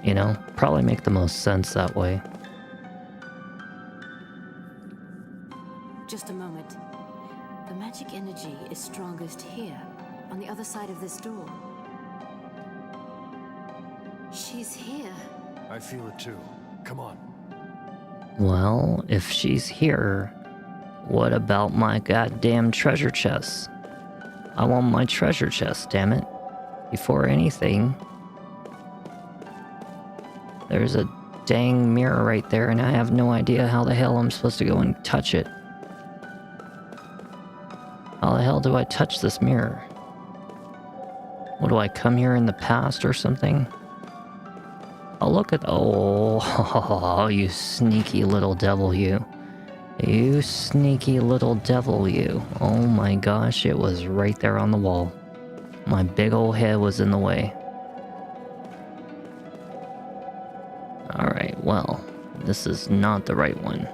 You know, probably make the most sense that way. Just a moment. The magic energy is strongest here, on the other side of this door. She's here. I feel it too. Come on. Well, if she's here, what about my goddamn treasure chest? I want my treasure chest, damn it. Before anything, there's a dang mirror right there, and I have no idea how the hell I'm supposed to go and touch it. How the hell do I touch this mirror? What, do I come here in the past or something? Oh, look at... Oh, you sneaky little devil, you. You sneaky little devil, you. Oh my gosh, it was right there on the wall. My big old head was in the way. Alright, well, this is not the right one.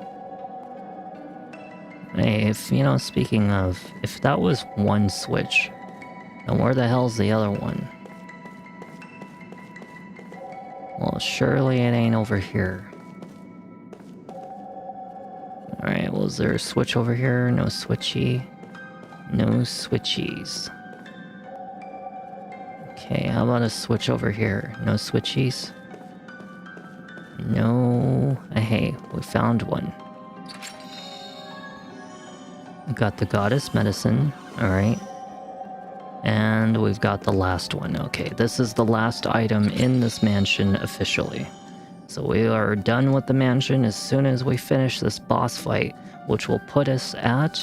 Hey, if, you know, speaking of, if that was one switch, then where the hell's the other one? Well, surely it ain't over here. Alright, well, is there a switch over here? No switchy. No switchies. Okay, how about a switch over here? No switchies? No... Hey, we found one. We got the goddess medicine, alright. And we've got the last one. Okay, this is the last item in this mansion officially. So we are done with the mansion as soon as we finish this boss fight, which will put us at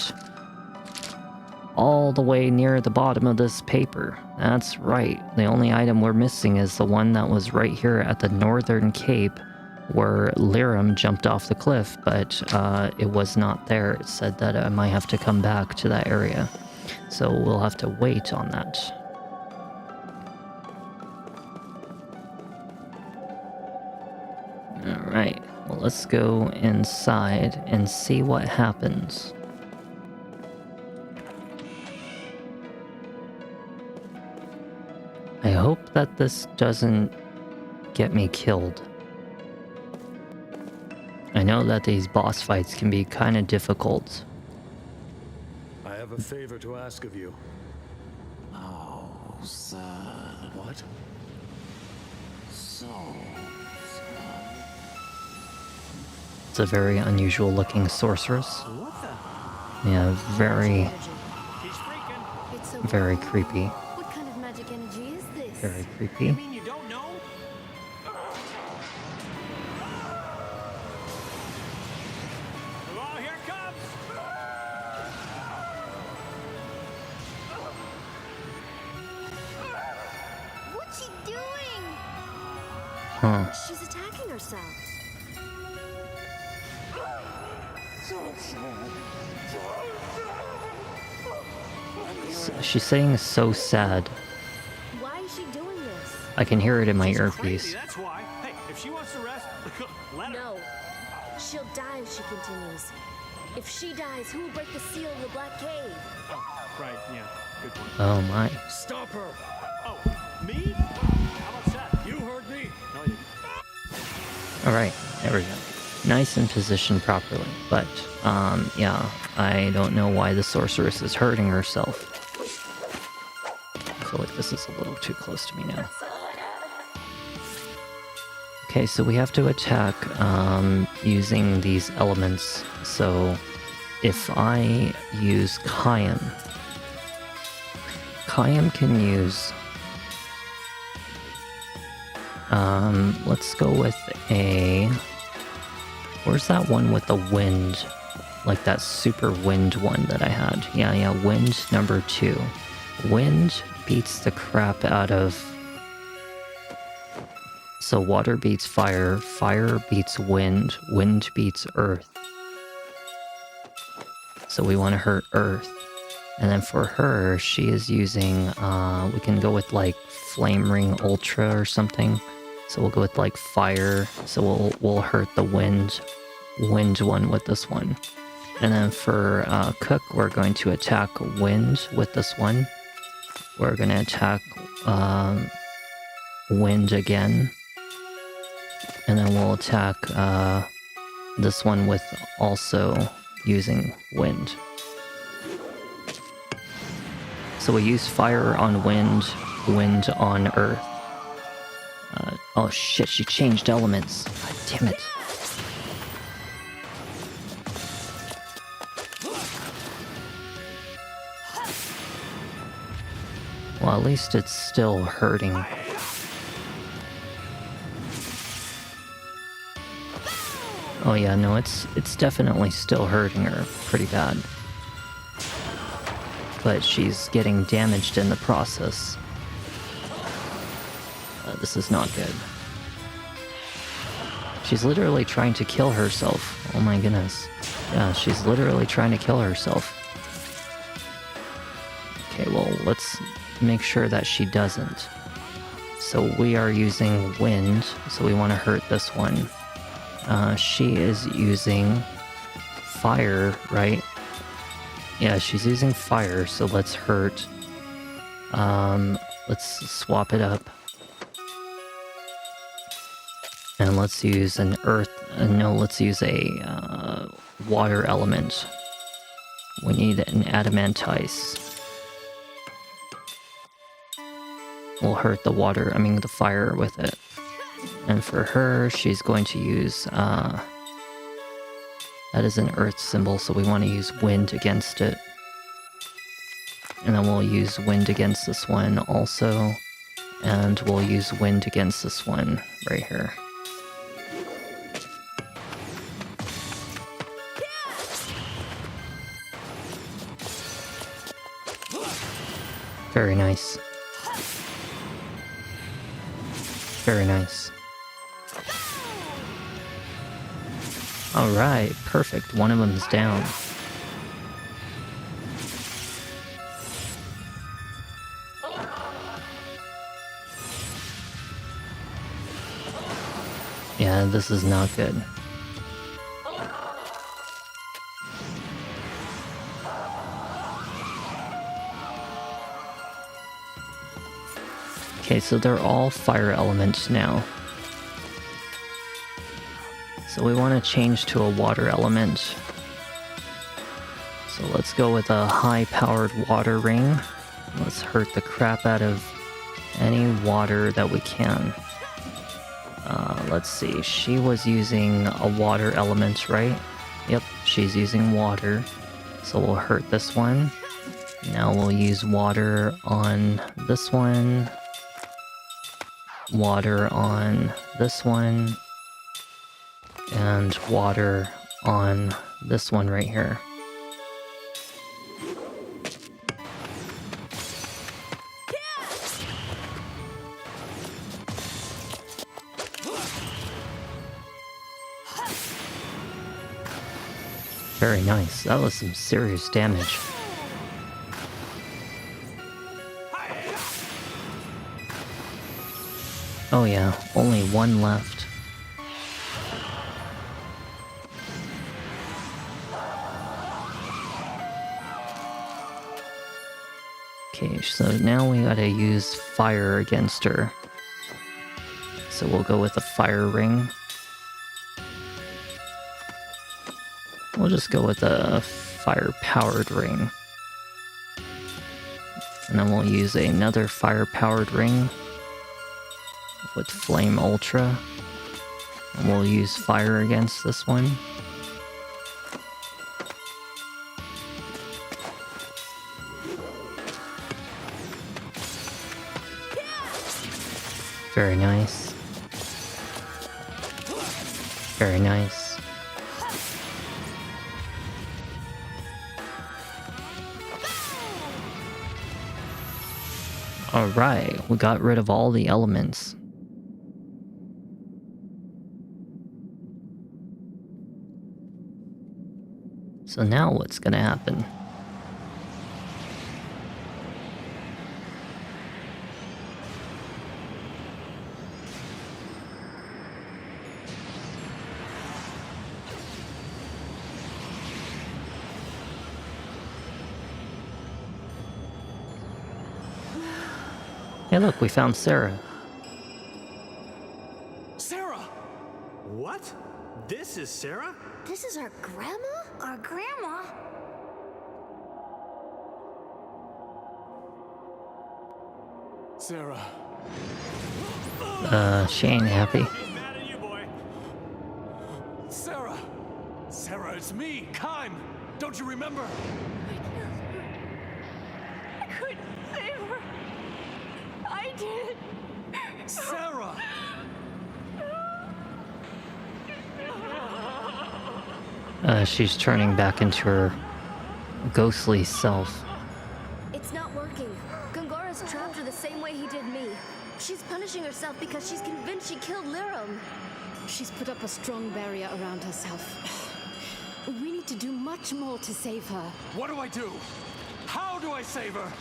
all the way near the bottom of this paper. That's right. The only item we're missing is the one that was right here at the northern cape where Lirim jumped off the cliff, but it was not there. It said that I might have to come back to that area. So we'll have to wait on that. Alright, well, let's go inside and see what happens. I hope that this doesn't get me killed. I know that these boss fights can be kind of difficult. I have a favor to ask of you. Oh, sad. What? So sad. It's a very unusual looking sorceress. What the? Yeah, very, He's freaking. It's so very cold. creepy. What kind of magic energy is this? Very You creepy. mean you don't know? Oh, here it comes! What's she doing? Huh. She's attacking herself. She's saying so sad. Why is she doing this? I can hear it in my She's earpiece. crazy, that's why. Hey, if she wants to rest, let her. No. She'll die if she continues. If she dies, who will break the seal of the Black Cave? Oh, right, yeah, good point. Oh my. Stop her! Oh, me? How about that? You heard me! No, you didn't. Alright, there we go. Nice and positioned properly. But, yeah, I don't know why the sorceress is hurting herself. I feel like this is a little too close to me now. Okay, so we have to attack using these elements. So if I use Kayam can use... let's go with a... Where's that one with the wind? Like that super wind one that I had. Yeah, wind number 2. Wind beats the crap out of... So water beats fire, fire beats wind, wind beats earth. So we want to hurt earth. And then for her, she is using, we can go with like Flame Ring Ultra or something. So we'll go with like fire. So we'll hurt the wind one with this one. And then for Cook, we're going to attack wind with this one. We're going to attack wind again. And then we'll attack this one with also using wind. So we use fire on wind, wind on earth. Oh shit, she changed elements. God damn it. Well, at least it's still hurting. Oh yeah, no, it's definitely still hurting her pretty bad. But she's getting damaged in the process. This is not good. She's literally trying to kill herself. Oh my goodness. Yeah, she's literally trying to kill herself. Okay, well, let's make sure that she doesn't. So we are using wind, so we want to hurt this one. She is using fire, right? Yeah, she's using fire, so let's hurt. Let's swap it up. And let's use an earth, no, let's use a water element. We need an adamantite. We'll hurt the water, the fire with it. And for her, she's going to use, that is an earth symbol, so we want to use wind against it. And then we'll use wind against this one also. And we'll use wind against this one right here. Very nice. Very nice. Alright, perfect. One of them's down. Yeah, this is not good. Okay, so they're all fire elements now. So we want to change to a water element. So let's go with a high-powered water ring. Let's hurt the crap out of any water that we can. Let's see, she was using a water element, right? Yep, she's using water. So we'll hurt this one. Now we'll use water on this one. Water on this one. And water on this one right here. Very nice. That was some serious damage. Oh yeah, only one left. Okay, so now we gotta use fire against her. So we'll go with a fire ring. We'll just go with a fire-powered ring. And then we'll use another fire-powered ring with Flame Ultra. And we'll use fire against this one. Very nice. Very nice. Alright, we got rid of all the elements. So now what's gonna happen? Hey look, we found Sarah. Sarah! What? This is Sarah? This is our grandma? Our grandma? Sarah. She ain't happy. He's mad at you, boy. Sarah! Sarah, it's me, Kime! Don't you remember? I couldn't save her. I did. Sarah! She's turning back into her ghostly self. It's not working. Gongora's trapped her the same way he did me. She's punishing herself because she's convinced she killed Lirum. She's put up a strong barrier around herself. We need to do much more to save her. What do I do? How do I save her?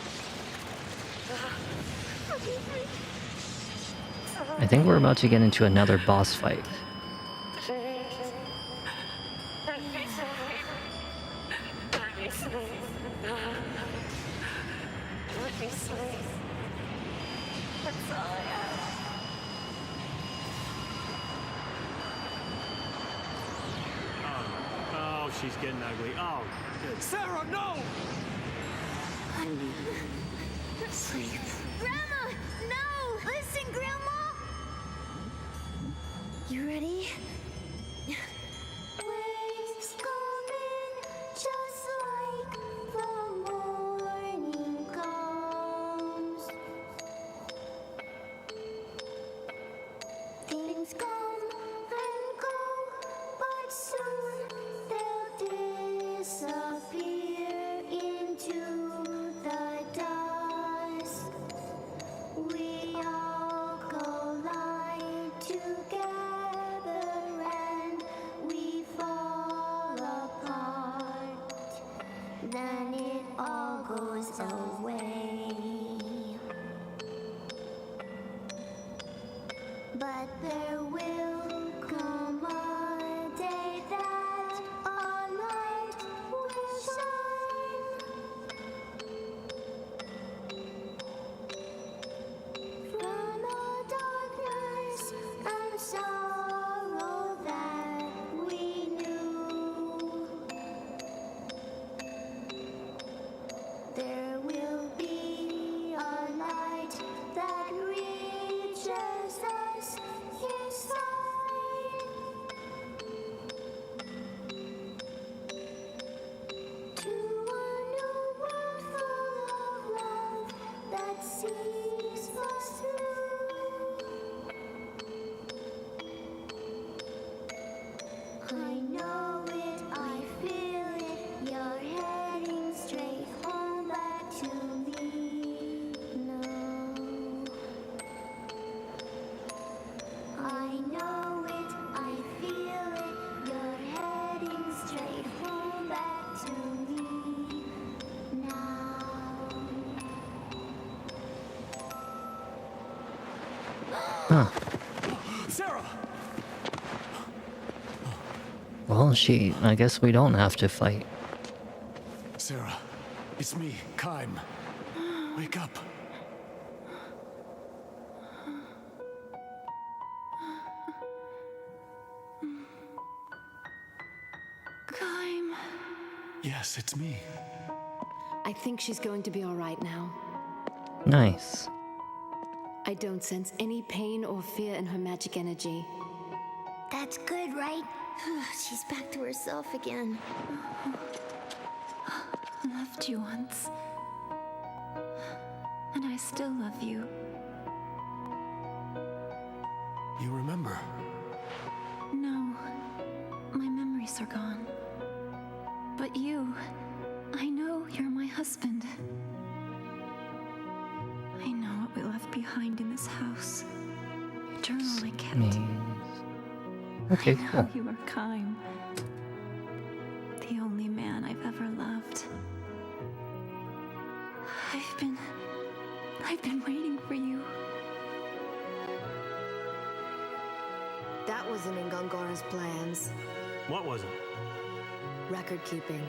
I think we're about to get into another boss fight. Oh, she's getting ugly. Oh, good. Sarah, no! Grandma! No! Listen, Grandma! You ready? Waves coming just like the morning But there will come a day that our light will shine. From the darkness and sorrow that we knew, there will be a light that reaches us inside. To a new world full of love that sees us through. I know it, I feel it, you're heading straight home back to me now. I know it, I feel it, you're heading straight home back to me now. Huh. Sarah! Well, I guess we don't have to fight. Sarah, it's me, Kaim. Wake up. Kaim. Yes, it's me. I think she's going to be all right now. Nice. I don't sense any pain or fear in her magic energy. That's good, right? She's back to herself again. I loved you once. And I still love you. You remember? No, my memories are gone. But you, I know you're my husband. I know what we left behind in this house. A journal I kept. Okay, I know cool. you were Kaim. The only man I've ever loved. I've been waiting for you. That wasn't in Gongora's plans. What was it? Record keeping.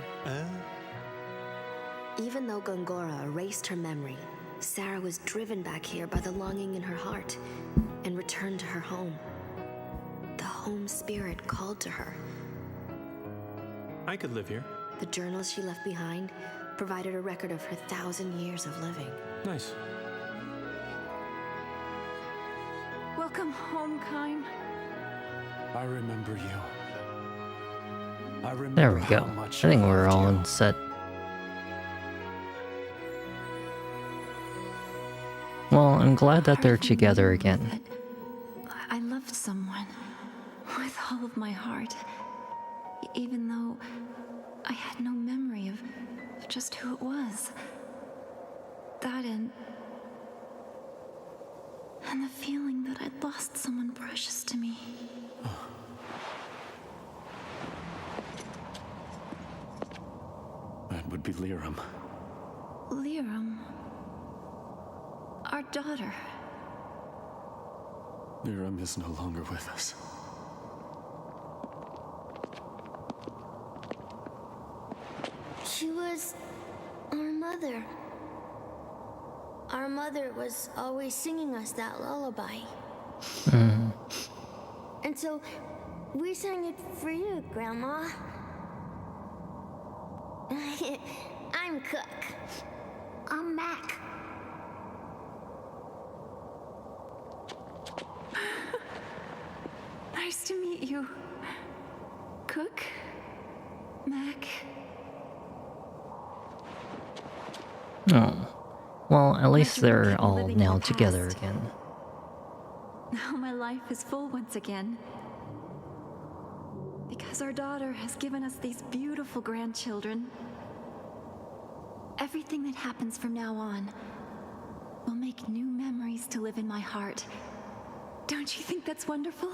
Even though Gongora erased her memory, Sarah was driven back here by the longing in her heart and returned to her home. The home spirit called to her. I could live here. The journals she left behind provided a record of her 1,000 years of living. Nice. Welcome home, Kaim. I remember you. I remember There we go. how much I think I we're loved all you. on set. Well, I'm glad that they're Part of me together knew again. that I loved someone with all of my heart, even though I had no memory of just who it was. That and the feeling that I'd lost someone precious to me. That would be Liram. Liram, our daughter. Liram is no longer with us. She was our mother. Our mother was always singing us that lullaby. And so we sang it for you, Grandma. I'm Cook. I'm Mac. Nice to meet you. Cook? Mac? Oh. Well, at least Imagine they're people all living in now the together past. again. Now my life is full once again. Because our daughter has given us these beautiful grandchildren. Everything that happens from now on will make new memories to live in my heart. Don't you think that's wonderful?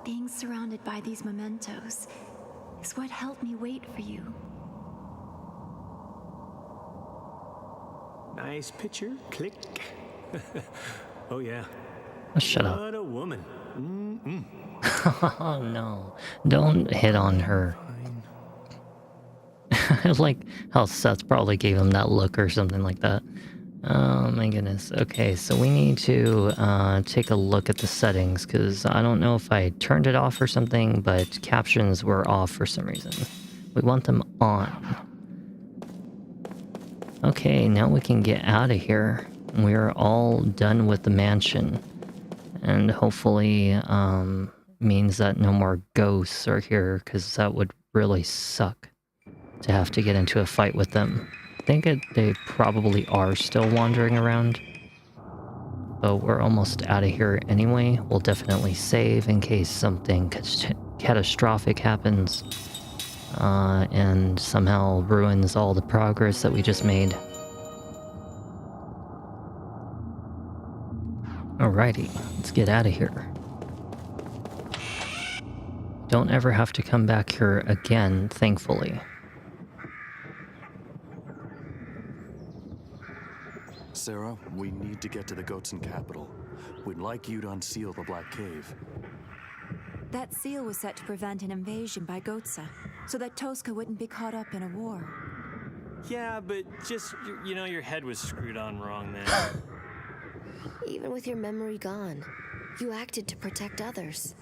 Being surrounded by these mementos is what helped me wait for you. Nice picture. Click. Oh, yeah. Oh, shut up. What a woman. Oh no. Don't hit on her. I like how Seth probably gave him that look or something like that. Oh my goodness. Okay, so we need to take a look at the settings because I don't know if I turned it off or something, but captions were off for some reason. We want them on. Okay, now we can get out of here. We're all done with the mansion. And hopefully means that no more ghosts are here because that would really suck to have to get into a fight with them. I think they probably are still wandering around. But we're almost out of here anyway. We'll definitely save in case something catastrophic happens. And somehow ruins all the progress that we just made. Alrighty, let's get out of here. Don't ever have to come back here again, thankfully. Sarah, we need to get to the Goatson capital. We'd like you to unseal the Black Cave. That seal was set to prevent an invasion by Goatsa, so that Tosca wouldn't be caught up in a war. Yeah, but just, you know, your head was screwed on wrong then. Even with your memory gone, you acted to protect others.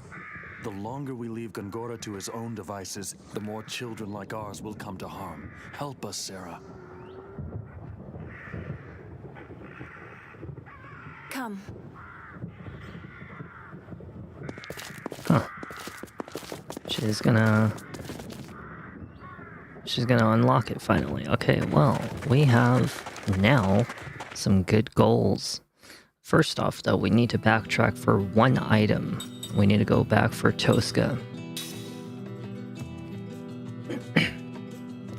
The longer we leave Gongora to his own devices, the more children like ours will come to harm. Help us, Sarah. Come. Huh. She's gonna unlock it finally. Okay, well, we have now some good goals. First off, though, we need to backtrack for one item. We need to go back for Tosca.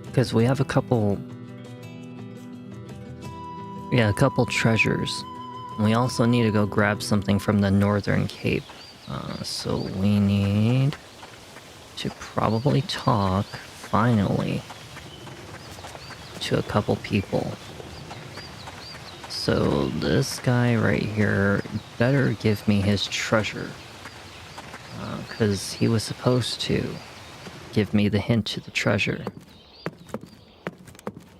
Because we have a couple treasures. We also need to go grab something from the Northern Cape. So we need to probably talk, finally, to a couple people. So this guy right here better give me his treasure. Because he was supposed to give me the hint to the treasure.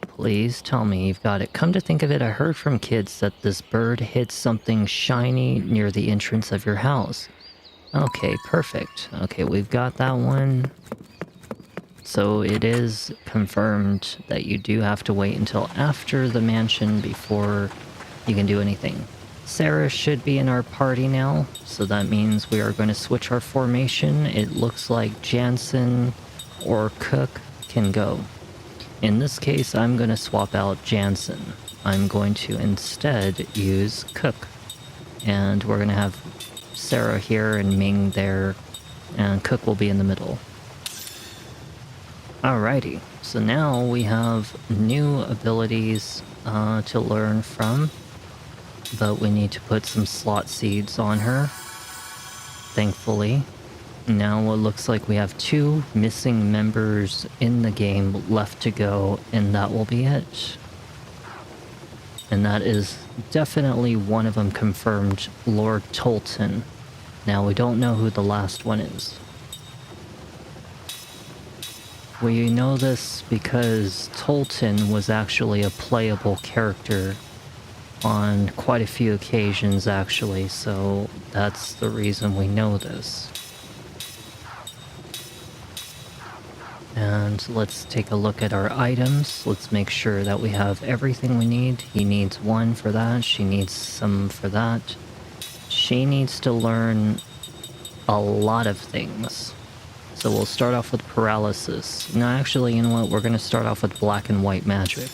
Please tell me you've got it. Come to think of it, I heard from kids that this bird hid something shiny near the entrance of your house. Okay, perfect. Okay, we've got that one. So it is confirmed that you do have to wait until after the mansion before you can do anything. Sarah should be in our party now, so that means we are going to switch our formation. It looks like Jansen or Cook can go. In this case, I'm going to swap out Jansen. I'm going to instead use Cook. And we're going to have Sarah here and Ming there, and Cook will be in the middle. Alrighty, so now we have new abilities to learn from, but we need to put some slot seeds on her, thankfully. Now it looks like we have 2 missing members in the game left to go, and that will be it. And that is definitely one of them confirmed, Lord Tolton. Now we don't know who the last one is. We know this because Tolton was actually a playable character on quite a few occasions actually, so that's the reason we know this. And let's take a look at our items. Let's make sure that we have everything we need. He needs 1 for that. She needs some for that. She needs to learn a lot of things. So we'll start off with paralysis. No, actually, you know what? We're going to start off with black and white magic.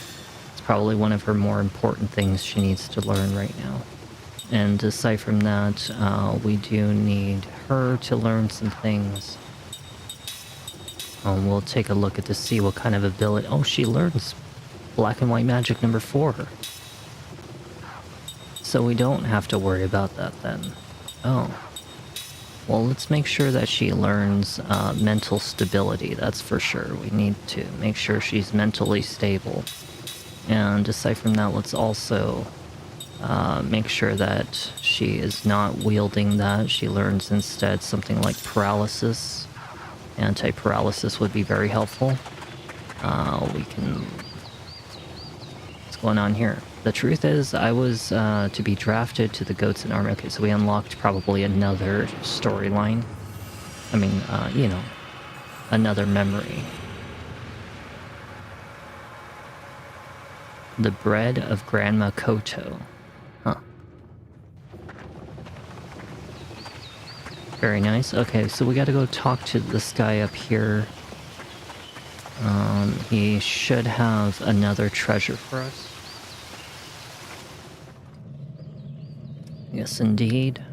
It's probably one of her more important things she needs to learn right now. And aside from that, we do need her to learn some things. We'll take a look at to see what kind of ability... Oh, she learns black and white magic number 4. So we don't have to worry about that then. Oh. Well, let's make sure that she learns mental stability, that's for sure. We need to make sure she's mentally stable. And aside from that, let's also make sure that she is not wielding that. She learns instead something like paralysis. Anti-paralysis would be very helpful. We can... What's going on here? The truth is, I was to be drafted to the Goats and Army. Okay, so we unlocked probably another storyline. I mean, you know, another memory. The bread of Grandma Koto. Huh. Very nice. Okay, so we gotta go talk to this guy up here. He should have another treasure for us. Yes, indeed.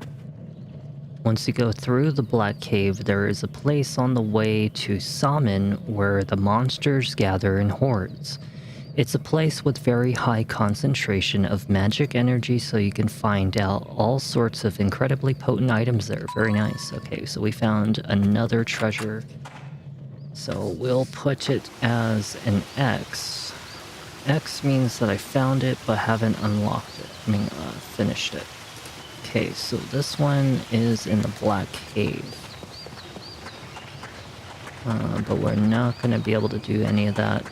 Once you go through the Black Cave, there is a place on the way to Saman where the monsters gather in hordes. It's a place with very high concentration of magic energy, so you can find out all sorts of incredibly potent items there. Very nice. Okay, so we found another treasure. So we'll put it as an X. X means that I found it but haven't unlocked it. I mean, finished it. Okay, so this one is in the Black Cave. But we're not going to be able to do any of that.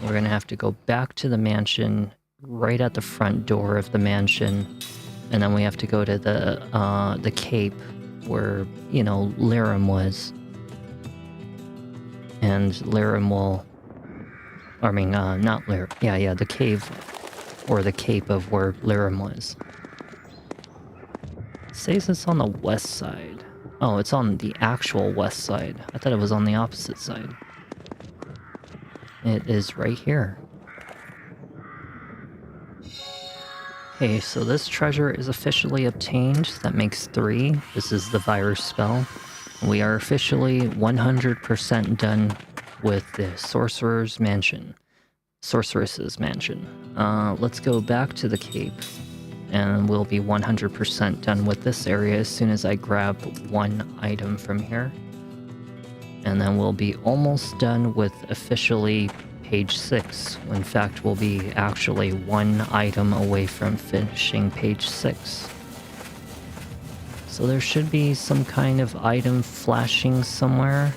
We're going to have to go back to the mansion, right at the front door of the mansion. And then we have to go to the cape where, you know, Lirim was. And Lirim will... I mean, not Lirim. Yeah, the cave. Or the cape of where Lirim was. It says it's on the west side. Oh, it's on the actual west side. I thought it was on the opposite side. It is right here. Okay, so this treasure is officially obtained. That makes 3. This is the virus spell. We are officially 100% done with the Sorceress's Mansion. Let's go back to the cape. And we'll be 100% done with this area as soon as I grab one item from here. And then we'll be almost done with officially page 6. In fact, we'll be actually one item away from finishing page 6. So there should be some kind of item flashing somewhere.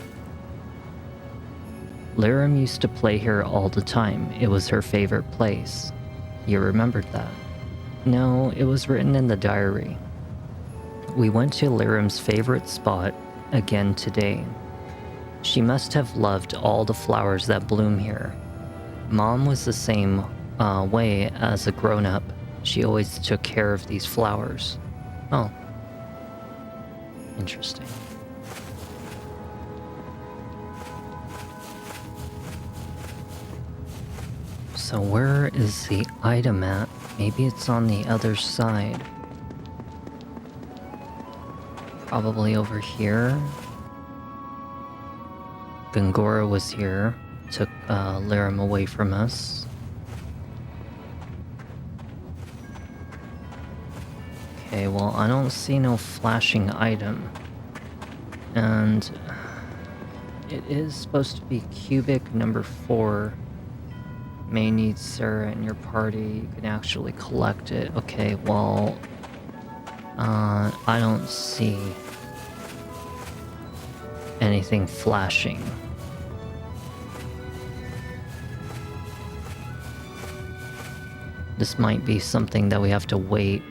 Lirim used to play here all the time. It was her favorite place. You remembered that? No, it was written in the diary. We went to Lirim's favorite spot again today. She must have loved all the flowers that bloom here. Mom was the same way as a grown-up. She always took care of these flowers. Oh. Interesting. So where is the item at? Maybe it's on the other side. Probably over here. Gongora was here. Took Lirim away from us. Okay, well, I don't see no flashing item. And it is supposed to be cubic number 4. May need Sarah in your party. You can actually collect it. Okay, well, I don't see anything flashing. This might be something that we have to wait.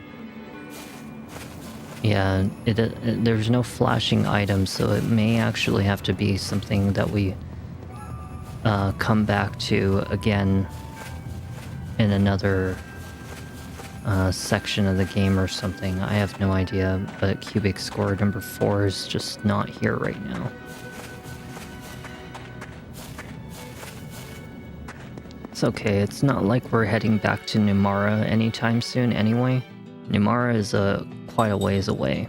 Yeah, there's no flashing items, so it may actually have to be something that we come back to again in another section of the game or something. I have no idea, but cubic score number 4 is just not here right now. It's okay, it's not like we're heading back to Numara anytime soon anyway. Numara is quite a ways away.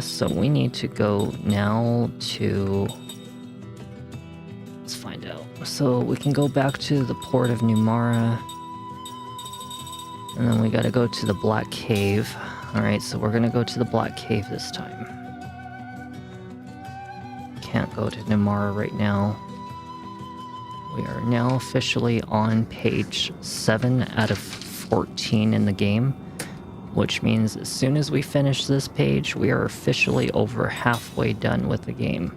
So we need to go now to... Let's find out. So we can go back to the port of Numara. And then we gotta go to the Black Cave. Alright, so we're gonna go to the Black Cave this time. Can't go to Numara right now. We are now officially on page 7 out of 14 in the game, which means as soon as we finish this page, we are officially over halfway done with the game.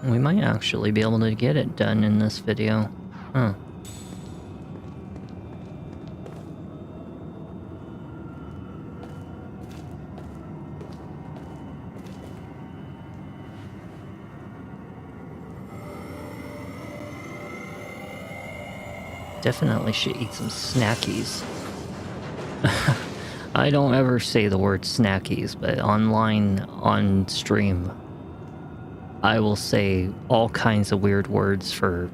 We might actually be able to get it done in this video. Huh. Definitely should eat some snackies. I don't ever say the word snackies, but online, on stream, I will say all kinds of weird words for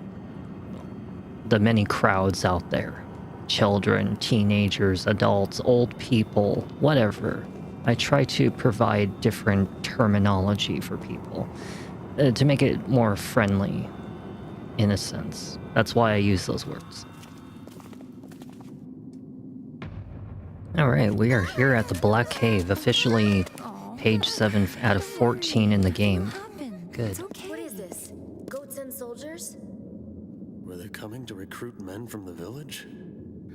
the many crowds out there. Children, teenagers, adults, old people, whatever. I try to provide different terminology for people to make it more friendly, in a sense. That's why I use those words. Alright, we are here at the Black Cave, officially page 7 out of 14 in the game. Good. What is this? Goats and soldiers? Were they coming to recruit men from the village?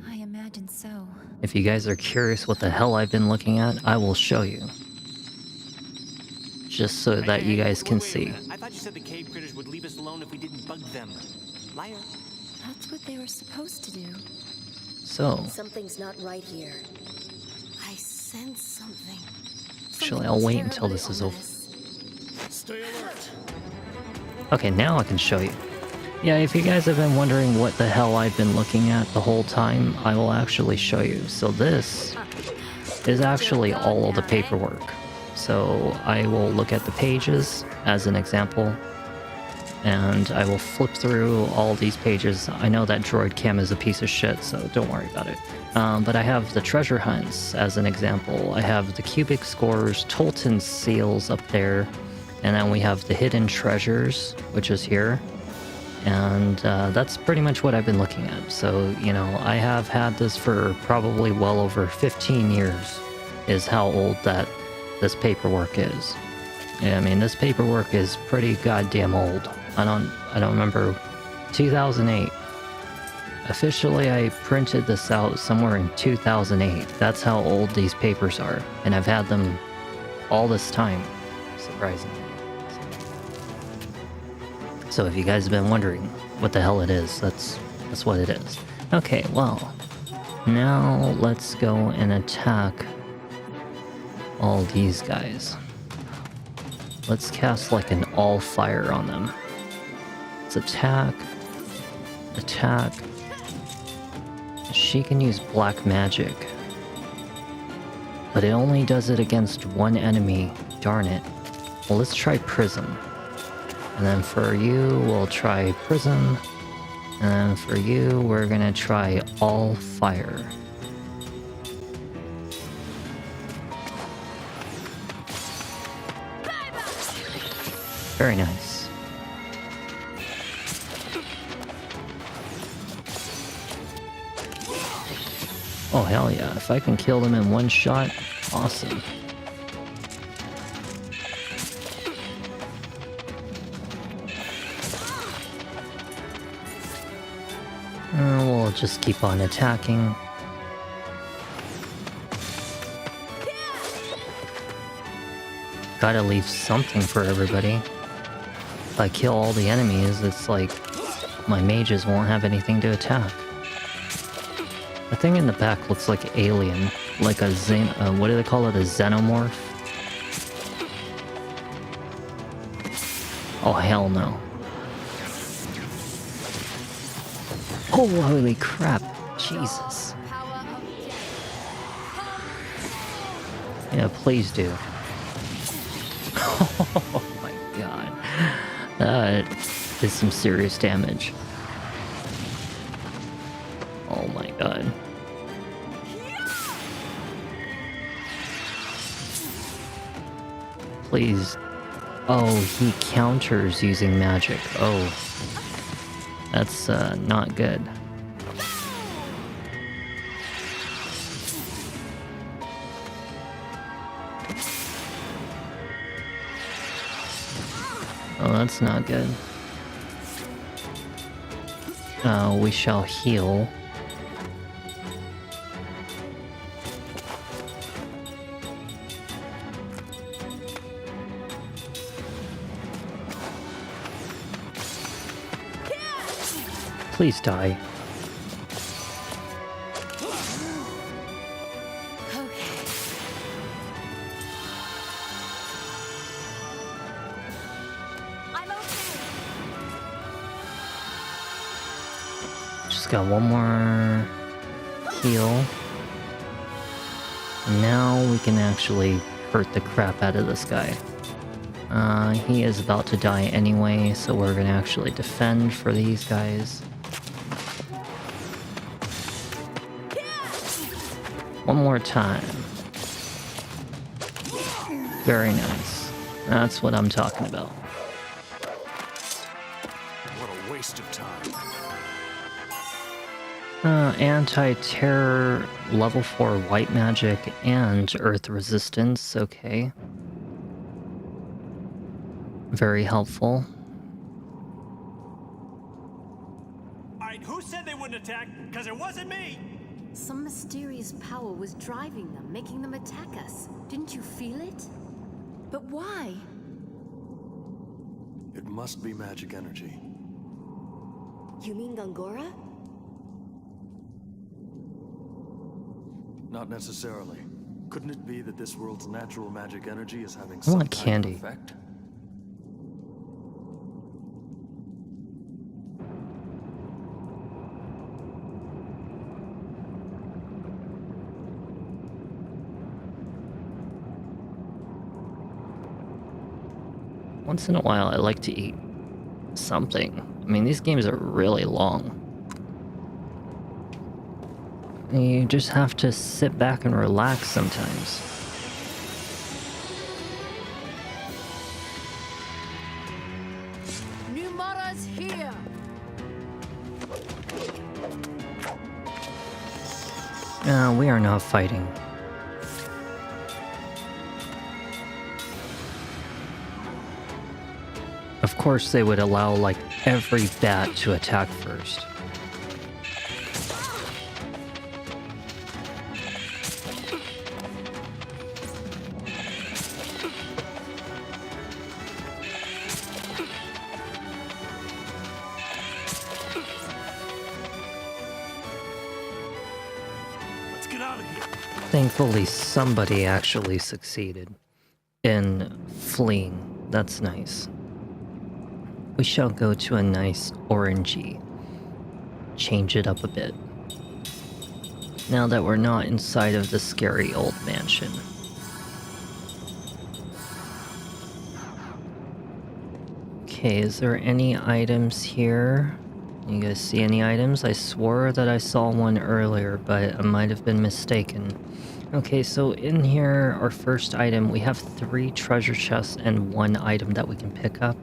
I imagine so. If you guys are curious what the hell I've been looking at, I will show you. Just so that you guys can see. I thought you said the cave critters would leave us alone if we didn't bug them. Liar. That's what they were supposed to do. So, Something's not right here. I sense something. actually, I'll wait until this is over. Stay alert. Okay, now I can show you. Yeah, if you guys have been wondering what the hell I've been looking at the whole time, I will actually show you. So this is actually all of the paperwork. So I will look at the pages as an example, and I will flip through all these pages. I know that droid cam is a piece of shit, so don't worry about it. But I have the treasure hunts as an example. I have the cubic scores, Tolton seals up there, and then we have the hidden treasures, which is here. And that's pretty much what I've been looking at. So, you know, I have had this for probably well over 15 years, is how old that this paperwork is. Yeah, I mean, this paperwork is pretty goddamn old. I don't remember. 2008. Officially, I printed this out somewhere in 2008. That's how old these papers are. And I've had them all this time, surprisingly. So if you guys have been wondering what the hell it is, that's what it is. Okay, well, now let's go and attack all these guys. Let's cast like an all fire on them. Let's attack. Attack. She can use black magic, but it only does it against one enemy. Darn it. Well, let's try Prism. And then for you, we'll try Prism. And then for you, we're gonna try all fire. Very nice. Oh hell yeah, if I can kill them in one shot, awesome. We'll just keep on attacking. Gotta leave something for everybody. If I kill all the enemies, it's like my mages won't have anything to attack. The thing in the back looks like alien, like a what do they call it? A xenomorph? Oh hell no. Oh, holy crap. Jesus. Yeah, please do. Oh my god. That is some serious damage. Oh my god. Please. Oh, he counters using magic. Oh. That's not good. that's not good. We shall heal. Please die. Got one more heal. And now we can actually hurt the crap out of this guy. He is about to die anyway, so we're gonna actually defend for these guys. One more time. Very nice. That's what I'm talking about. What a waste of time. Anti-terror, level 4 white magic, and earth resistance, okay. Very helpful. Alright, who said they wouldn't attack? Because it wasn't me! Some mysterious power was driving them, making them attack us. Didn't you feel it? But why? It must be magic energy. You mean Gongora? Not necessarily. Couldn't it be that this world's natural magic energy is having I some want type candy. of effect? Once in a while, I like to eat something. I mean, these games are really long. You just have to sit back and relax sometimes. Numara's here! We are not fighting. Of course, they would allow, like, every bat to attack first. Thankfully, somebody actually succeeded in fleeing. That's nice. We shall go to a nice orangey. Change it up a bit. Now that we're not inside of the scary old mansion. Okay, is there any items here? You guys see any items? I swore that I saw one earlier, but I might have been mistaken. Okay, so in here, our first item, we have 3 treasure chests and 1 item that we can pick up.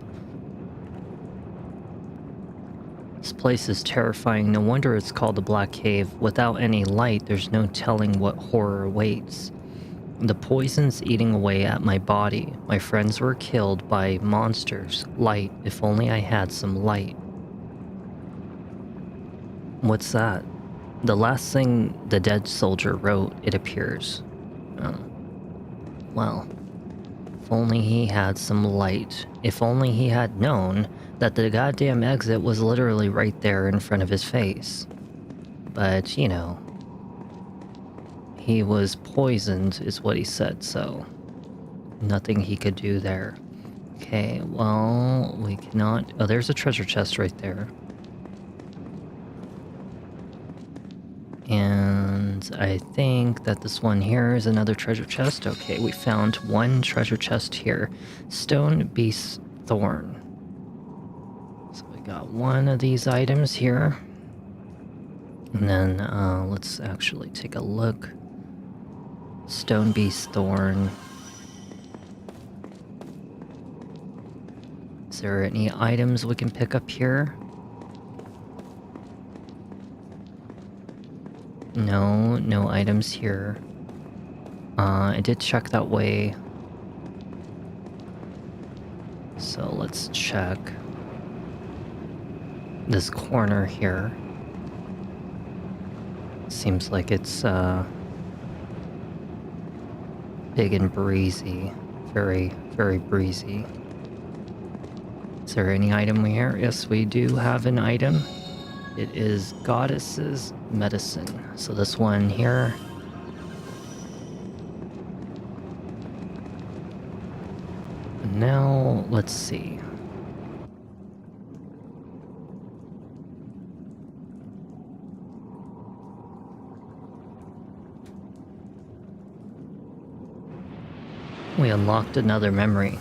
This place is terrifying. No wonder it's called the Black Cave. Without any light, there's no telling what horror awaits. The poison's eating away at my body. My friends were killed by monsters. Light, if only I had some light. What's that? The last thing the dead soldier wrote, it appears. Oh. Well, if only he had some light. If only he had known that the goddamn exit was literally right there in front of his face. But, you know, he was poisoned is what he said, so nothing he could do there. Okay, well, we cannot... Oh, there's a treasure chest right there. And I think that this one here is another treasure chest. Okay, we found 1 treasure chest here. Stone Beast Thorn. So we got 1 of these items here. And then let's actually take a look. Stone Beast Thorn. Is there any items we can pick up here? No, no items here. I did check that way. So let's check this corner here. Seems like it's big and breezy. Very, very breezy. Is there any item here? Yes, we do have an item. It is Goddess's Medicine. So this one here. Now, let's see. We unlocked another memory.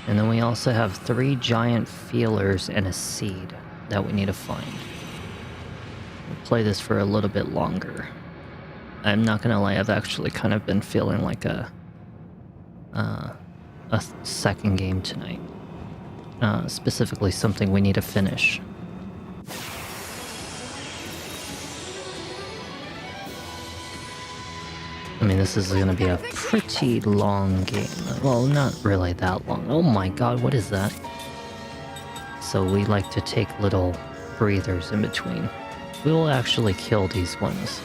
And then we also have 3 giant feelers and a seed that we need to find. We'll play this for a little bit longer. I'm not gonna lie, I've actually kind of been feeling like a second game tonight. Specifically something we need to finish. I mean, this is gonna be a pretty long game. Well, not really that long. Oh my god, what is that? So we like to take little breathers in between. We will actually kill these ones.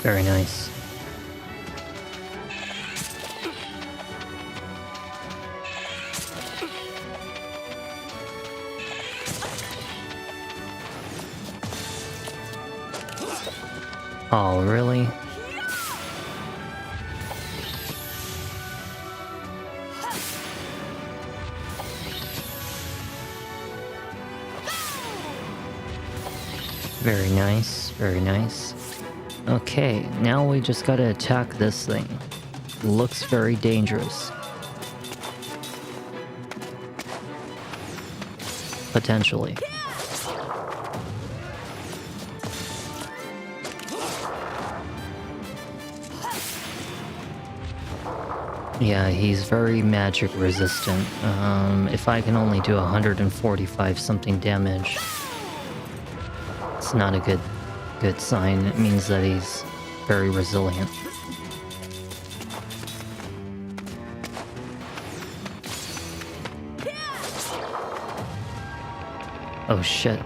Very nice. Oh, really? Very nice, very nice. Okay, now we just gotta attack this thing. Looks very dangerous. Potentially. Yeah, he's very magic resistant. If I can only do 145 something damage, it's not a good sign. It means that he's very resilient. Oh shit.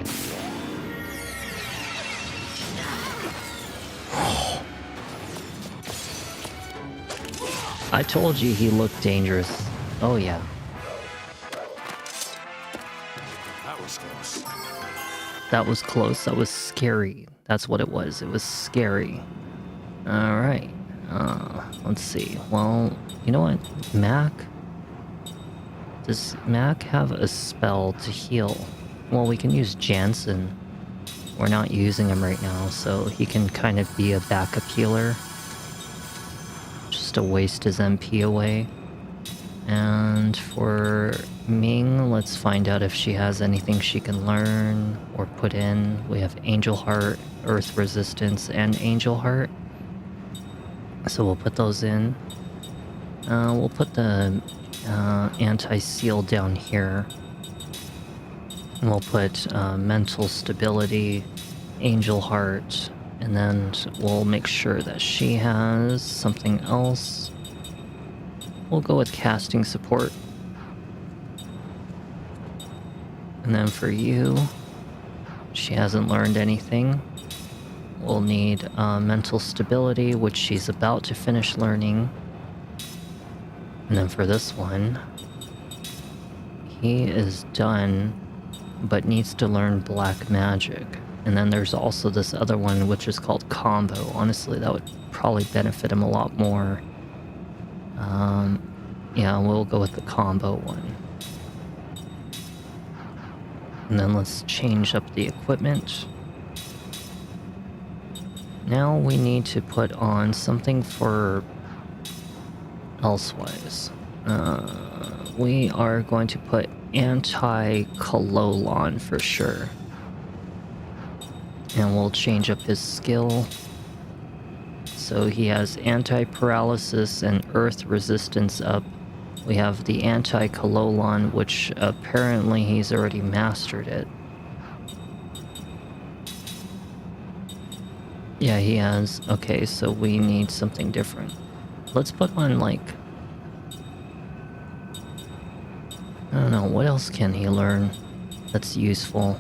I told you he looked dangerous. Oh yeah. That was close. That was close. That was scary. That's what it was. It was scary. Alright. Let's see. Well, you know what? Mac? Does Mac have a spell to heal? Well, we can use Jansen. We're not using him right now, so he can kind of be a backup healer. Just to waste his MP away. And for Ming, let's find out if she has anything she can learn or put in. We have Angel Heart, Earth Resistance, and Angel Heart. So we'll put those in. We'll put the anti-seal down here. And we'll put Mental Stability, Angel Heart, and then we'll make sure that she has something else. We'll go with Casting Support. And then for you, she hasn't learned anything. We'll need Mental Stability, which she's about to finish learning. And then for this one, he is done, but needs to learn Black Magic. And then there's also this other one, which is called Combo. Honestly, that would probably benefit him a lot more. Yeah, we'll go with the Combo one. And then let's change up the equipment. Now we need to put on something for Elsewise. We are going to put Anti-Cololon for sure. And we'll change up his skill. So he has Anti-Paralysis and Earth Resistance up. We have the anti-Cololon, which apparently he's already mastered it. Yeah, he has. Okay, so we need something different. Let's put on, like... I don't know, what else can he learn that's useful?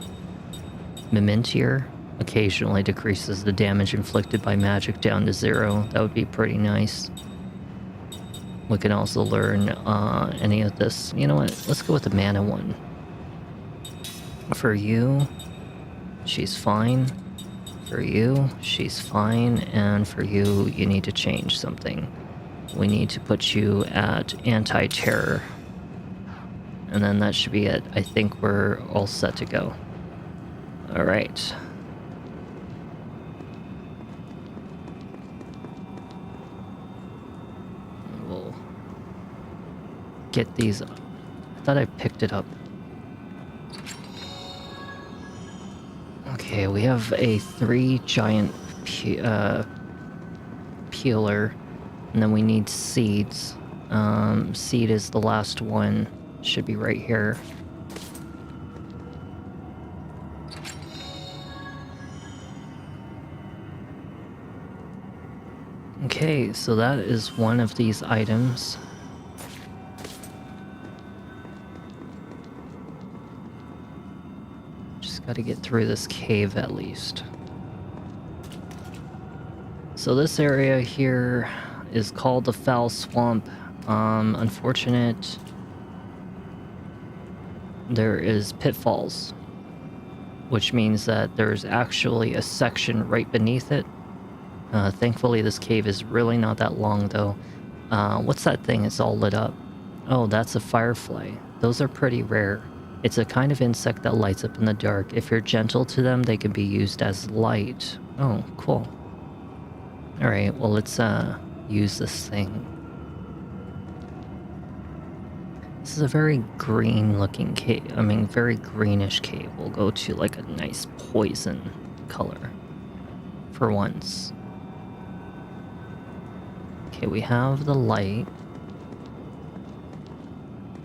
Mimentier occasionally decreases the damage inflicted by magic down to 0. That would be pretty nice. We can also learn any of this. You know what? Let's go with the mana one. For you, she's fine. For you, she's fine. And for you, you need to change something. We need to put you at anti-terror. And then that should be it. I think we're all set to go. Alright. We'll get these up. I thought I picked it up. Okay, we have a 3 giant peeler, and then we need seeds. Seed is the last one. Should be right here. Okay, so that is one of these items. Just gotta get through this cave at least. So this area here is called the Foul Swamp. Unfortunate. There is pitfalls, which means that there's actually a section right beneath it. Thankfully, this cave is really not that long, though. What's that thing? It's all lit up. Oh, that's a firefly. Those are pretty rare. It's a kind of insect that lights up in the dark. If you're gentle to them, they can be used as light. Oh, cool. Alright, well, let's use this thing. This is a very green-looking cave. I mean, very greenish cave. We'll go to, like, a nice poison color. For once. Okay, we have the light.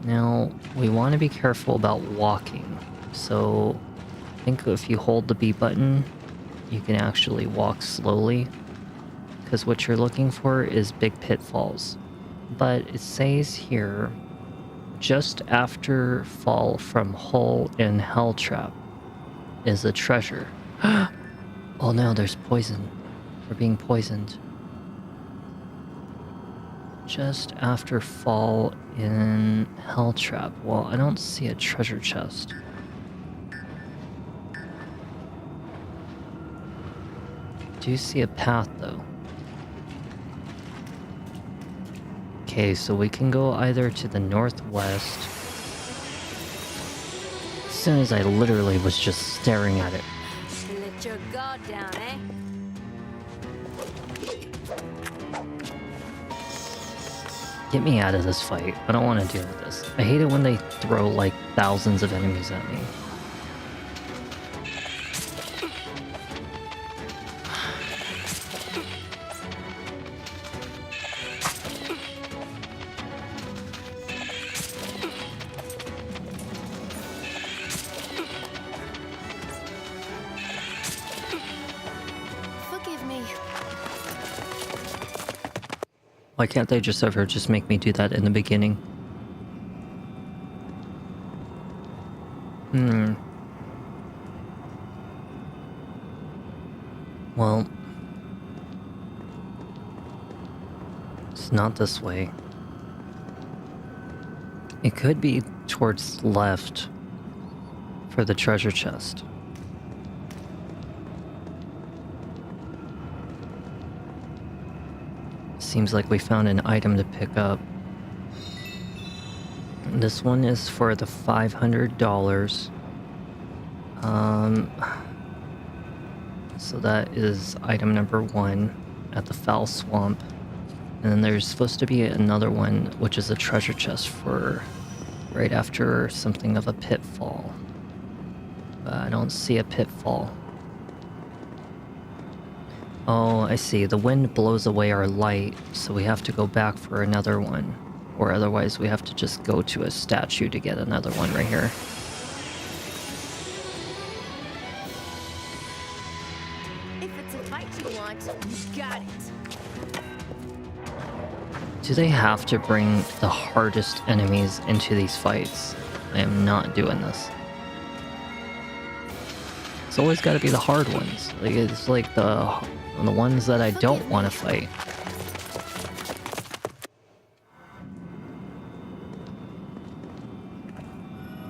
Now, we want to be careful about walking. So, I think if you hold the B button, you can actually walk slowly. Because what you're looking for is big pitfalls. But it says here, just after fall from hole in hell trap is a treasure. Oh no, there's poison. We're being poisoned. Just after fall in hell trap. Well, I don't see a treasure chest. Do you see a path though? Okay, so we can go either to the northwest. As soon as I literally was just staring at it. Let your guard down, eh? Get me out of this fight. I don't want to deal with this. I hate it when they throw like thousands of enemies at me. Why can't they just ever just make me do that in the beginning? Well, it's not this way. It could be towards the left for the treasure chest. Seems like we found an item to pick up. This one is for the $500. So that is item number 1 at the Foul Swamp. And then there's supposed to be another one, which is a treasure chest for right after something of a pitfall. But I don't see a pitfall. Oh, I see. The wind blows away our light, so we have to go back for another one. Or otherwise we have to just go to a statue to get another one right here. If it's a fight you want, you got it. Do they have to bring the hardest enemies into these fights? I am not doing this. It's always got to be the hard ones. Like, it's like the ones that I don't want to fight.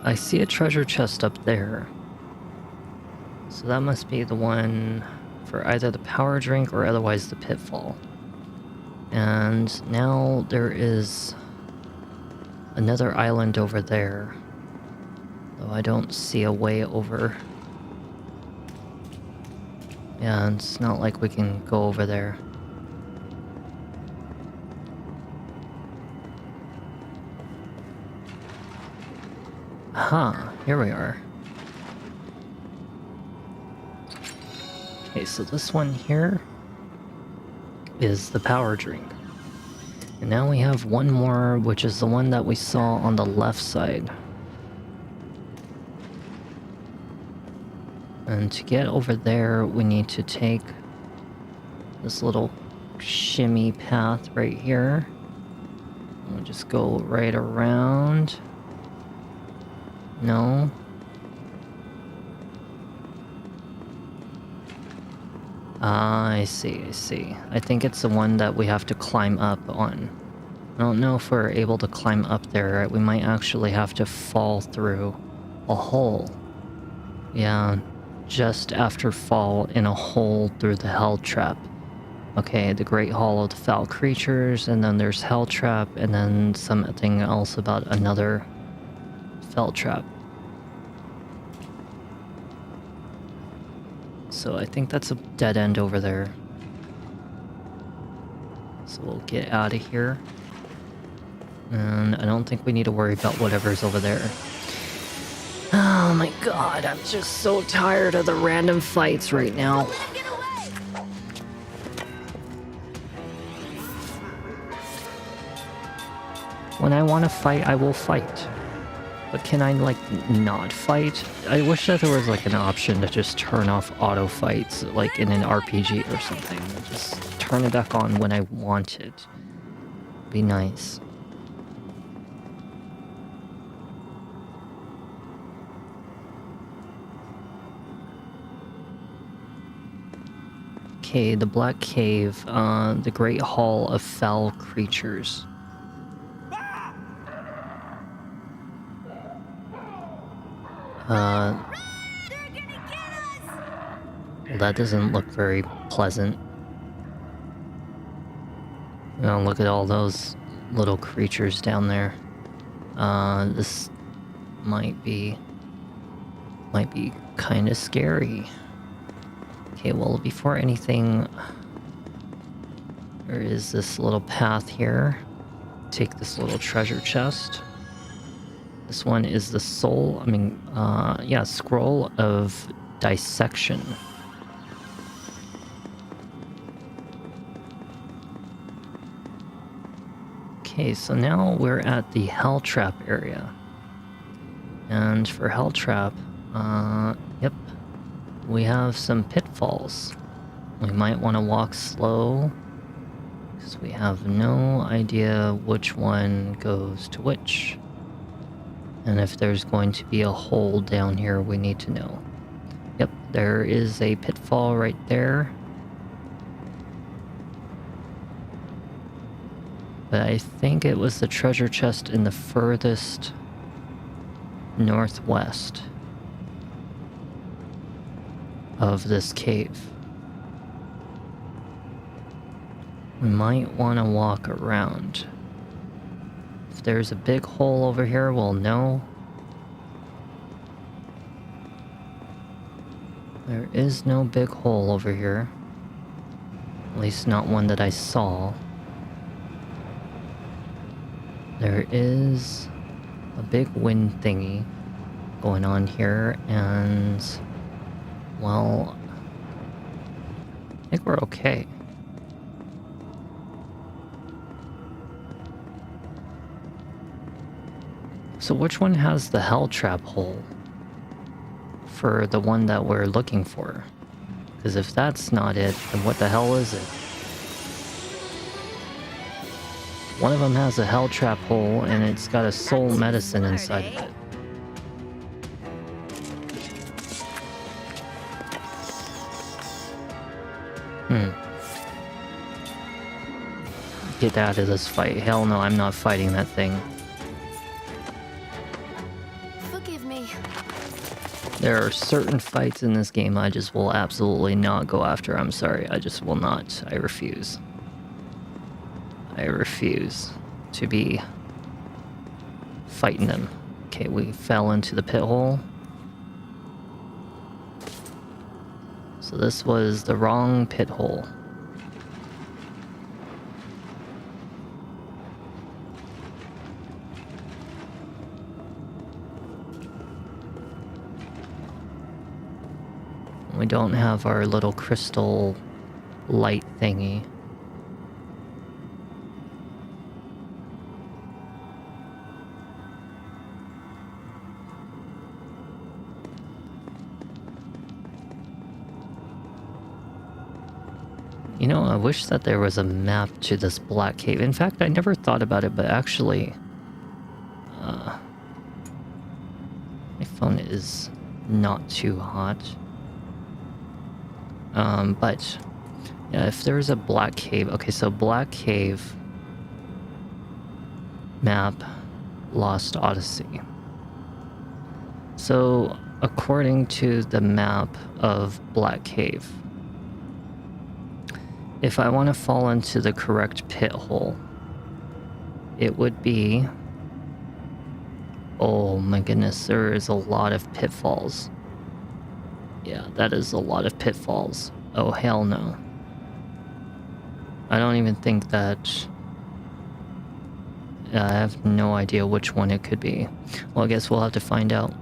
I see a treasure chest up there. So that must be the one for either the power drink or otherwise the pitfall. And now there is another island over there. Though I don't see a way over. Yeah, it's not like we can go over there. Aha, here we are. Okay, so this one here is the power drink. And now we have one more, which is the one that we saw on the left side. And to get over there, we need to take this little shimmy path right here. We'll just go right around. No. I see, I see. I think it's the one that we have to climb up on. I don't know if we're able to climb up there. We might actually have to fall through a hole. Yeah, just after fall in a hole through the hell trap. Okay, the Great Hall of the Foul Creatures, and then there's Hell Trap, and then something else about another Fell Trap. So I think that's a dead end over there. So we'll get out of here. And I don't think we need to worry about whatever's over there. Oh my god, I'm just so tired of the random fights right now. When I want to fight, I will fight. But can I, like, not fight? I wish that there was, like, an option to just turn off auto fights, like in an RPG or something. Just turn it back on when I want it. Be nice. Okay, the Black Cave, the Great Hall of Foul Creatures. That doesn't look very pleasant. You know, look at all those little creatures down there. This might be kind of scary. Okay, well, before anything, there is this little path here. Take this little treasure chest. This one is the soul, scroll of dissection. Okay, so now we're at the Hell Trap area. And for Hell Trap, yep, we have some pitfalls. We might want to walk slow, because we have no idea which one goes to which. And if there's going to be a hole down here, we need to know. Yep, there is a pitfall right there. But I think it was the treasure chest in the furthest northwest of this cave. We might want to walk around. If there's a big hole over here, we'll know. There is no big hole over here. At least not one that I saw. There is a big wind thingy going on here, and well, I think we're okay. So which one has the hell trap hole for the one that we're looking for? Because if that's not it, then what the hell is it? One of them has a hell trap hole and it's got a soul medicine inside of it. Get out of this fight. Hell no, I'm not fighting that thing. Forgive me. There are certain fights in this game I just will absolutely not go after. I'm sorry, I just will not. I refuse. I refuse to be fighting them. Okay, we fell into the pit hole. So this was the wrong pit hole. We don't have our little crystal light thingy. You know, I wish that there was a map to this black cave. In fact, I never thought about it, but actually... my phone is not too hot. But yeah, if there's a black cave, okay, so black cave map, Lost Odyssey. So according to the map of black cave, if I want to fall into the correct pit hole, it would be, oh my goodness, there is a lot of pitfalls. Yeah, that is a lot of pitfalls. Oh, hell no. I don't even think that... I have no idea which one it could be. Well, I guess we'll have to find out.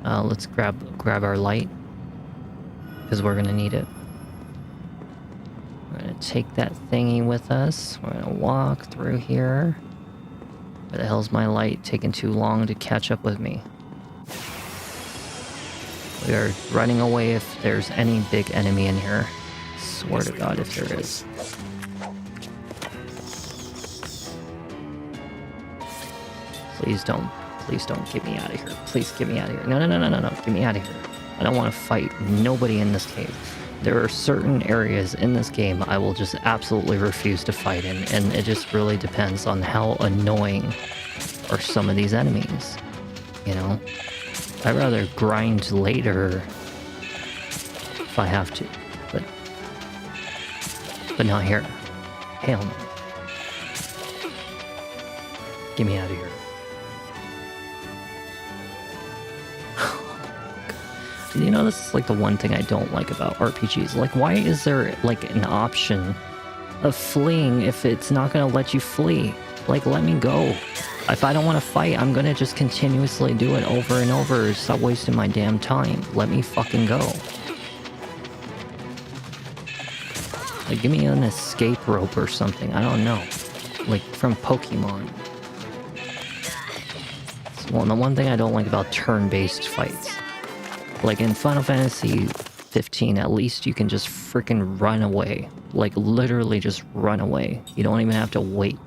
Let's grab our light, because we're gonna need it. We're gonna take that thingy with us. We're gonna walk through here. Where the hell's my light taking too long to catch up with me? We are running away if there's any big enemy in here. Swear to God if there is. Please don't get me out of here. Please get me out of here. No, get me out of here. I don't want to fight nobody in this cave. There are certain areas in this game I will just absolutely refuse to fight in, and it just really depends on how annoying are some of these enemies, you know? I'd rather grind later if I have to, but not here. Hell no. Get me out of here. You know, this is like the one thing I don't like about RPGs. Like, why is there like an option of fleeing if it's not gonna let you flee? Like, let me go. If I don't want to fight, I'm gonna just continuously do it over and over. Stop wasting my damn time. Let me fucking go. Like, give me an escape rope or something. I don't know. Like, from Pokemon. Well, the one thing I don't like about turn-based fights. Like, in Final Fantasy 15, at least you can just freaking run away. Like, literally just run away. You don't even have to wait.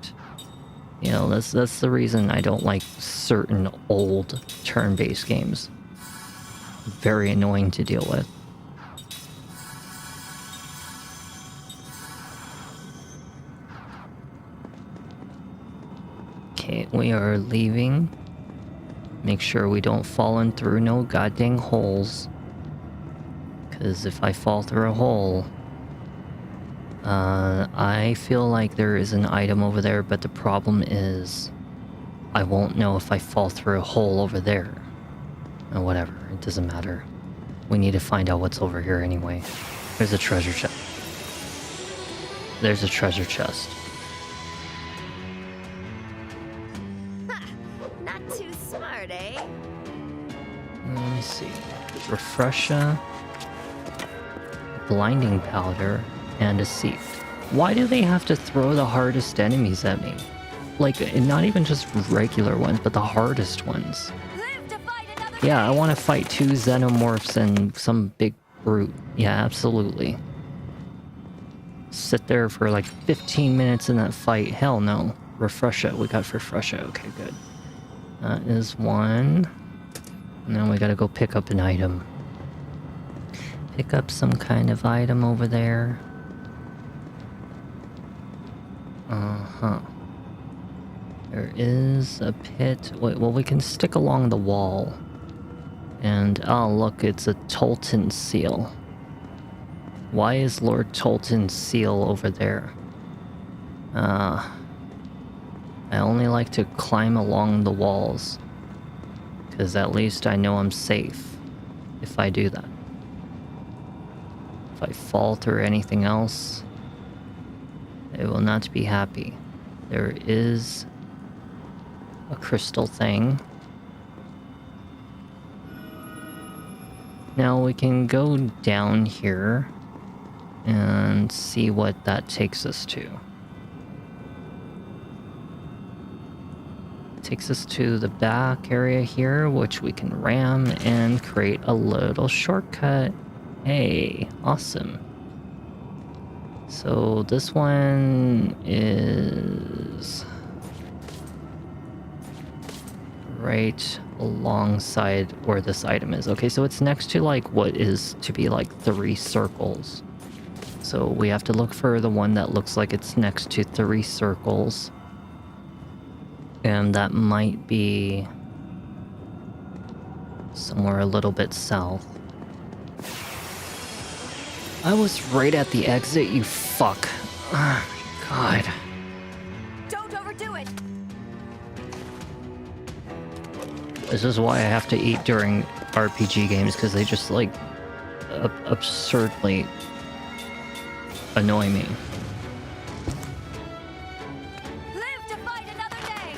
You know, that's the reason I don't like certain old turn-based games. Very annoying to deal with. Okay, we are leaving. Make sure we don't fall in through no goddamn holes. Because if I fall through a hole... I feel like there is an item over there, but the problem is... I won't know if I fall through a hole over there. Or whatever, it doesn't matter. We need to find out what's over here anyway. There's a treasure chest. There's a treasure chest. Not too smart, eh? Let me see. Refresher, blinding powder, and a seep. Why do they have to throw the hardest enemies at me? like, and not even just regular ones, but the hardest ones. Yeah, I want to fight 2 xenomorphs and some big brute. Yeah, absolutely. Sit there for like 15 minutes in that fight. Hell no. Refresher. We got refresher. Okay, good. That is one. Now we gotta go pick up an item. Pick up some kind of item over there. Uh-huh. There is a pit. Wait, well, we can stick along the wall. And, oh, look, it's a Tolton seal. Why is Lord Tolton's seal over there? I only like to climb along the walls. Because at least I know I'm safe if I do that. If I fall through anything else, I will not be happy. There is a crystal thing. Now we can go down here and see what that takes us to. Takes us to the back area here, which we can ram and create a little shortcut. Hey, awesome. So this one is right alongside where this item is. Okay, so it's next to like what is to be like 3 circles. So we have to look for the one that looks like it's next to 3 circles. And that might be somewhere a little bit south. I was right at the exit, you fuck. Oh, God. Don't overdo it. This is why I have to eat during RPG games, because they just like absurdly annoy me. Live to fight another day.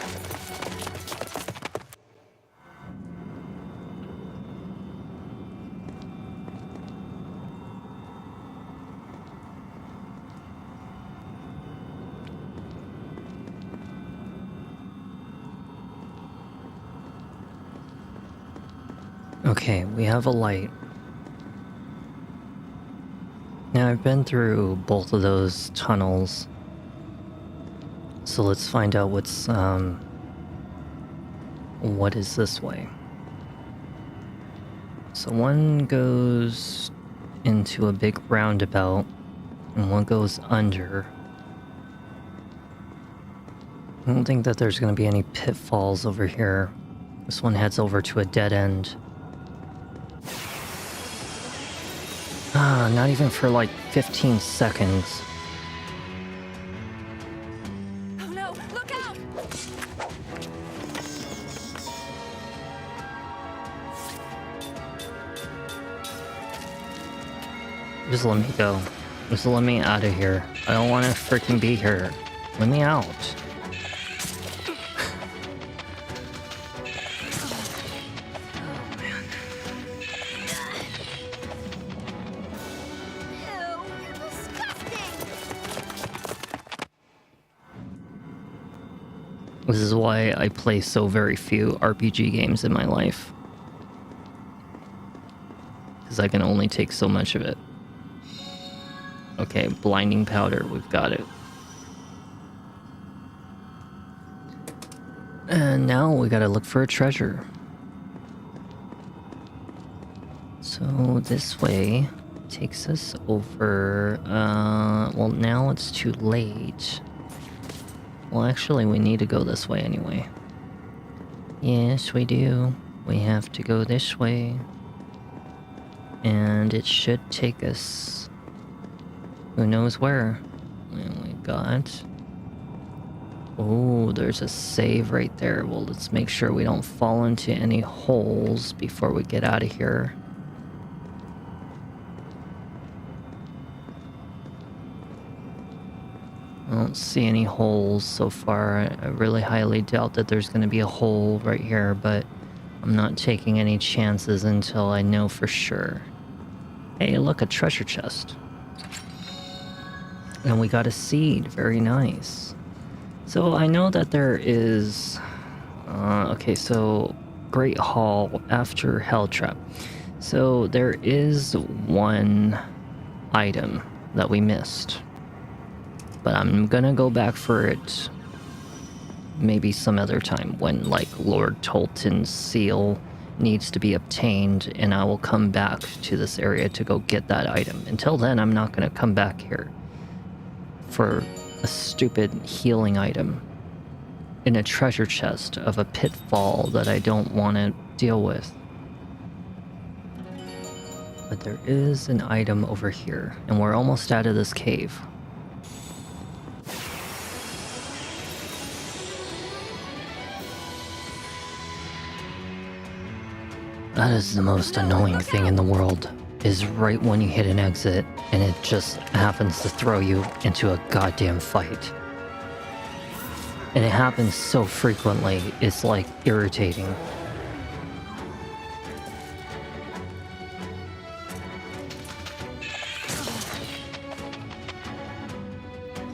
Okay, we have a light. Now, I've been through both of those tunnels. So let's find out what is this way. So one goes into a big roundabout, and one goes under. I don't think that there's going to be any pitfalls over here. This one heads over to a dead end. Not even for like 15 seconds. Oh no, look out! Just let me go. Just let me out of here. I don't want to freaking be here. Let me out. This is why I play so very few RPG games in my life. Because I can only take so much of it. Okay, blinding powder, we've got it. And now we gotta look for a treasure. So this way takes us over, well now it's too late. Well, actually, we need to go this way anyway. Yes, we do. We have to go this way. And it should take us... who knows where. And we got... oh, there's a save right there. Well, let's make sure we don't fall into any holes before we get out of here. I don't see any holes so far. I really highly doubt that there's going to be a hole right here, but I'm not taking any chances until I know for sure. Hey, look, a treasure chest. And we got a seed. Very nice. So I know that there is... okay, so Great Hall after Hell Trap. So there is one item that we missed. But I'm gonna go back for it maybe some other time when, like, Lord Tolton's seal needs to be obtained, and I will come back to this area to go get that item. Until then, I'm not gonna come back here for a stupid healing item in a treasure chest of a pitfall that I don't want to deal with. But there is an item over here, and we're almost out of this cave. That is the most annoying thing in the world, is right when you hit an exit, and it just happens to throw you into a goddamn fight. And it happens so frequently, it's like irritating.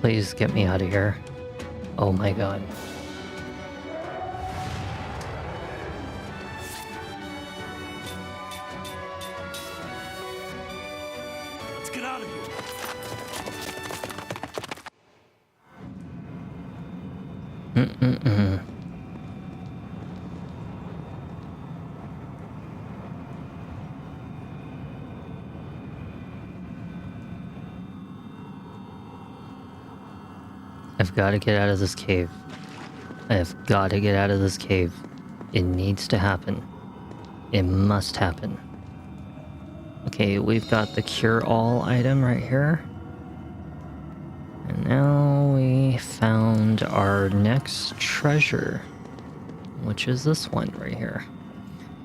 Please get me out of here. Oh my god. Let's get out of here. I've got to get out of this cave. I've got to get out of this cave. It needs to happen. It must happen. Okay, we've got the cure-all item right here. And now we found our next treasure, which is this one right here.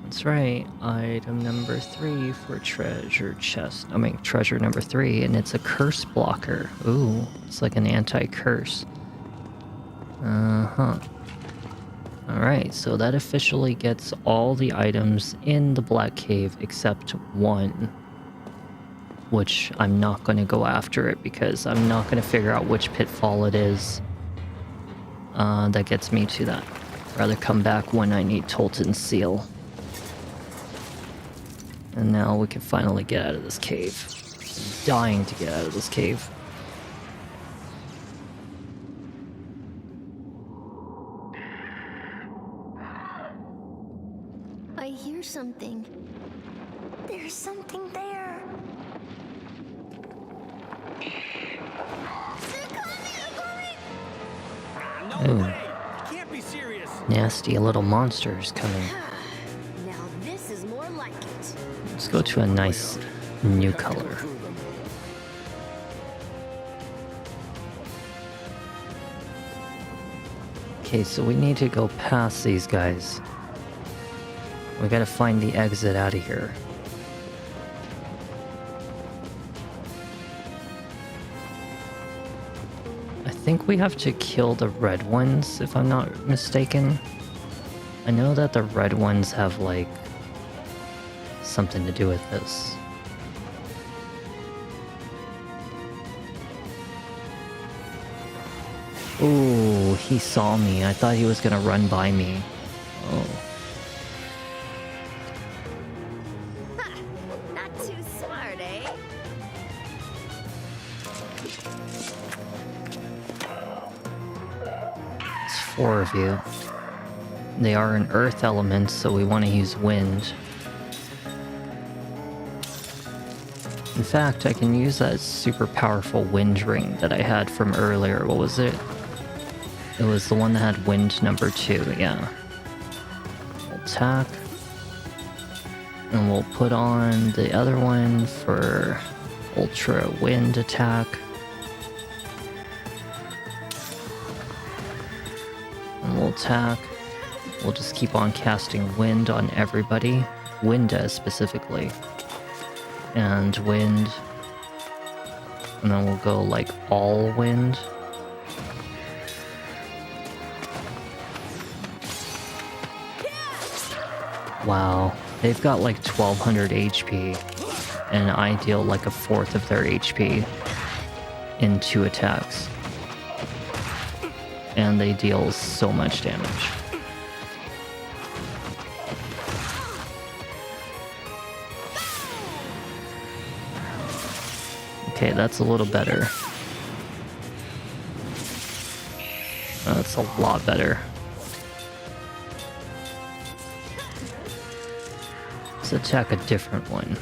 That's right, item number 3 for treasure chest. I mean, treasure number 3, and it's a curse blocker. Ooh, it's like an anti-curse. Uh-huh. Alright, so that officially gets all the items in the Black Cave except one. Which I'm not going to go after it because I'm not going to figure out which pitfall it is that gets me to that. Rather come back when I need Tolton's seal. And now we can finally get out of this cave. I'm dying to get out of this cave. I hear something. There's something there. No way! You can't be serious! Nasty little monsters coming. Now this is more like it. Let's go to a nice new color. Okay, so we need to go past these guys. We gotta find the exit out of here. I think we have to kill the red ones, if I'm not mistaken. I know that the red ones have, like, something to do with this. Ooh, he saw me. I thought he was gonna run by me. Oh. Not too smart, eh? It's 4 of you. They are an earth element, so we want to use wind. In fact, I can use that super powerful wind ring that I had from earlier. What was it? It was the one that had wind number 2, yeah. We'll attack. And we'll put on the other one for ultra wind attack. And we'll attack. We'll just keep on casting wind on everybody. Winda specifically. And wind. And then we'll go like all wind. Wow, they've got like 1200 HP, and I deal like a fourth of their HP in 2 attacks. and they deal so much damage. Okay, that's a little better. That's a lot better. Let's attack a different one.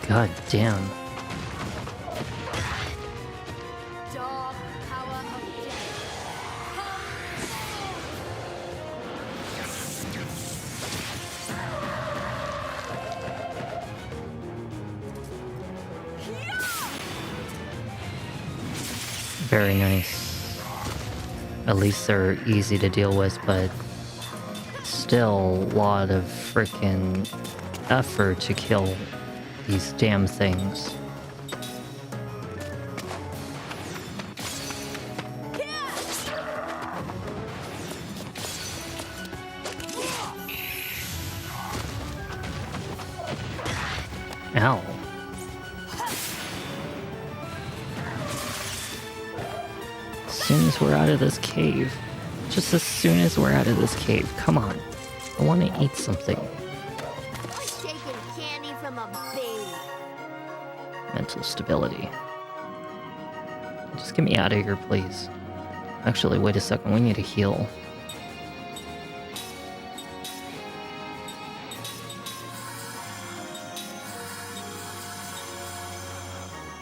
God damn. Dog power of Very nice. At least they're easy to deal with, but still a lot of freaking effort to kill these damn things. Ow. As soon as we're out of this cave. Just as soon as we're out of this cave. Come on. I want to eat something. shaking candy from a baby. Mental stability. Just get me out of here, please. Actually, wait a second. We need to heal.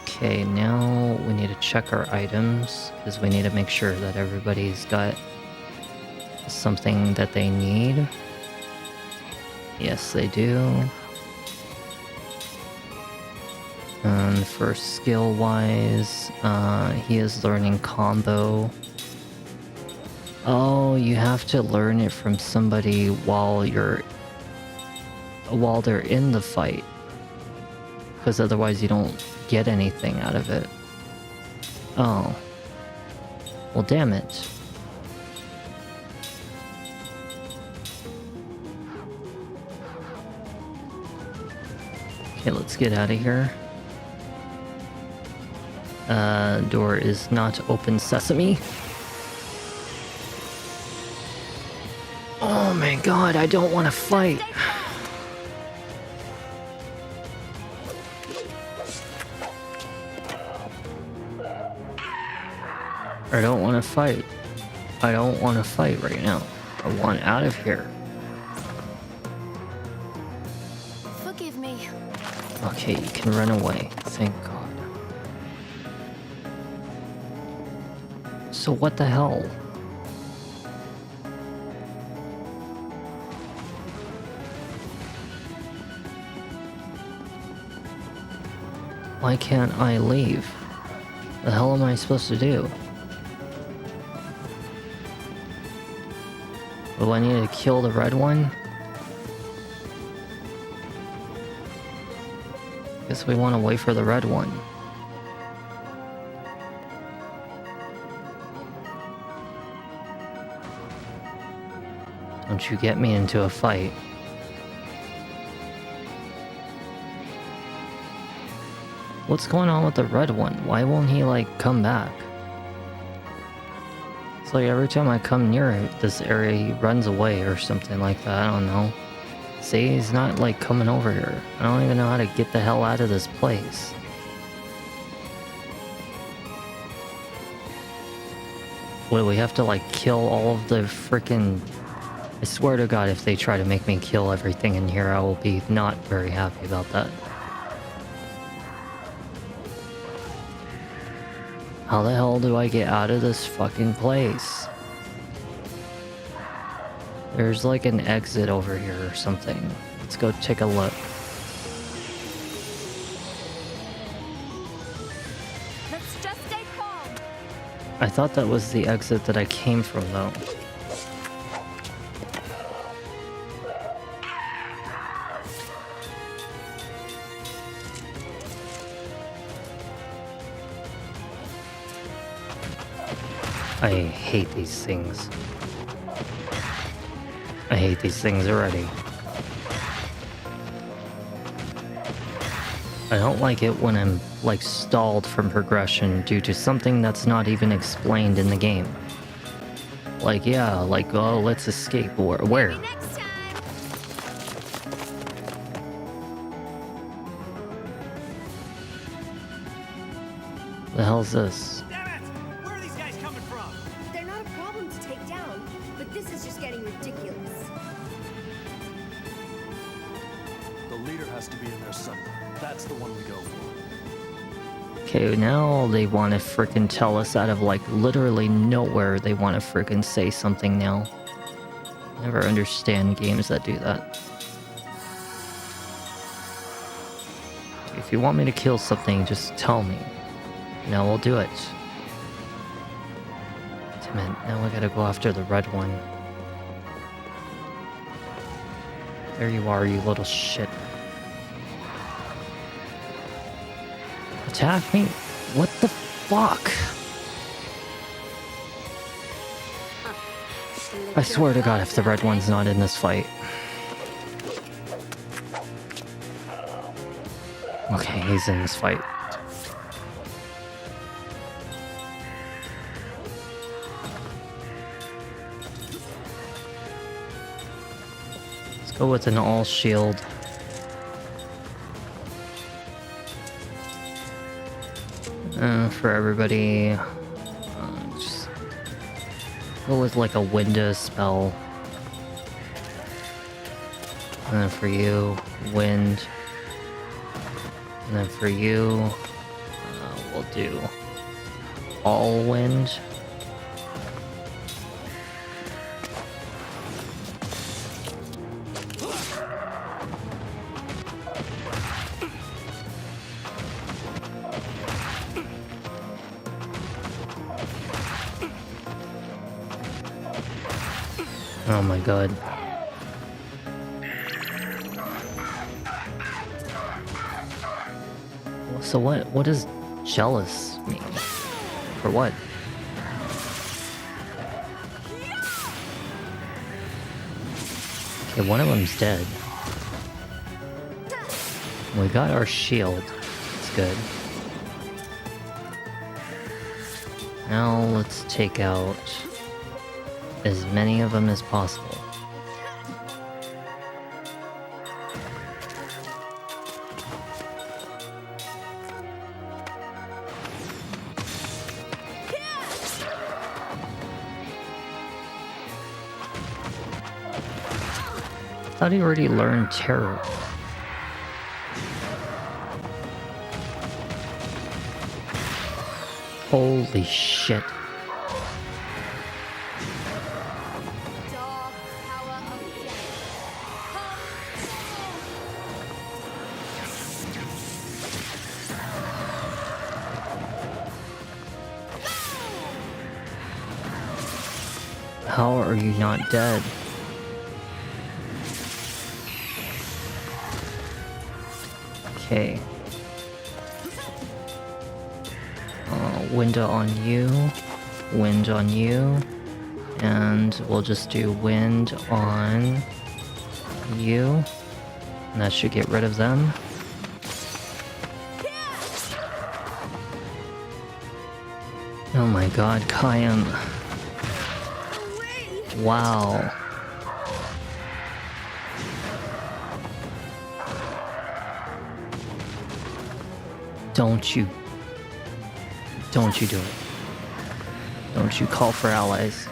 Okay, now we need to check our items because we need to make sure that everybody's got something that they need. Yes, they do. And for skill-wise, he is learning combo. Oh, you have to learn it from somebody while they're in the fight, because otherwise you don't get anything out of it. Oh. Well, damn it. Okay, let's get out of here. Door is not open sesame. Oh my god, I don't want to fight. I don't want to fight. I don't want to fight right now. I want out of here. Forgive me. Okay, you can run away. Thank God. So what the hell? Why can't I leave? The hell am I supposed to do? Do I need to kill the red one? Guess we want to wait for the red one. Don't you get me into a fight. What's going on with the red one? Why won't he, like, come back? It's like every time I come near this area, he runs away or something like that. I don't know. See, he's not, like, coming over here. I don't even know how to get the hell out of this place. What, do we have to, like, kill all of the freaking... I swear to God, if they try to make me kill everything in here, I will be not very happy about that. How the hell do I get out of this fucking place? There's like an exit over here or something. Let's go take a look. Let's just stay calm. I thought that was the exit that I came from, though. I hate these things. I hate these things already. I don't like it when I'm, like, stalled from progression due to something that's not even explained in the game. Like, yeah, like, oh, let's escape. Where? The hell's this? Damn it! Where are these guys coming from? They're not a problem to take down, but this is just getting ridiculous. The leader has to be in there somewhere. That's the one we go for. Okay, now they want to frickin' tell us out of, like, literally nowhere they want to frickin' say something now. Never understand games that do that. If you want me to kill something, just tell me. Now we'll do it. Damn it, now I gotta go after the red one. There you are, you little shit. Attack me? What the fuck? I swear to God, if the red one's not in this fight. Okay, he's in this fight. Let's go with an all shield. For everybody, just go with like a window spell. And then for you, wind. And then for you, we'll do all wind. Oh my god. So what does jealous mean? For what? Okay, one of them's dead. We got our shield. It's good. Now let's take out as many of them as possible. I thought he already learned terror. Holy shit. How are you not dead? Okay. Window on you, wind on you, and we'll just do wind on you. And that should get rid of them. Oh my god, Kayam. Wow. Don't you do it. Don't you call for allies.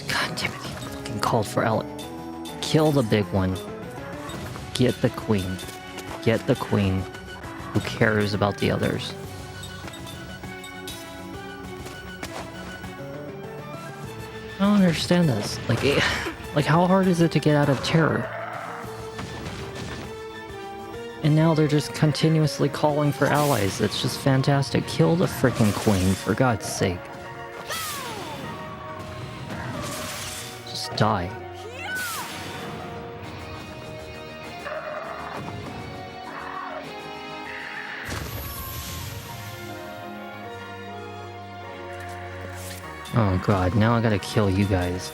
God damn it, you fucking called for allies. Kill the big one. Get the queen. Get the queen. Who cares about the others? I don't understand this. Like how hard is it to get out of terror? And now they're just continuously calling for allies. It's just fantastic. Kill the frickin' queen, for God's sake. Just die. Oh god, now I gotta kill you guys.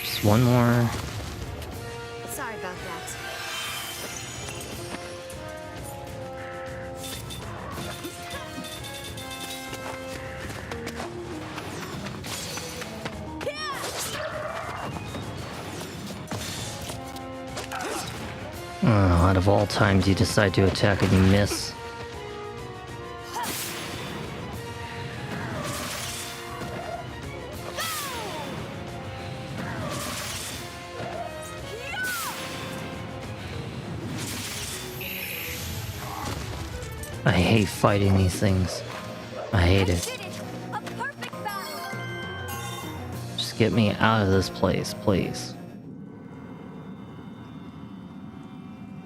Just one more. Sorry about that. Out of all times, you decide to attack and you miss. I hate fighting these things. I hate it. Just get me out of this place, please.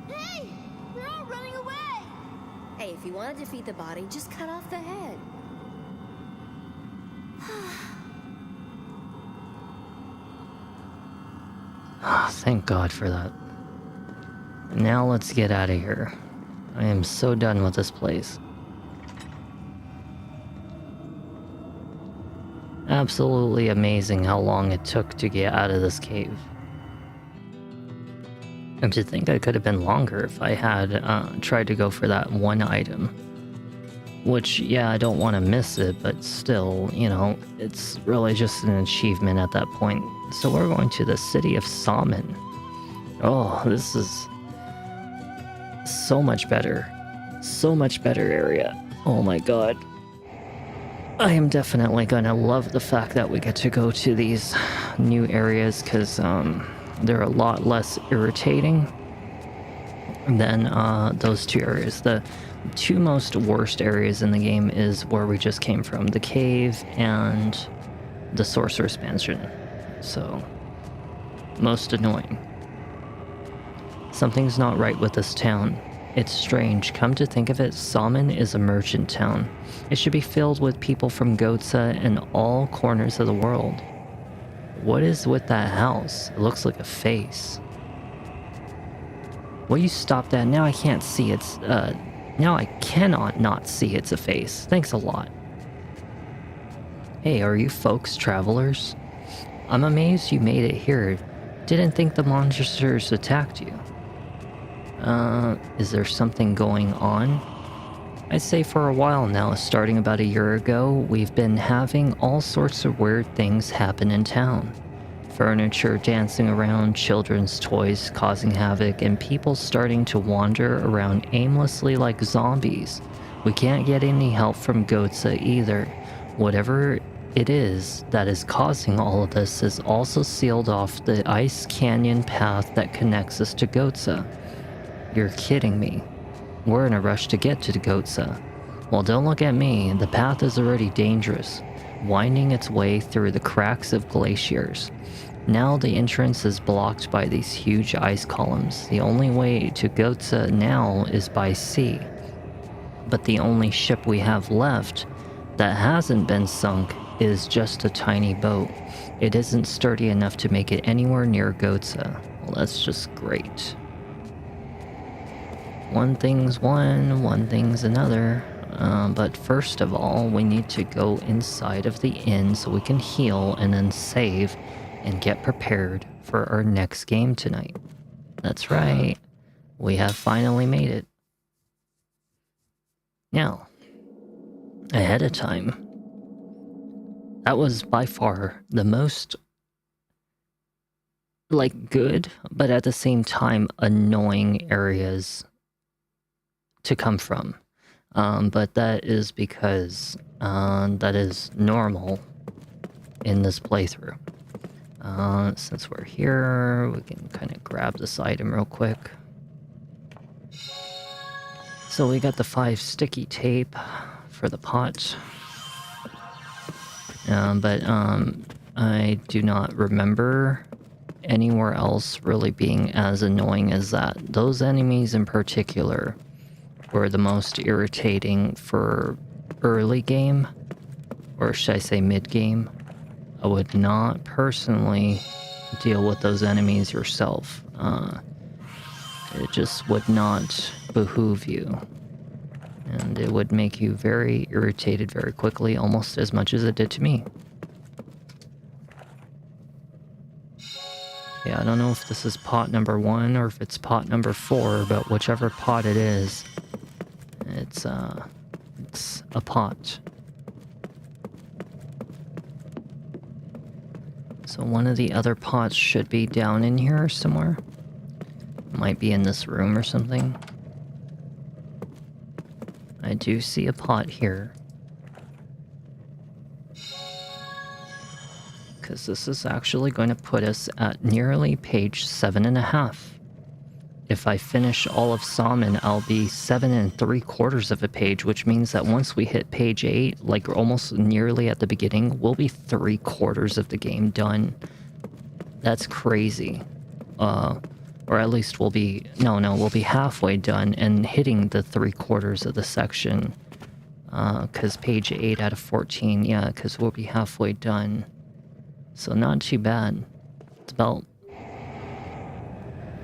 Hey! They're all running away! Hey, if you want to defeat the body, just cut off the head. Thank God for that. Now let's get out of here. I am so done with this place. Absolutely amazing how long it took to get out of this cave. And to think I could have been longer if I had tried to go for that one item. Which, yeah, I don't want to miss it, but still, you know, it's really just an achievement at that point. So we're going to the city of Salmon. Oh, this is so much better. So much better area. Oh my god. I am definitely gonna love the fact that we get to go to these new areas because they're a lot less irritating than those two areas. The two most worst areas in the game is where we just came from, the cave and the Sorcerer's Mansion. So, most annoying. Something's not right with this town. It's strange. Come to think of it, Salmon is a merchant town. It should be filled with people from Gotza and all corners of the world. What is with that house? It looks like a face. Will you stop that? Now I can't see it's, now I cannot not see it's a face. Thanks a lot. Hey, are you folks travelers? I'm amazed you made it here. Didn't think the monsters attacked you. Is there something going on? I'd say for a while now, starting about a year ago, we've been having all sorts of weird things happen in town. Furniture dancing around, children's toys causing havoc, and people starting to wander around aimlessly like zombies. We can't get any help from Gotza either. Whatever it is that is causing all of this is also sealed off the ice canyon path that connects us to Gotza. You're kidding me. We're in a rush to get to Gotza. Well, don't look at me. The path is already dangerous, winding its way through the cracks of glaciers. Now the entrance is blocked by these huge ice columns. The only way to Gotza now is by sea. But the only ship we have left that hasn't been sunk is just a tiny boat. It isn't sturdy enough to make it anywhere near Gotza. Well, that's just great. One thing's one thing's another. But first of all, we need to go inside of the inn so we can heal and then save and get prepared for our next game tonight. That's right. We have finally made it. Now, ahead of time, that was by far the most, like, good, but at the same time annoying areas to come from. But that is because that is normal in this playthrough. Since we're here, we can kind of grab this item real quick. So we got the 5 sticky tape for the pot. But I do not remember anywhere else really being as annoying as that. Those enemies in particular were the most irritating for early game, or should I say mid-game. I would not personally deal with those enemies yourself. It just would not behoove you. And it would make you very irritated very quickly, almost as much as it did to me. Yeah, I don't know if this is pot number 1 or if it's pot number 4, but whichever pot it is, it's a pot. So one of the other pots should be down in here somewhere. Might be in this room or something. I do see a pot here. Because this is actually going to put us at nearly page 7.5. If I finish all of Salmon, I'll be 7 3/4 of a page, which means that once we hit page 8, like almost nearly at the beginning, we'll be 3/4 of the game done. That's crazy. Or at least we'll be, we'll be halfway done and hitting the 3/4 of the section. Because page 8 out of 14, yeah, because we'll be halfway done. So not too bad. It's about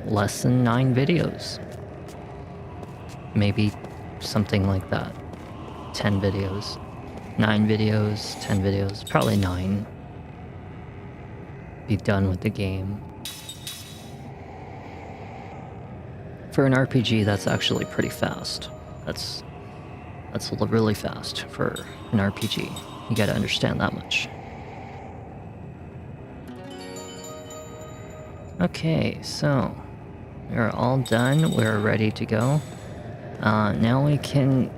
less than 9 videos. Maybe something like that. 10 videos. 9 videos, 10 videos, probably 9. Be done with the game. For an RPG, that's actually pretty fast. That's really fast for an RPG. You gotta understand that much. Okay, so we're all done. We're ready to go. Now we can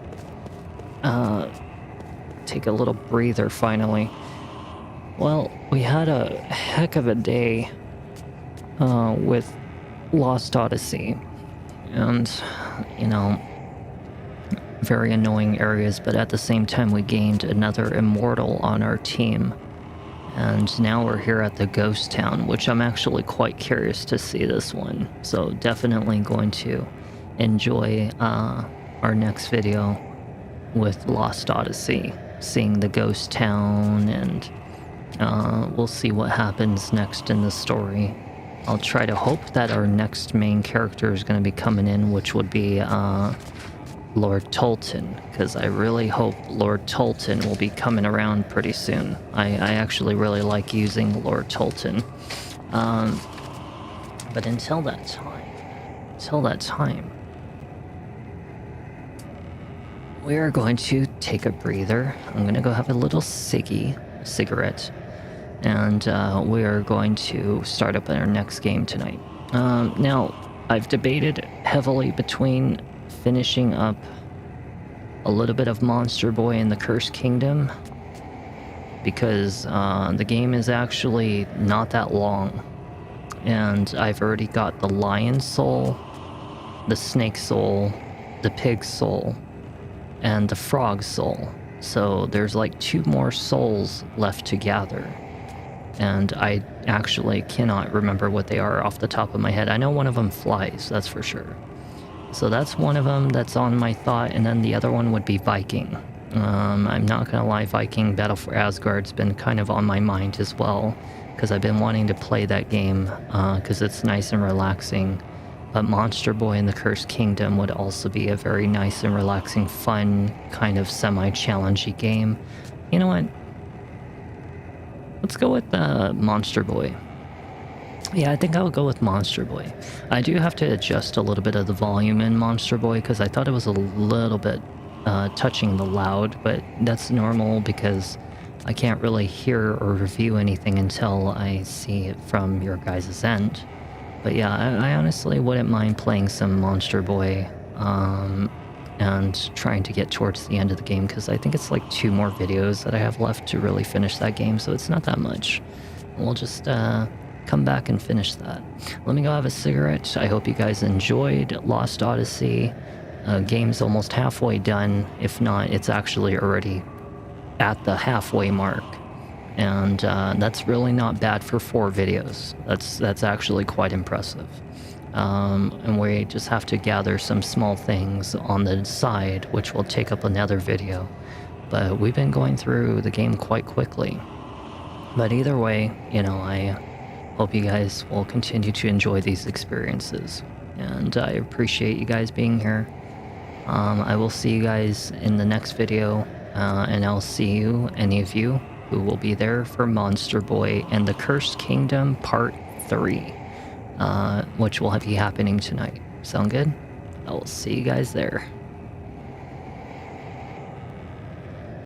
take a little breather finally. Well, we had a heck of a day with Lost Odyssey. And, very annoying areas, but at the same time we gained another immortal on our team. And now we're here at the ghost town, which I'm actually quite curious to see this one. So definitely going to enjoy our next video with Lost Odyssey, seeing the ghost town, and we'll see what happens next in the story. I'll try to hope that our next main character is going to be coming in, which would be Lord Tolton, because I really hope Lord Tolton will be coming around pretty soon. I actually really like using Lord Tolton. But until that time, we are going to take a breather. I'm going to go have a little cigarette, and we are going to start up our next game tonight. Now, I've debated heavily between finishing up a little bit of Monster Boy in the Cursed Kingdom, because the game is actually not that long, and I've already got the lion soul, the snake soul, the pig soul, and the frog soul. So there's like 2 more souls left to gather, and I actually cannot remember what they are off the top of my head. I know one of them flies, that's for sure. So that's one of them that's on my thought, and then the other one would be Viking. I'm not gonna lie, Viking Battle for Asgard's been kind of on my mind as well, because I've been wanting to play that game, because it's nice and relaxing. But Monster Boy in the Cursed Kingdom would also be a very nice and relaxing, fun, kind of semi-challengey game. You know what? Let's go with Monster Boy. Yeah, I think I'll go with Monster Boy. I do have to adjust a little bit of the volume in Monster Boy, because I thought it was a little bit touching the loud, but that's normal because I can't really hear or review anything until I see it from your guys' end. But yeah, I honestly wouldn't mind playing some Monster Boy and trying to get towards the end of the game, because I think it's like 2 more videos that I have left to really finish that game, so it's not that much. We'll just come back and finish that. Let me go have a cigarette. I hope you guys enjoyed Lost Odyssey. Game's almost halfway done. If not, it's actually already at the halfway mark. and that's really not bad for 4 videos. That's actually quite impressive. And we just have to gather some small things on the side, which will take up another video. But we've been going through the game quite quickly. But either way, you know, I hope you guys will continue to enjoy these experiences. And I appreciate you guys being here. I will see you guys in the next video, and I'll see you, any of you, who will be there for Monster Boy and the Cursed Kingdom Part 3, which will be happening tonight. Sound good? I will see you guys there.